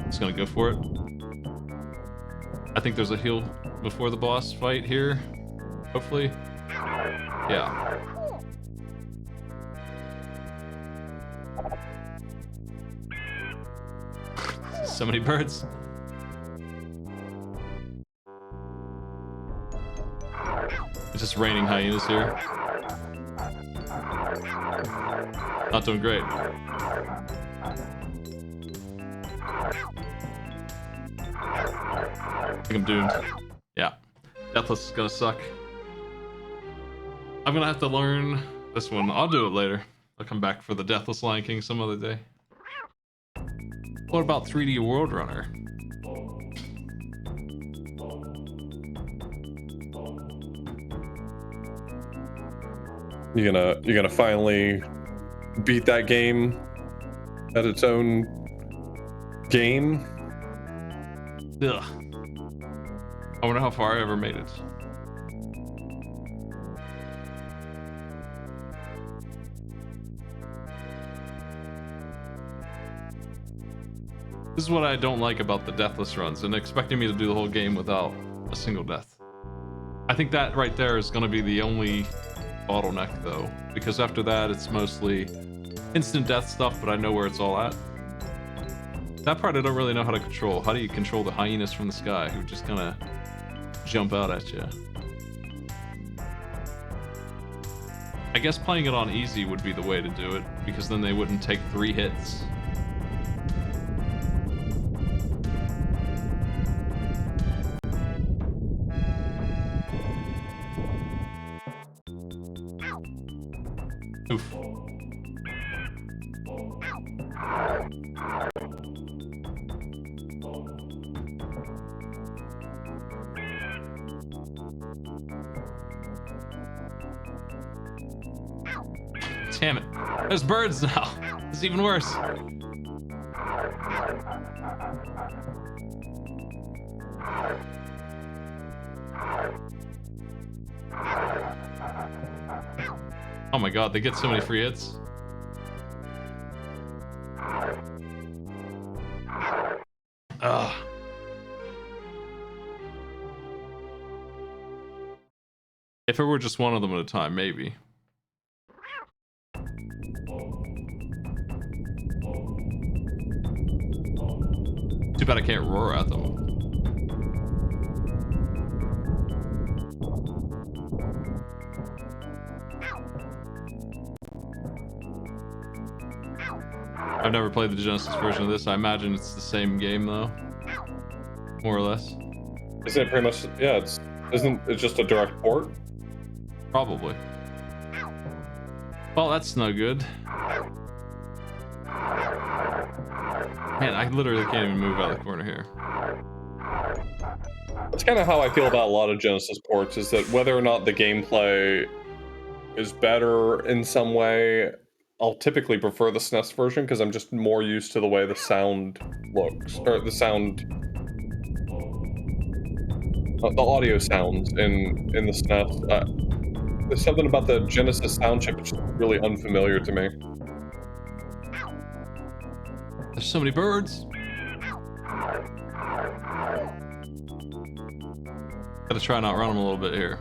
Just gonna go for it. I think there's a heal before the boss fight here. Hopefully. Yeah. So many birds. It's just raining hyenas here. Not doing great. I think I'm doomed. Yeah. Deathless is gonna suck. I'm gonna have to learn this one. I'll do it later. I'll come back for the Deathless Lion King some other day. What about 3D World Runner? You're gonna finally beat that game at its own game? Ugh. I wonder how far I ever made it. This is what I don't like about the deathless runs, and expecting me to do the whole game without a single death. I think that right there is going to be the only bottleneck, though, because after that, it's mostly instant death stuff, but I know where it's all at. That part I don't really know how to control. How do you control the hyenas from the sky who just kind of jump out at you? I guess playing it on easy would be the way to do it, because then they wouldn't take 3 hits. Oof. Damn it. There's birds now. It's even worse. Oh my god, they get so many free hits. Ugh. If it were just one of them at a time, maybe. Too bad I can't roar at them. I've never played the Genesis version of this. I imagine it's the same game though. More or less. Isn't it pretty much, yeah, isn't it just a direct port? Probably. Well, that's no good. Man, I literally can't even move out of the corner here. That's kind of how I feel about a lot of Genesis ports, is that whether or not the gameplay is better in some way, I'll typically prefer the SNES version because I'm just more used to the way the sound looks, or the sound, the audio sounds in the SNES. There's something about the Genesis sound chip that's really unfamiliar to me. There's so many birds. Gotta try and outrun them a little bit here.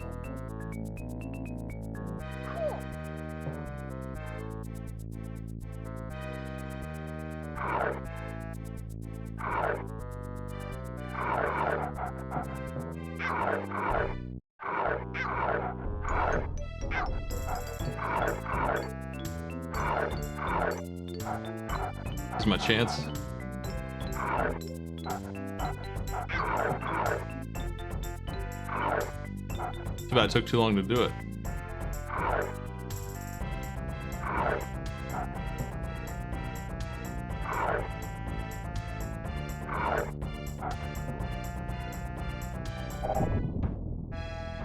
This is my chance. Too bad it took too long to do it.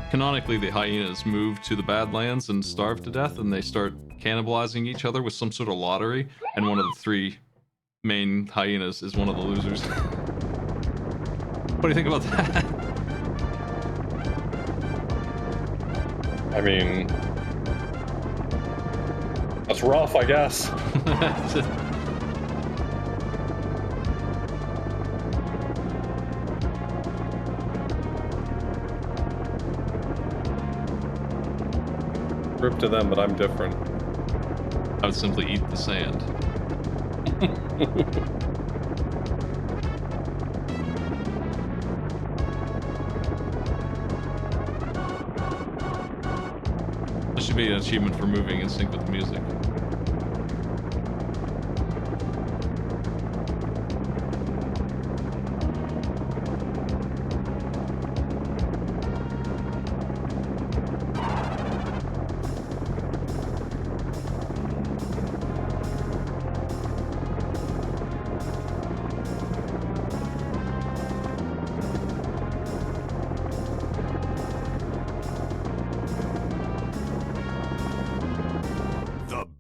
Canonically, the hyenas move to the Badlands and starve to death, and they start cannibalizing each other with some sort of lottery, and one of the 3 main hyenas is one of the losers. What do you think about that? I mean, that's rough, I guess. Rip to them, but I'm different. I would simply eat the sand. This should be an achievement for moving in sync with the music.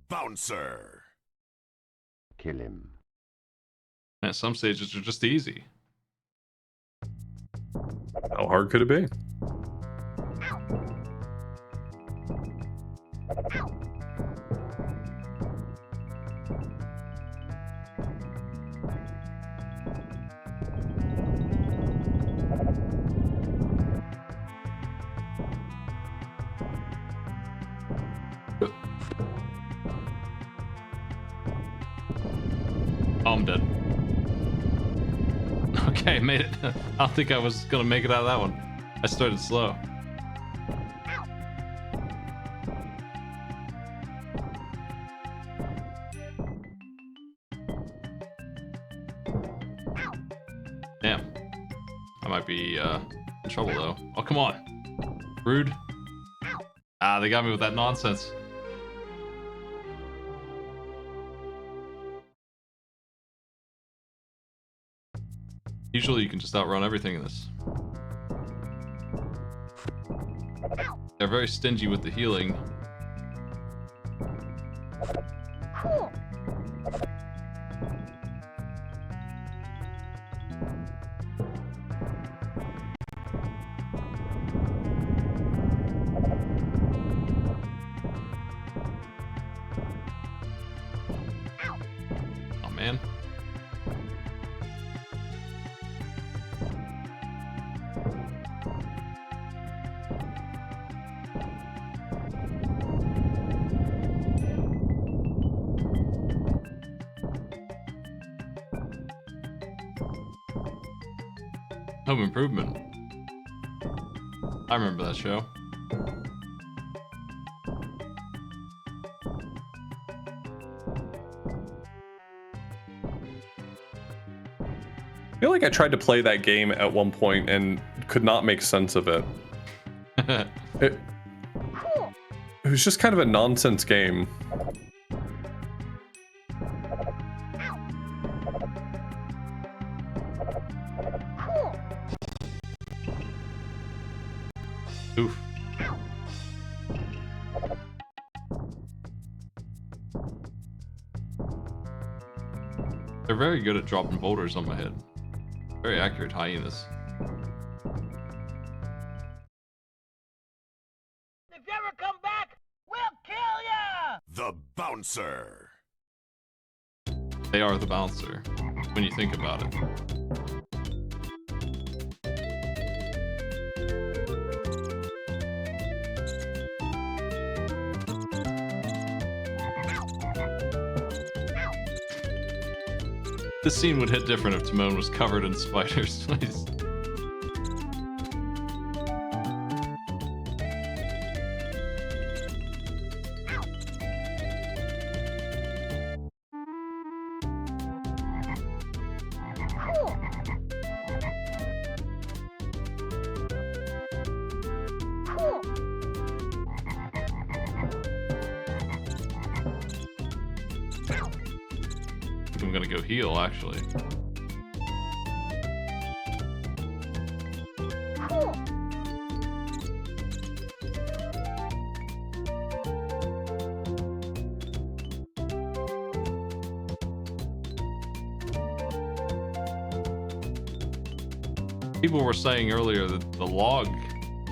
Bouncer. Kill him. And some stages are just easy. How hard could it be? Oh, I'm dead. Okay, made it. I don't think I was gonna make it out of that one. I started slow. Damn. I might be in trouble though. Oh, come on. Rude. Ah, they got me with that nonsense. Usually you can just outrun everything in this. They're very stingy with the healing. Oh man. Home Improvement. I remember that show. I feel like I tried to play that game at one point and could not make sense of it. It was just kind of a nonsense game. Oof. They're very good at dropping boulders on my head. Very accurate hyenas. If you ever come back, we'll kill ya! The bouncer. They are the bouncer, when you think about it. This scene would hit different if Timon was covered in spiders. I'm gonna go heal, actually. People were saying earlier that the log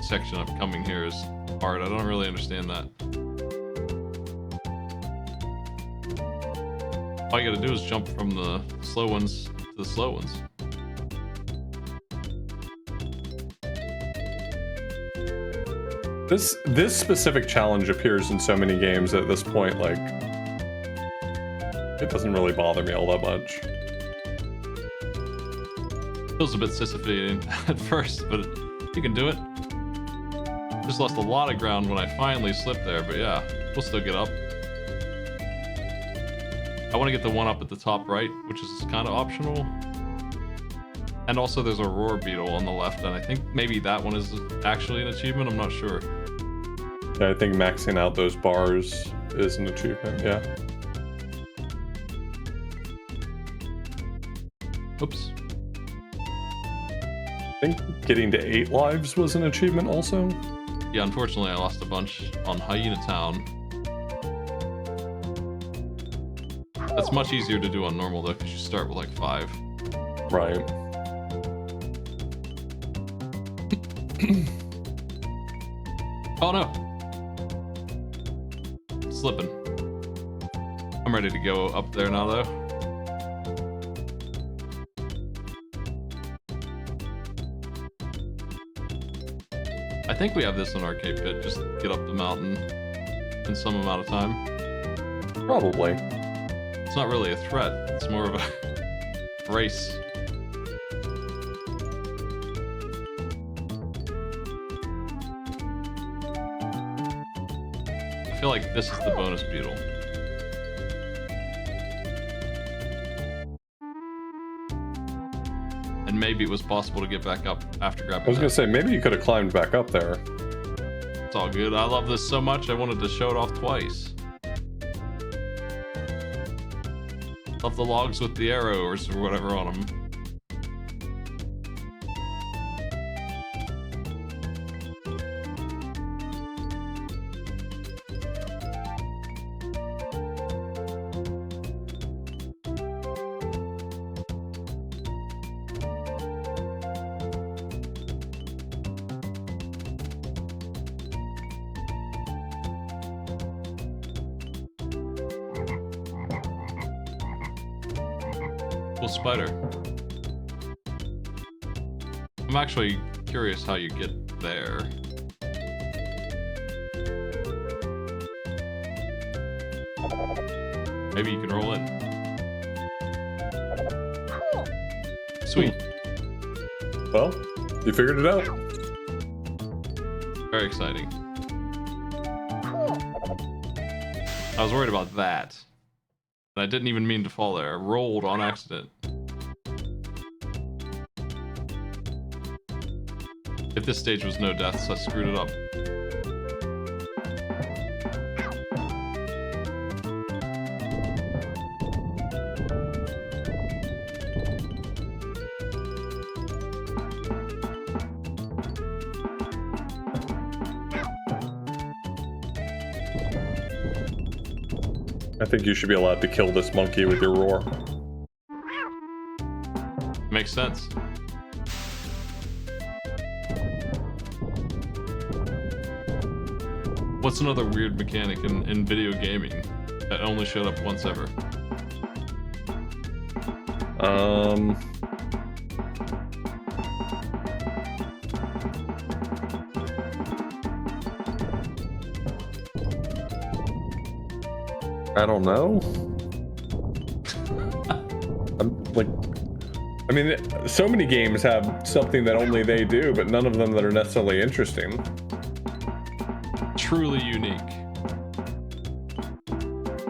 section of coming here is hard. I don't really understand that. All you gotta do is jump from the slow ones to the slow ones. This specific challenge appears in so many games at this point, like, it doesn't really bother me all that much. Feels a bit Sisyphean at first, but you can do it. Just lost a lot of ground when I finally slipped there, but yeah, we'll still get up. I want to get the one up at the top right, which is kind of optional. And also there's a roar beetle on the left, and I think maybe that one is actually an achievement, I'm not sure. Yeah, I think maxing out those bars is an achievement, yeah. Oops. I think getting to 8 lives was an achievement also. Yeah, unfortunately I lost a bunch on Hyena Town. That's much easier to do on normal though, because you start with like 5. Right. Oh no. Slipping. I'm ready to go up there now though. I think we have this in Arcade Pit. Just get up the mountain in some amount of time. Probably. It's not really a threat. It's more of a race. I feel like this is the bonus beetle. And maybe it was possible to get back up after grabbing I was that. gonna say, maybe you could have climbed back up there. It's all good. I love this so much, I wanted to show it off twice. Love the logs with the arrows or whatever on them. Cool spider. I'm actually curious how you get there. Maybe you can roll in. Sweet. Well, you figured it out. Very exciting. I was worried about that. And I didn't even mean to fall there. I rolled on accident. If this stage was no deaths, I screwed it up. I think you should be allowed to kill this monkey with your roar. Makes sense. What's another weird mechanic in video gaming that only showed up once ever? I don't know. I mean, so many games have something that only they do, but none of them that are necessarily interesting. Truly unique.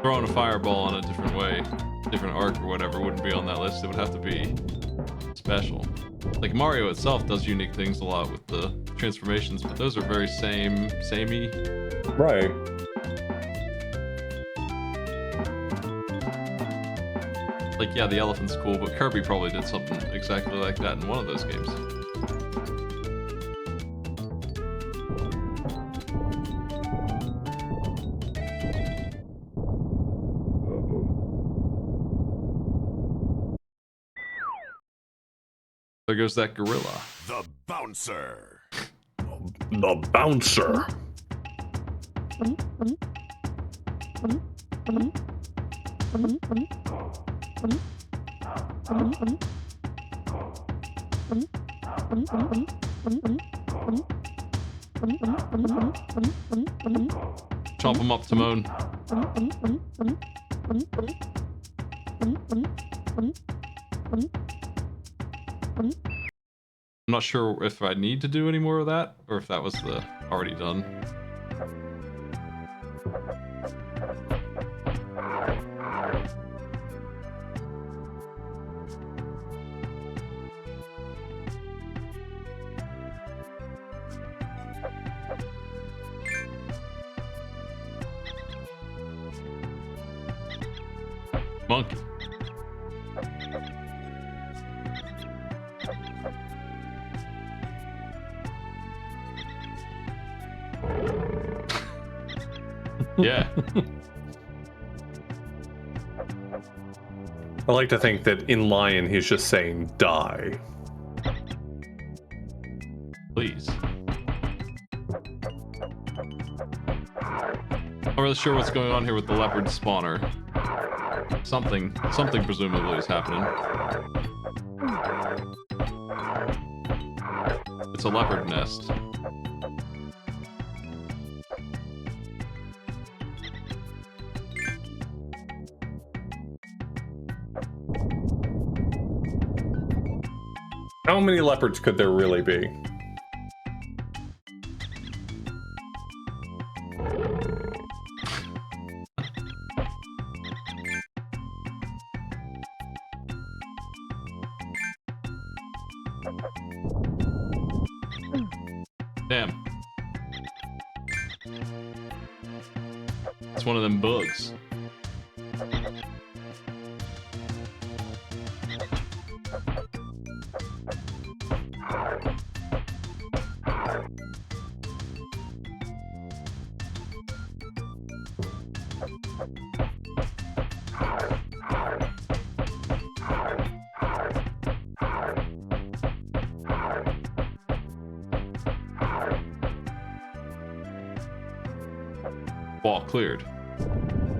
Throwing a fireball in a different way, different arc or whatever wouldn't be on that list. It would have to be special. Like Mario itself does unique things a lot with the transformations, but those are very samey. Right. Like, yeah, the elephant's cool, but Kirby probably did something exactly like that in one of those games. There goes that gorilla. The bouncer. The bouncer. Chop him up, Timon. I'm not sure if I need to do any more of that, or if that was the already done. Monkey. Yeah. I like to think that in Lion he's just saying die. Please. Not really sure what's going on here with the leopard spawner. Something presumably is happening. It's a leopard nest. How many leopards could there really be? Damn. It's one of them bugs. Wall cleared.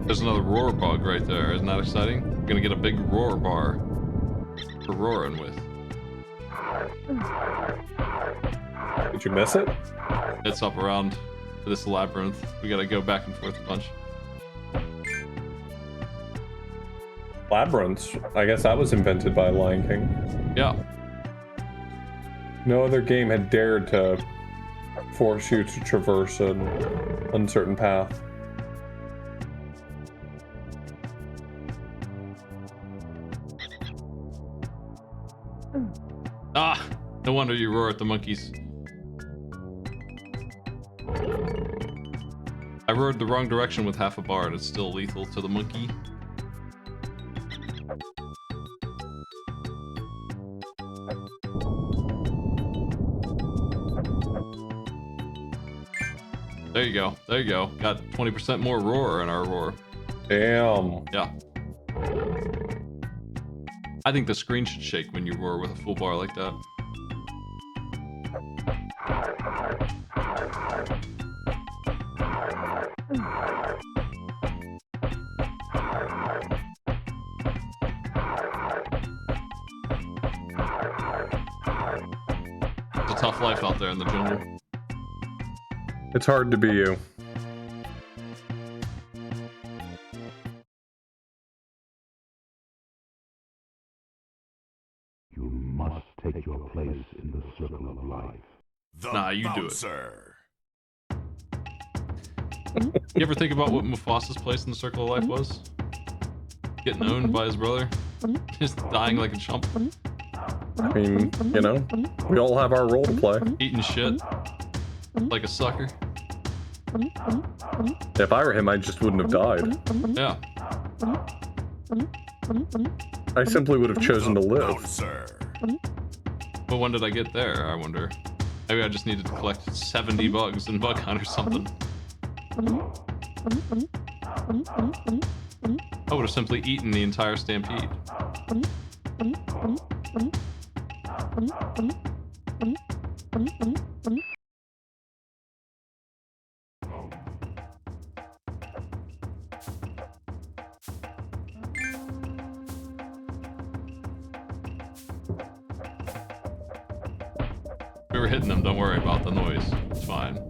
There's another roar bug right there. Isn't that exciting? We're gonna get a big roar bar for roaring with. Did you miss it? It's up around this labyrinth. We gotta go back and forth a bunch. Labyrinths. I guess that was invented by Lion King. Yeah. No other game had dared to force you to traverse an uncertain path. Ah! No wonder you roar at the monkeys. I roared the wrong direction with half a bar and it's still lethal to the monkey. There you go. There you go. Got 20% more roar in our roar. Damn. Yeah. I think the screen should shake when you roar with a full bar like that. It's a tough life out there in the jungle. It's hard to be you. You must take your place in the circle of life. The Nah, you do it. bouncer. You ever think about what Mufasa's place in the circle of life was? Getting owned by his brother? Just dying like a chump? I mean, you know, we all have our role to play. Eating shit? Like a sucker? If I were him, I just wouldn't have died. Yeah. I simply would have chosen to live. Bouncer. But when did I get there, I wonder? Maybe I just needed to collect 70 bugs in Bug Hunt or something. I would have simply eaten the entire stampede. We were hitting them, don't worry about the noise. It's fine.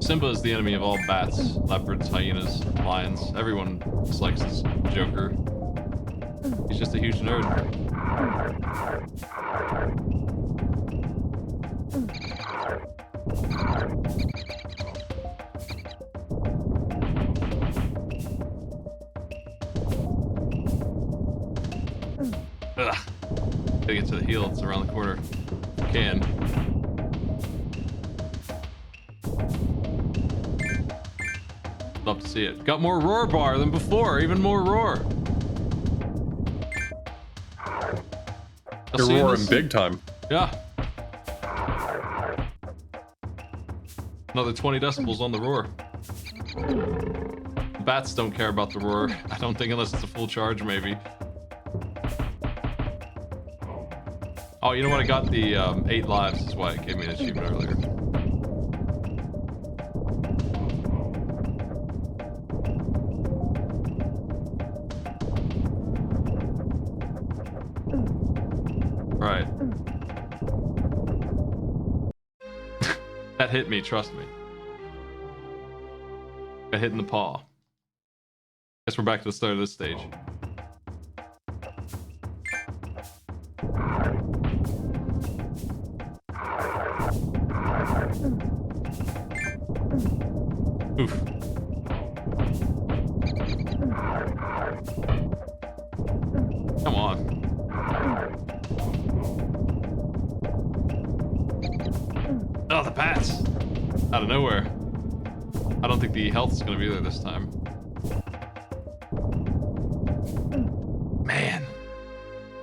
Simba is the enemy of all bats, leopards, hyenas, lions. Everyone dislikes this Joker. He's just a huge nerd. Ugh. Gotta get to the heel, it's around the corner. Can. Love to see it. Got more roar bar than before, even more roar. You're roaring big time. Yeah. Another 20 decibels on the roar. The bats don't care about the roar. I don't think unless it's a full charge, maybe. Oh, you know what? I got the 8 lives is why it gave me an achievement earlier. That hit me, trust me. Got hit in the paw. Guess we're back to the start of this stage. Oof. Come on. Oh, the bats! Out of nowhere. I don't think the health is going to be there this time. Man.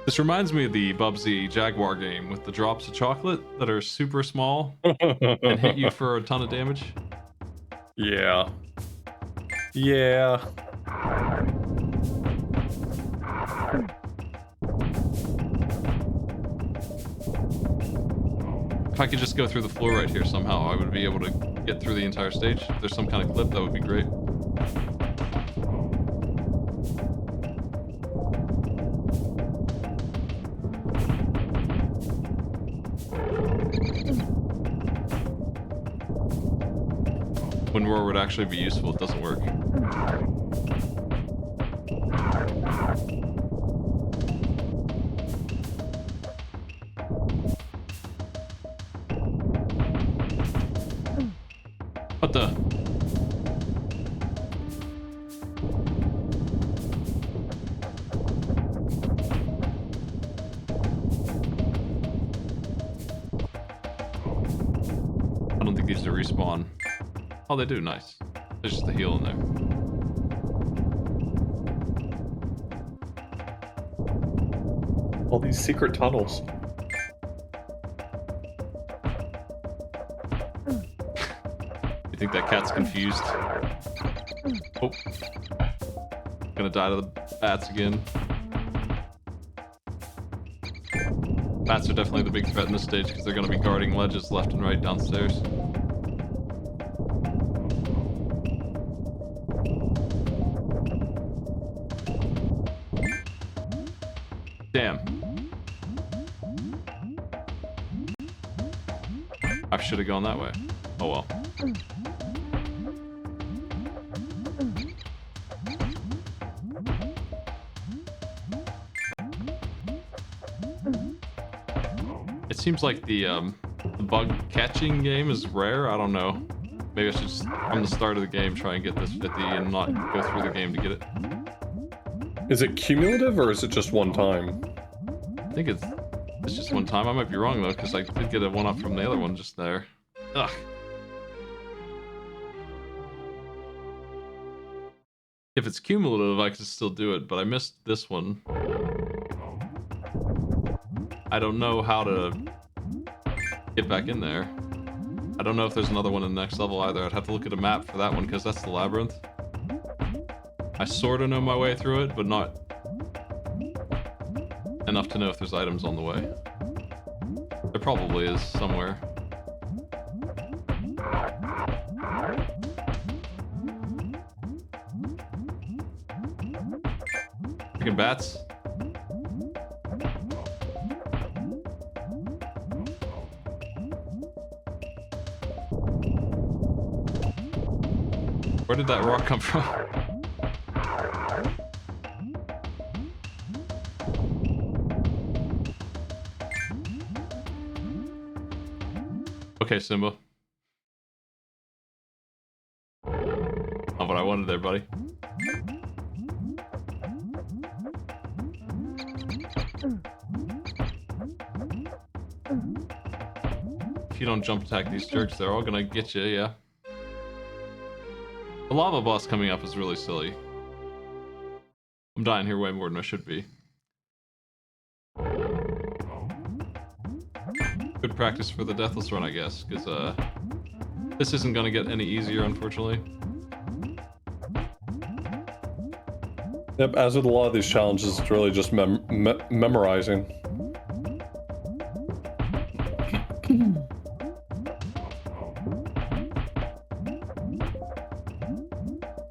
This reminds me of the Bubsy Jaguar game with the drops of chocolate that are super small and hit you for a ton of damage. Yeah. Yeah. If I could just go through the floor right here somehow, I would be able to get through the entire stage. If there's some kind of clip, that would be great. When roar would actually be useful, it doesn't work. What the? I don't think these do respawn. Oh, they do. Nice. There's just a heal in there. All these secret tunnels. You think that cat's confused? Oh. Gonna die to the bats again. Bats are definitely the big threat in this stage because they're gonna be guarding ledges left and right downstairs. Damn. I should have gone that way. Oh well. It seems like the bug catching game is rare. I don't know. Maybe I should just, from the start of the game, try and get this 50 and not go through the game to get it. Is it cumulative or is it just one time? I think it's just one time. I might be wrong though, because I did get a one-up from the other one just there. Ugh. If it's cumulative, I can still do it, but I missed this one. I don't know how to get back in there. I don't know if there's another one in the next level either. I'd have to look at a map for that one, because that's the labyrinth. I sort of know my way through it, but not enough to know if there's items on the way. There probably is somewhere. Freaking bats. Where did that rock come from? Okay, Simba. Not what I wanted there, buddy. If you don't jump attack these jerks, they're all gonna get you, yeah. The lava boss coming up is really silly. I'm dying here way more than I should be. Good practice for the deathless run, I guess, because this isn't gonna get any easier, unfortunately. Yep, as with a lot of these challenges, it's really just memorizing.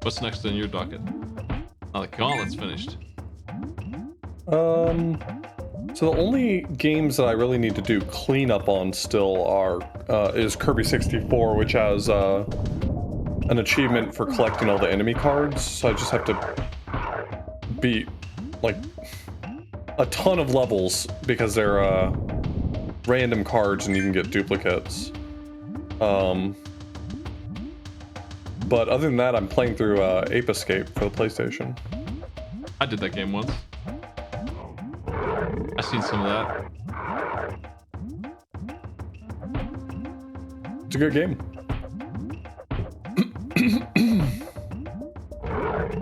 What's next on your docket? Oh, the gauntlet's finished. So So the only games that I really need to do cleanup on still is Kirby 64, which has an achievement for collecting all the enemy cards. So I just have to beat like a ton of levels because they're random cards and you can get duplicates. But other than that, I'm playing through Ape Escape for the PlayStation. I did that game once. I've seen some of that. It's a good game.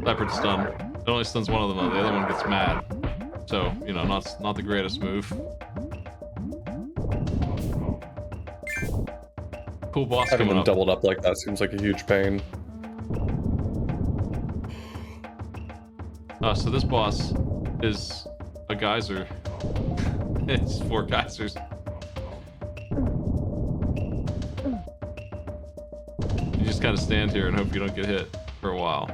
Leopard stun. It only stuns one of them though. The other one gets mad. So, you know, not the greatest move. Cool boss Having coming them up. doubled up like that seems like a huge pain. So this boss is a geyser. It's 4 geysers. You just gotta stand here and hope you don't get hit for a while.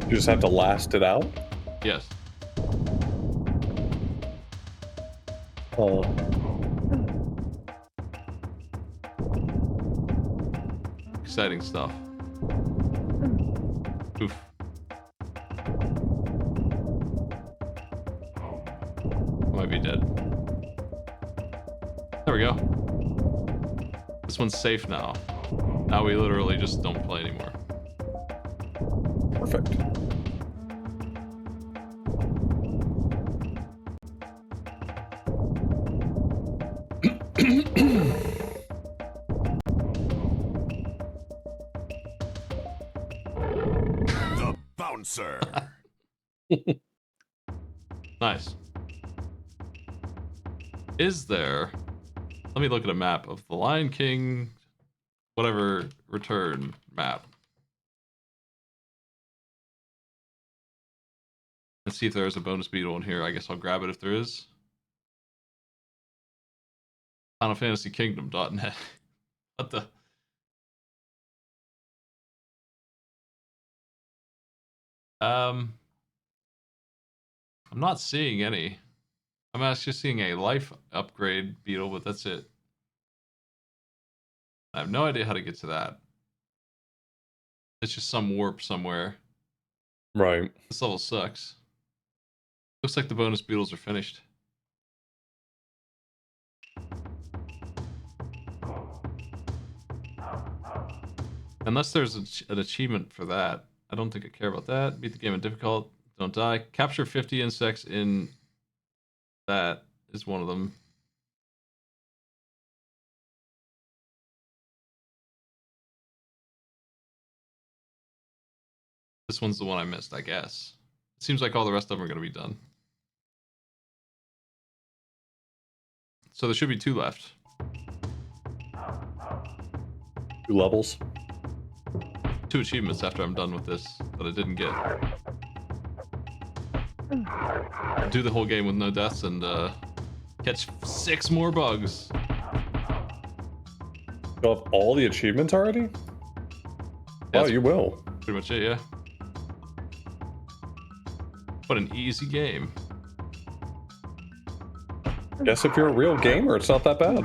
You just have to last it out? Yes. Oh. Exciting stuff. Oof. Might be dead. There we go. This one's safe now. Now we literally just don't play anymore. Perfect. The bouncer. Nice. Is there... Let me look at a map of the Lion King... whatever return map. Let's see if there is a bonus beetle in here. I guess I'll grab it if there is. Final Fantasy Kingdom.net. What the... I'm not seeing any. I'm actually seeing a life upgrade beetle, but that's it. I have no idea how to get to that. It's just some warp somewhere. Right. This level sucks. Looks like the bonus beetles are finished. Unless there's an achievement for that. I don't think I care about that. Beat the game in difficult. Don't die. Capture 50 insects in... That is one of them. This one's the one I missed, I guess. It seems like all the rest of them are going to be done. So there should be 2 left. 2 levels. 2 achievements after I'm done with this that I didn't get. Do the whole game with no deaths and catch 6 more bugs. You have all the achievements already? Yeah, Oh, that's you will. pretty much it, yeah. What an easy game. Guess if you're a real gamer, it's not that bad.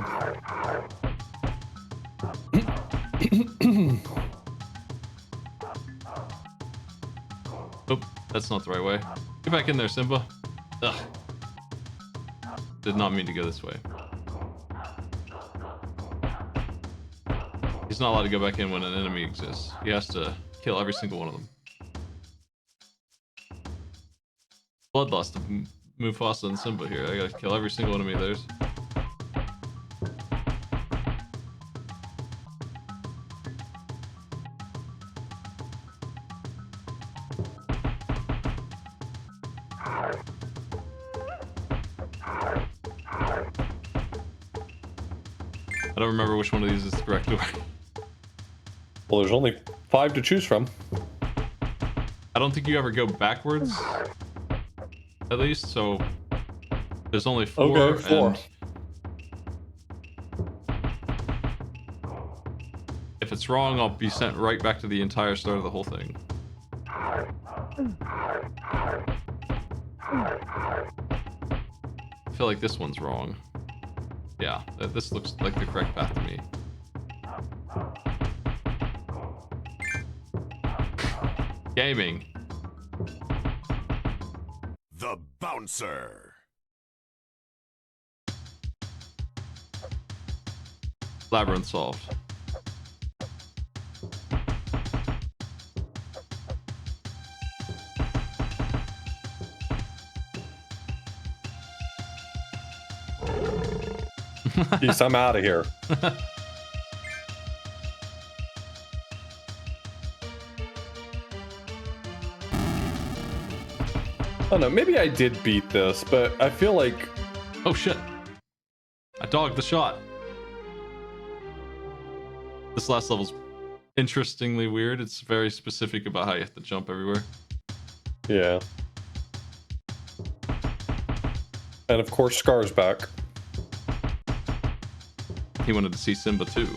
Oh, that's not the right way. Get back in there, Simba. Ugh. Did not mean to go this way. He's not allowed to go back in when an enemy exists. He has to kill every single one of them. Bloodlust of Mufasa and Simba here. I gotta kill every single enemy there's. I don't remember which one of these is the correct way. Well, there's only 5 to choose from. I don't think you ever go backwards. At least, so there's only 4. Okay, 4. And it's wrong, I'll be sent right back to the entire start of the whole thing. I feel like this one's wrong. Yeah, this looks like the correct path to me. Gaming. The bouncer. Labyrinth solved. Peace, I'm out of here. Oh no, maybe I did beat this, but I feel like... Oh shit. I dogged the shot. This last level's interestingly weird. It's very specific about how you have to jump everywhere. Yeah. And of course, Scar's back. He wanted to see Simba too.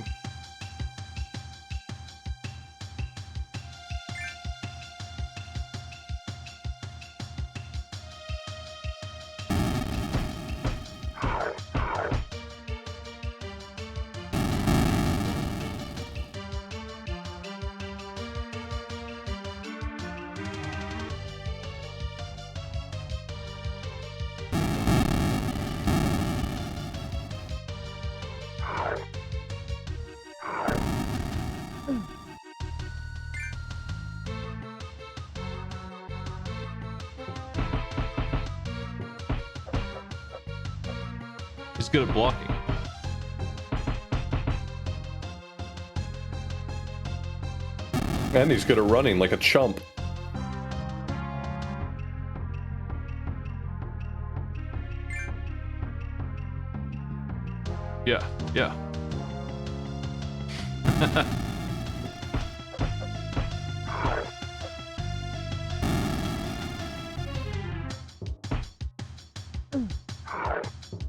He's good at blocking. And he's good at running like a chump. Yeah, yeah.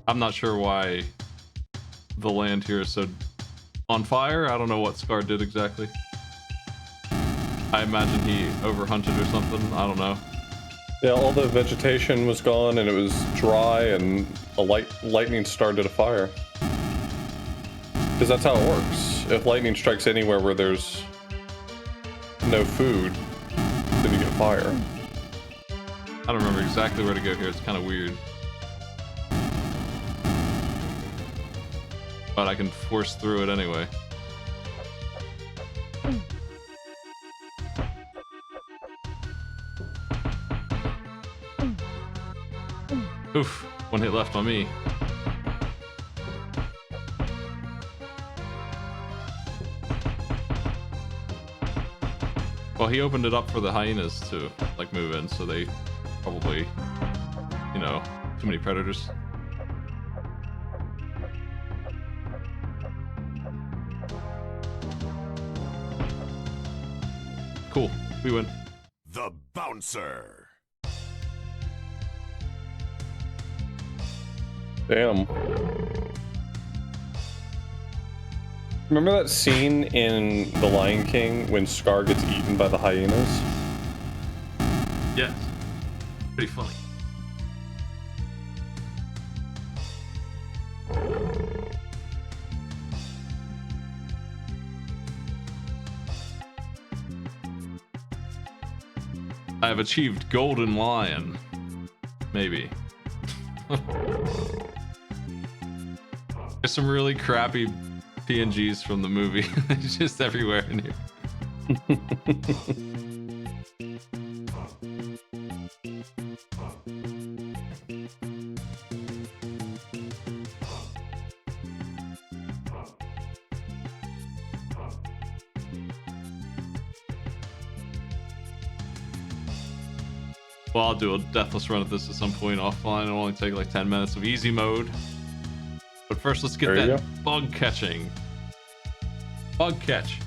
I'm not sure why the land here is so on fire. I don't know what Scar did exactly. I imagine he overhunted or something. I don't know. Yeah, all the vegetation was gone and it was dry and a lightning started a fire. Because that's how it works. If lightning strikes anywhere where there's no food, then you get fire. I don't remember exactly where to go here. It's kind of weird. But I can force through it anyway. Oof, one hit left on me. Well, he opened it up for the hyenas to, like, move in, so they probably, you know, too many predators. Cool, we win. The bouncer. Damn. Remember that scene in The Lion King when Scar gets eaten by the hyenas? Yes. Pretty funny. I have achieved Golden Lion. Maybe. There's some really crappy PNGs from the movie. It's just everywhere in here. Well, I'll do a deathless run of this at some point offline. It'll only take like 10 minutes of easy mode. But first, let's get that bug catching. Bug catch.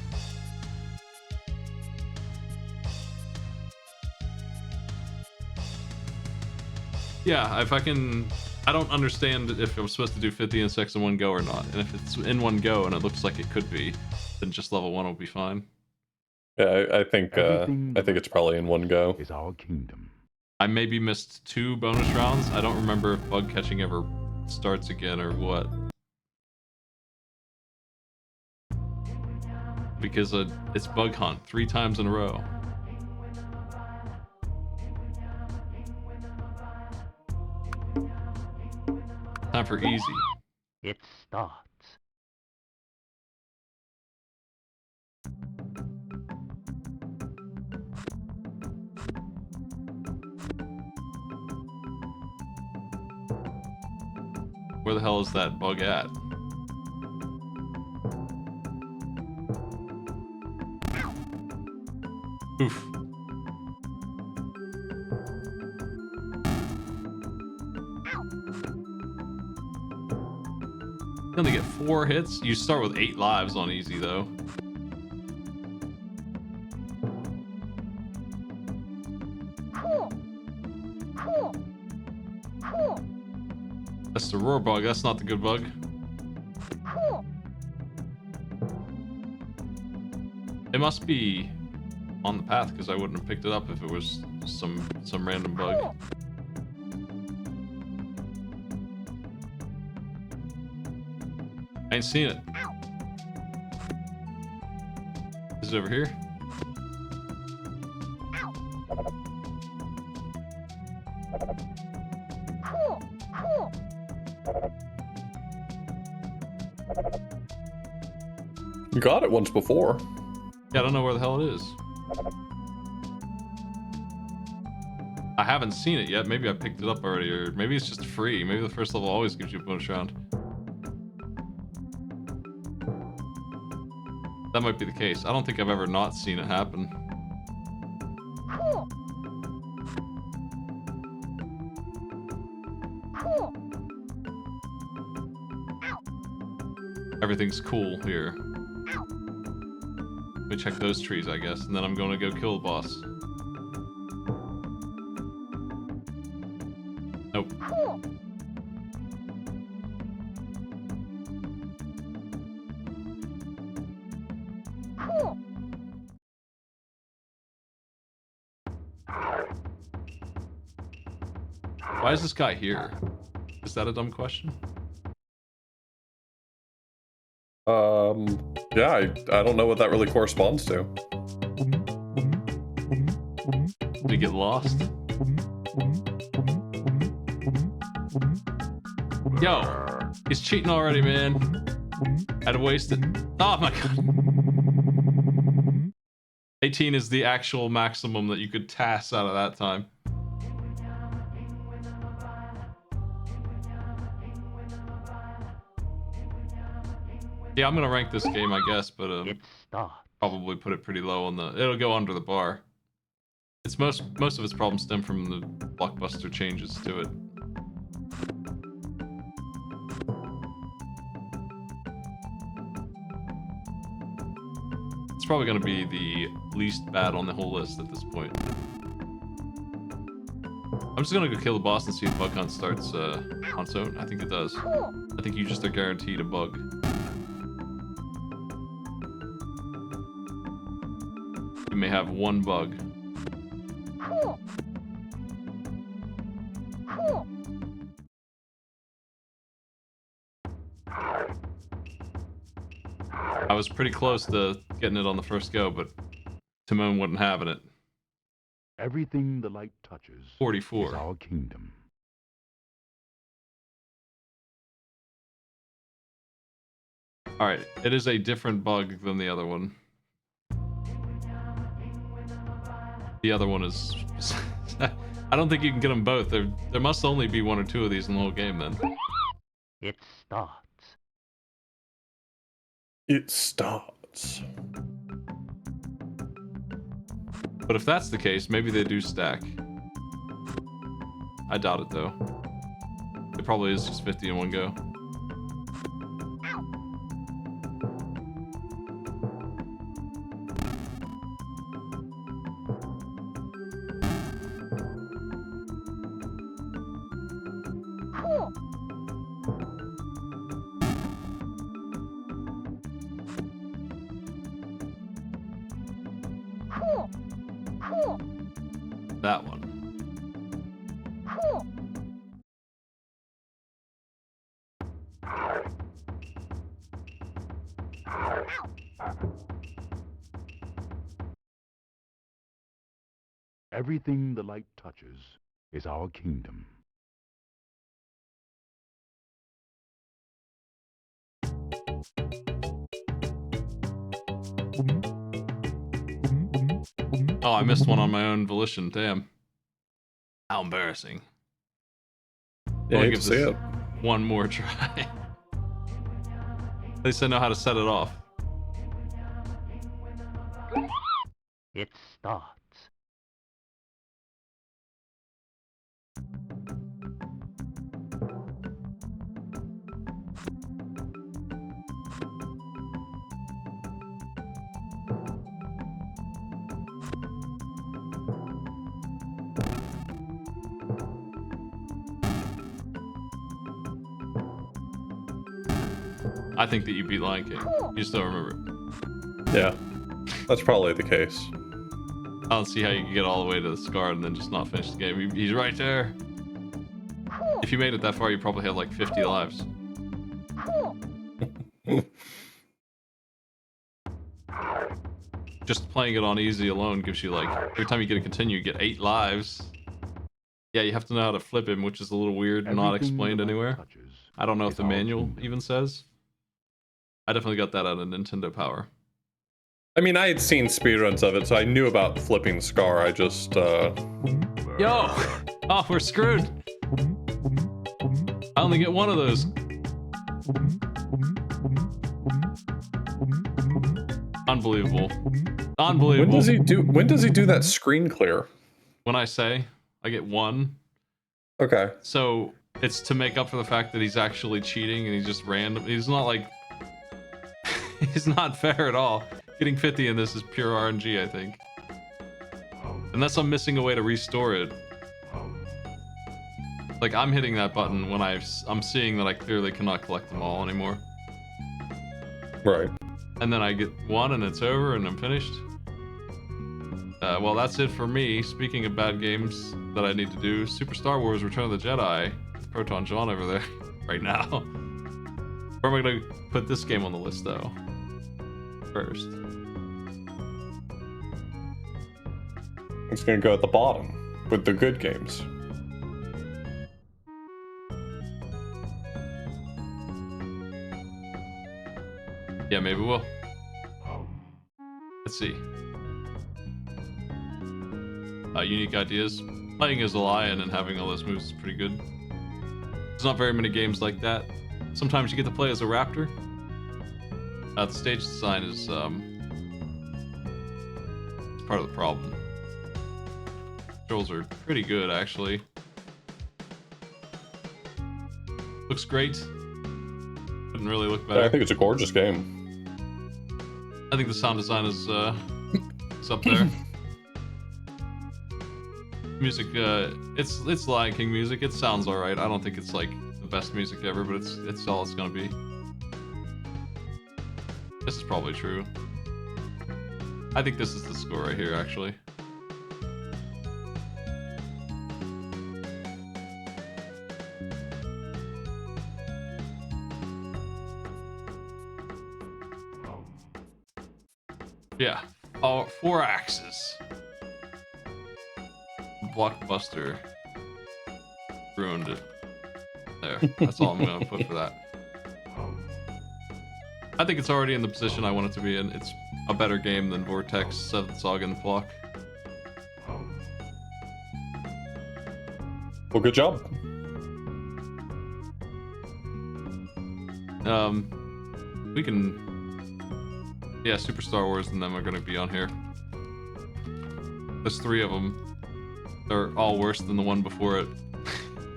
Yeah, if I can... I don't understand if I'm supposed to do 50 insects in one go or not. And if it's in one go and it looks like it could be, then just level 1 will be fine. Yeah, I think Everything it's probably in one go. is our kingdom. I maybe missed 2 bonus rounds. I don't remember if bug catching ever starts again or what. Because it's bug hunt 3 times in a row. Time for easy. It starts. Where the hell is that bug at? Oof. You only get 4 hits? You start with 8 lives on easy, though. That's the roar bug. That's not the good bug. It must be on the path because I wouldn't have picked it up if it was some random bug. I ain't seen it. Is it over here? You got it once before. Yeah, I don't know where the hell it is. I haven't seen it yet. Maybe I picked it up already, or maybe it's just free. Maybe the first level always gives you a bonus round. That might be the case. I don't think I've ever not seen it happen. Everything's cool here. Let me check those trees, I guess, and then I'm going to go kill the boss. Nope. Why is this guy here? Is that a dumb question? Yeah, I don't know what that really corresponds to. Did he get lost? Yo, he's cheating already, man. I'd waste it. Oh my god. 18 is the actual maximum that you could TAS out of that time. Yeah, I'm gonna rank this game, I guess, but It starts. probably put it pretty low on the. It'll go under the bar. It's most of its problems stem from the blockbuster changes to it. It's probably gonna be the least bad on the whole list at this point. I'm just gonna go kill the boss and see if bug hunt starts on its own. I think it does. I think you just are guaranteed a bug. You may have one bug. I was pretty close to getting it on the first go, but Timon wasn't having it. Everything the light touches 44. is our kingdom. Alright, it is a different bug than the other one. The other one is... I don't think you can get them both. There must only be 1 or 2 of these in the whole game then. It starts. It starts. But if that's the case, maybe they do stack. I doubt it though. It probably is just 50 in one go. That one. Everything the light touches is our kingdom. Oh, I missed one on my own volition. Damn. How embarrassing. Yeah, I'll hate give to see this it. one more try. At least I know how to set it off. It starts. I think that you beat Lion King. You just don't remember it. Yeah, that's probably the case. I don't see how you can get all the way to the scar and then just not finish the game. He's right there. If you made it that far, you probably had like 50 lives. Just playing it on easy alone gives you like, every time you get a continue, you get 8 lives. Yeah, you have to know how to flip him, which is a little weird, not Everything explained the light anywhere. touches I don't know if is the our manual kingdom. even says. I definitely got that out of Nintendo Power. I mean, I had seen speedruns of it, so I knew about flipping Scar. I just, Yo! Oh, we're screwed! I only get one of those. Unbelievable. Unbelievable. When does he do that screen clear? When I say I get one, Okay. so it's to make up for the fact that he's actually cheating and he's just random. He's not like, he's not fair at all. Getting 50 in this is pure RNG, I think. Unless I'm missing a way to restore it. Like, I'm hitting that button when I'm seeing that I clearly cannot collect them all anymore. Right. And then I get one and it's over and I'm finished. Well, that's it for me. Speaking of bad games that I need to do, Super Star Wars Return of the Jedi. Proton John over there right now. Where am I going to put this game on the list, though? First. It's gonna go at the bottom with the good games. Yeah, maybe we'll. Let's see. Unique ideas. Playing as a lion and having all those moves is pretty good. There's not very many games like that. Sometimes you get to play as a raptor. The stage design is it's part of the problem. Controls are pretty good, actually. Looks great. Couldn't really look better. Yeah, I think it's a gorgeous game. I think the sound design is up there. Music, it's Lion King music. It sounds alright. I don't think it's like the best music ever, but it's all it's gonna be. This is probably true. I think this is the score right here, actually. Yeah. Oh, 4 axes. Blockbuster. Ruined it. There. That's all I'm gonna put for that. I think it's already in the position I want it to be in. It's a better game than Vortex, 7th Saga, and Flock. Well, good job. We can... Yeah, Super Star Wars and them are gonna be on here. There's 3 of them. They're all worse than the one before it.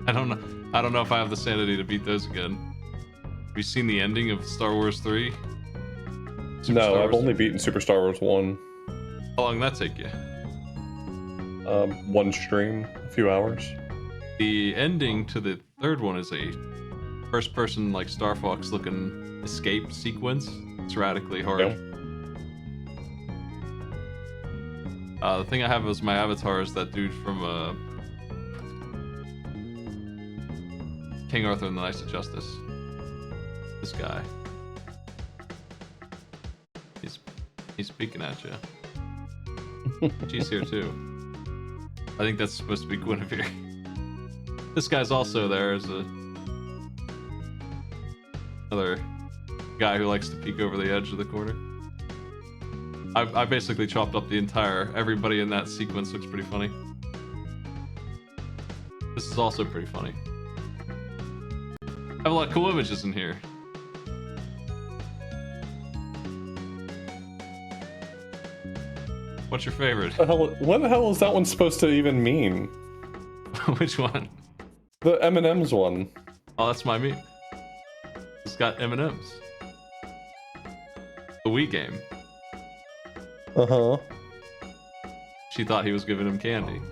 I don't know if I have the sanity to beat those again. Have you seen the ending of Star Wars 3? Super No, Star I've Wars? only beaten Super Star Wars 1. How long did that take you? One stream, a few hours. The ending to the 3rd one is a first-person, like, Star Fox-looking escape sequence. It's radically hard. Yeah. The thing I have as my avatar is that dude from King Arthur and the Knights of Justice. This guy. He's speaking at you. She's here too. I think that's supposed to be Guinevere. This guy's also there as another guy who likes to peek over the edge of the corner. I basically chopped up the everybody in that sequence. Looks pretty funny. This is also pretty funny. I have a lot of cool images in here. What's your favorite? What the hell is that one supposed to even mean? Which one? The M&M's one. Oh, that's my meme. It's got M&M's. The Wii game. Uh-huh. She thought he was giving him candy.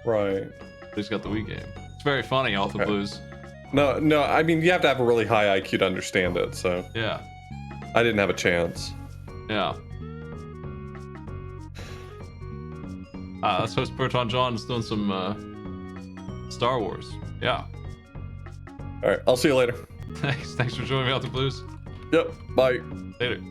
Right. He's got the Wii game. It's very funny, authorblues. No, I mean, you have to have a really high IQ to understand it, so... Yeah. I didn't have a chance. Yeah. Let's host Proton John's doing some Star Wars. Yeah. Alright, I'll see you later. Thanks for joining me, Authorblues. Yep, bye. Later.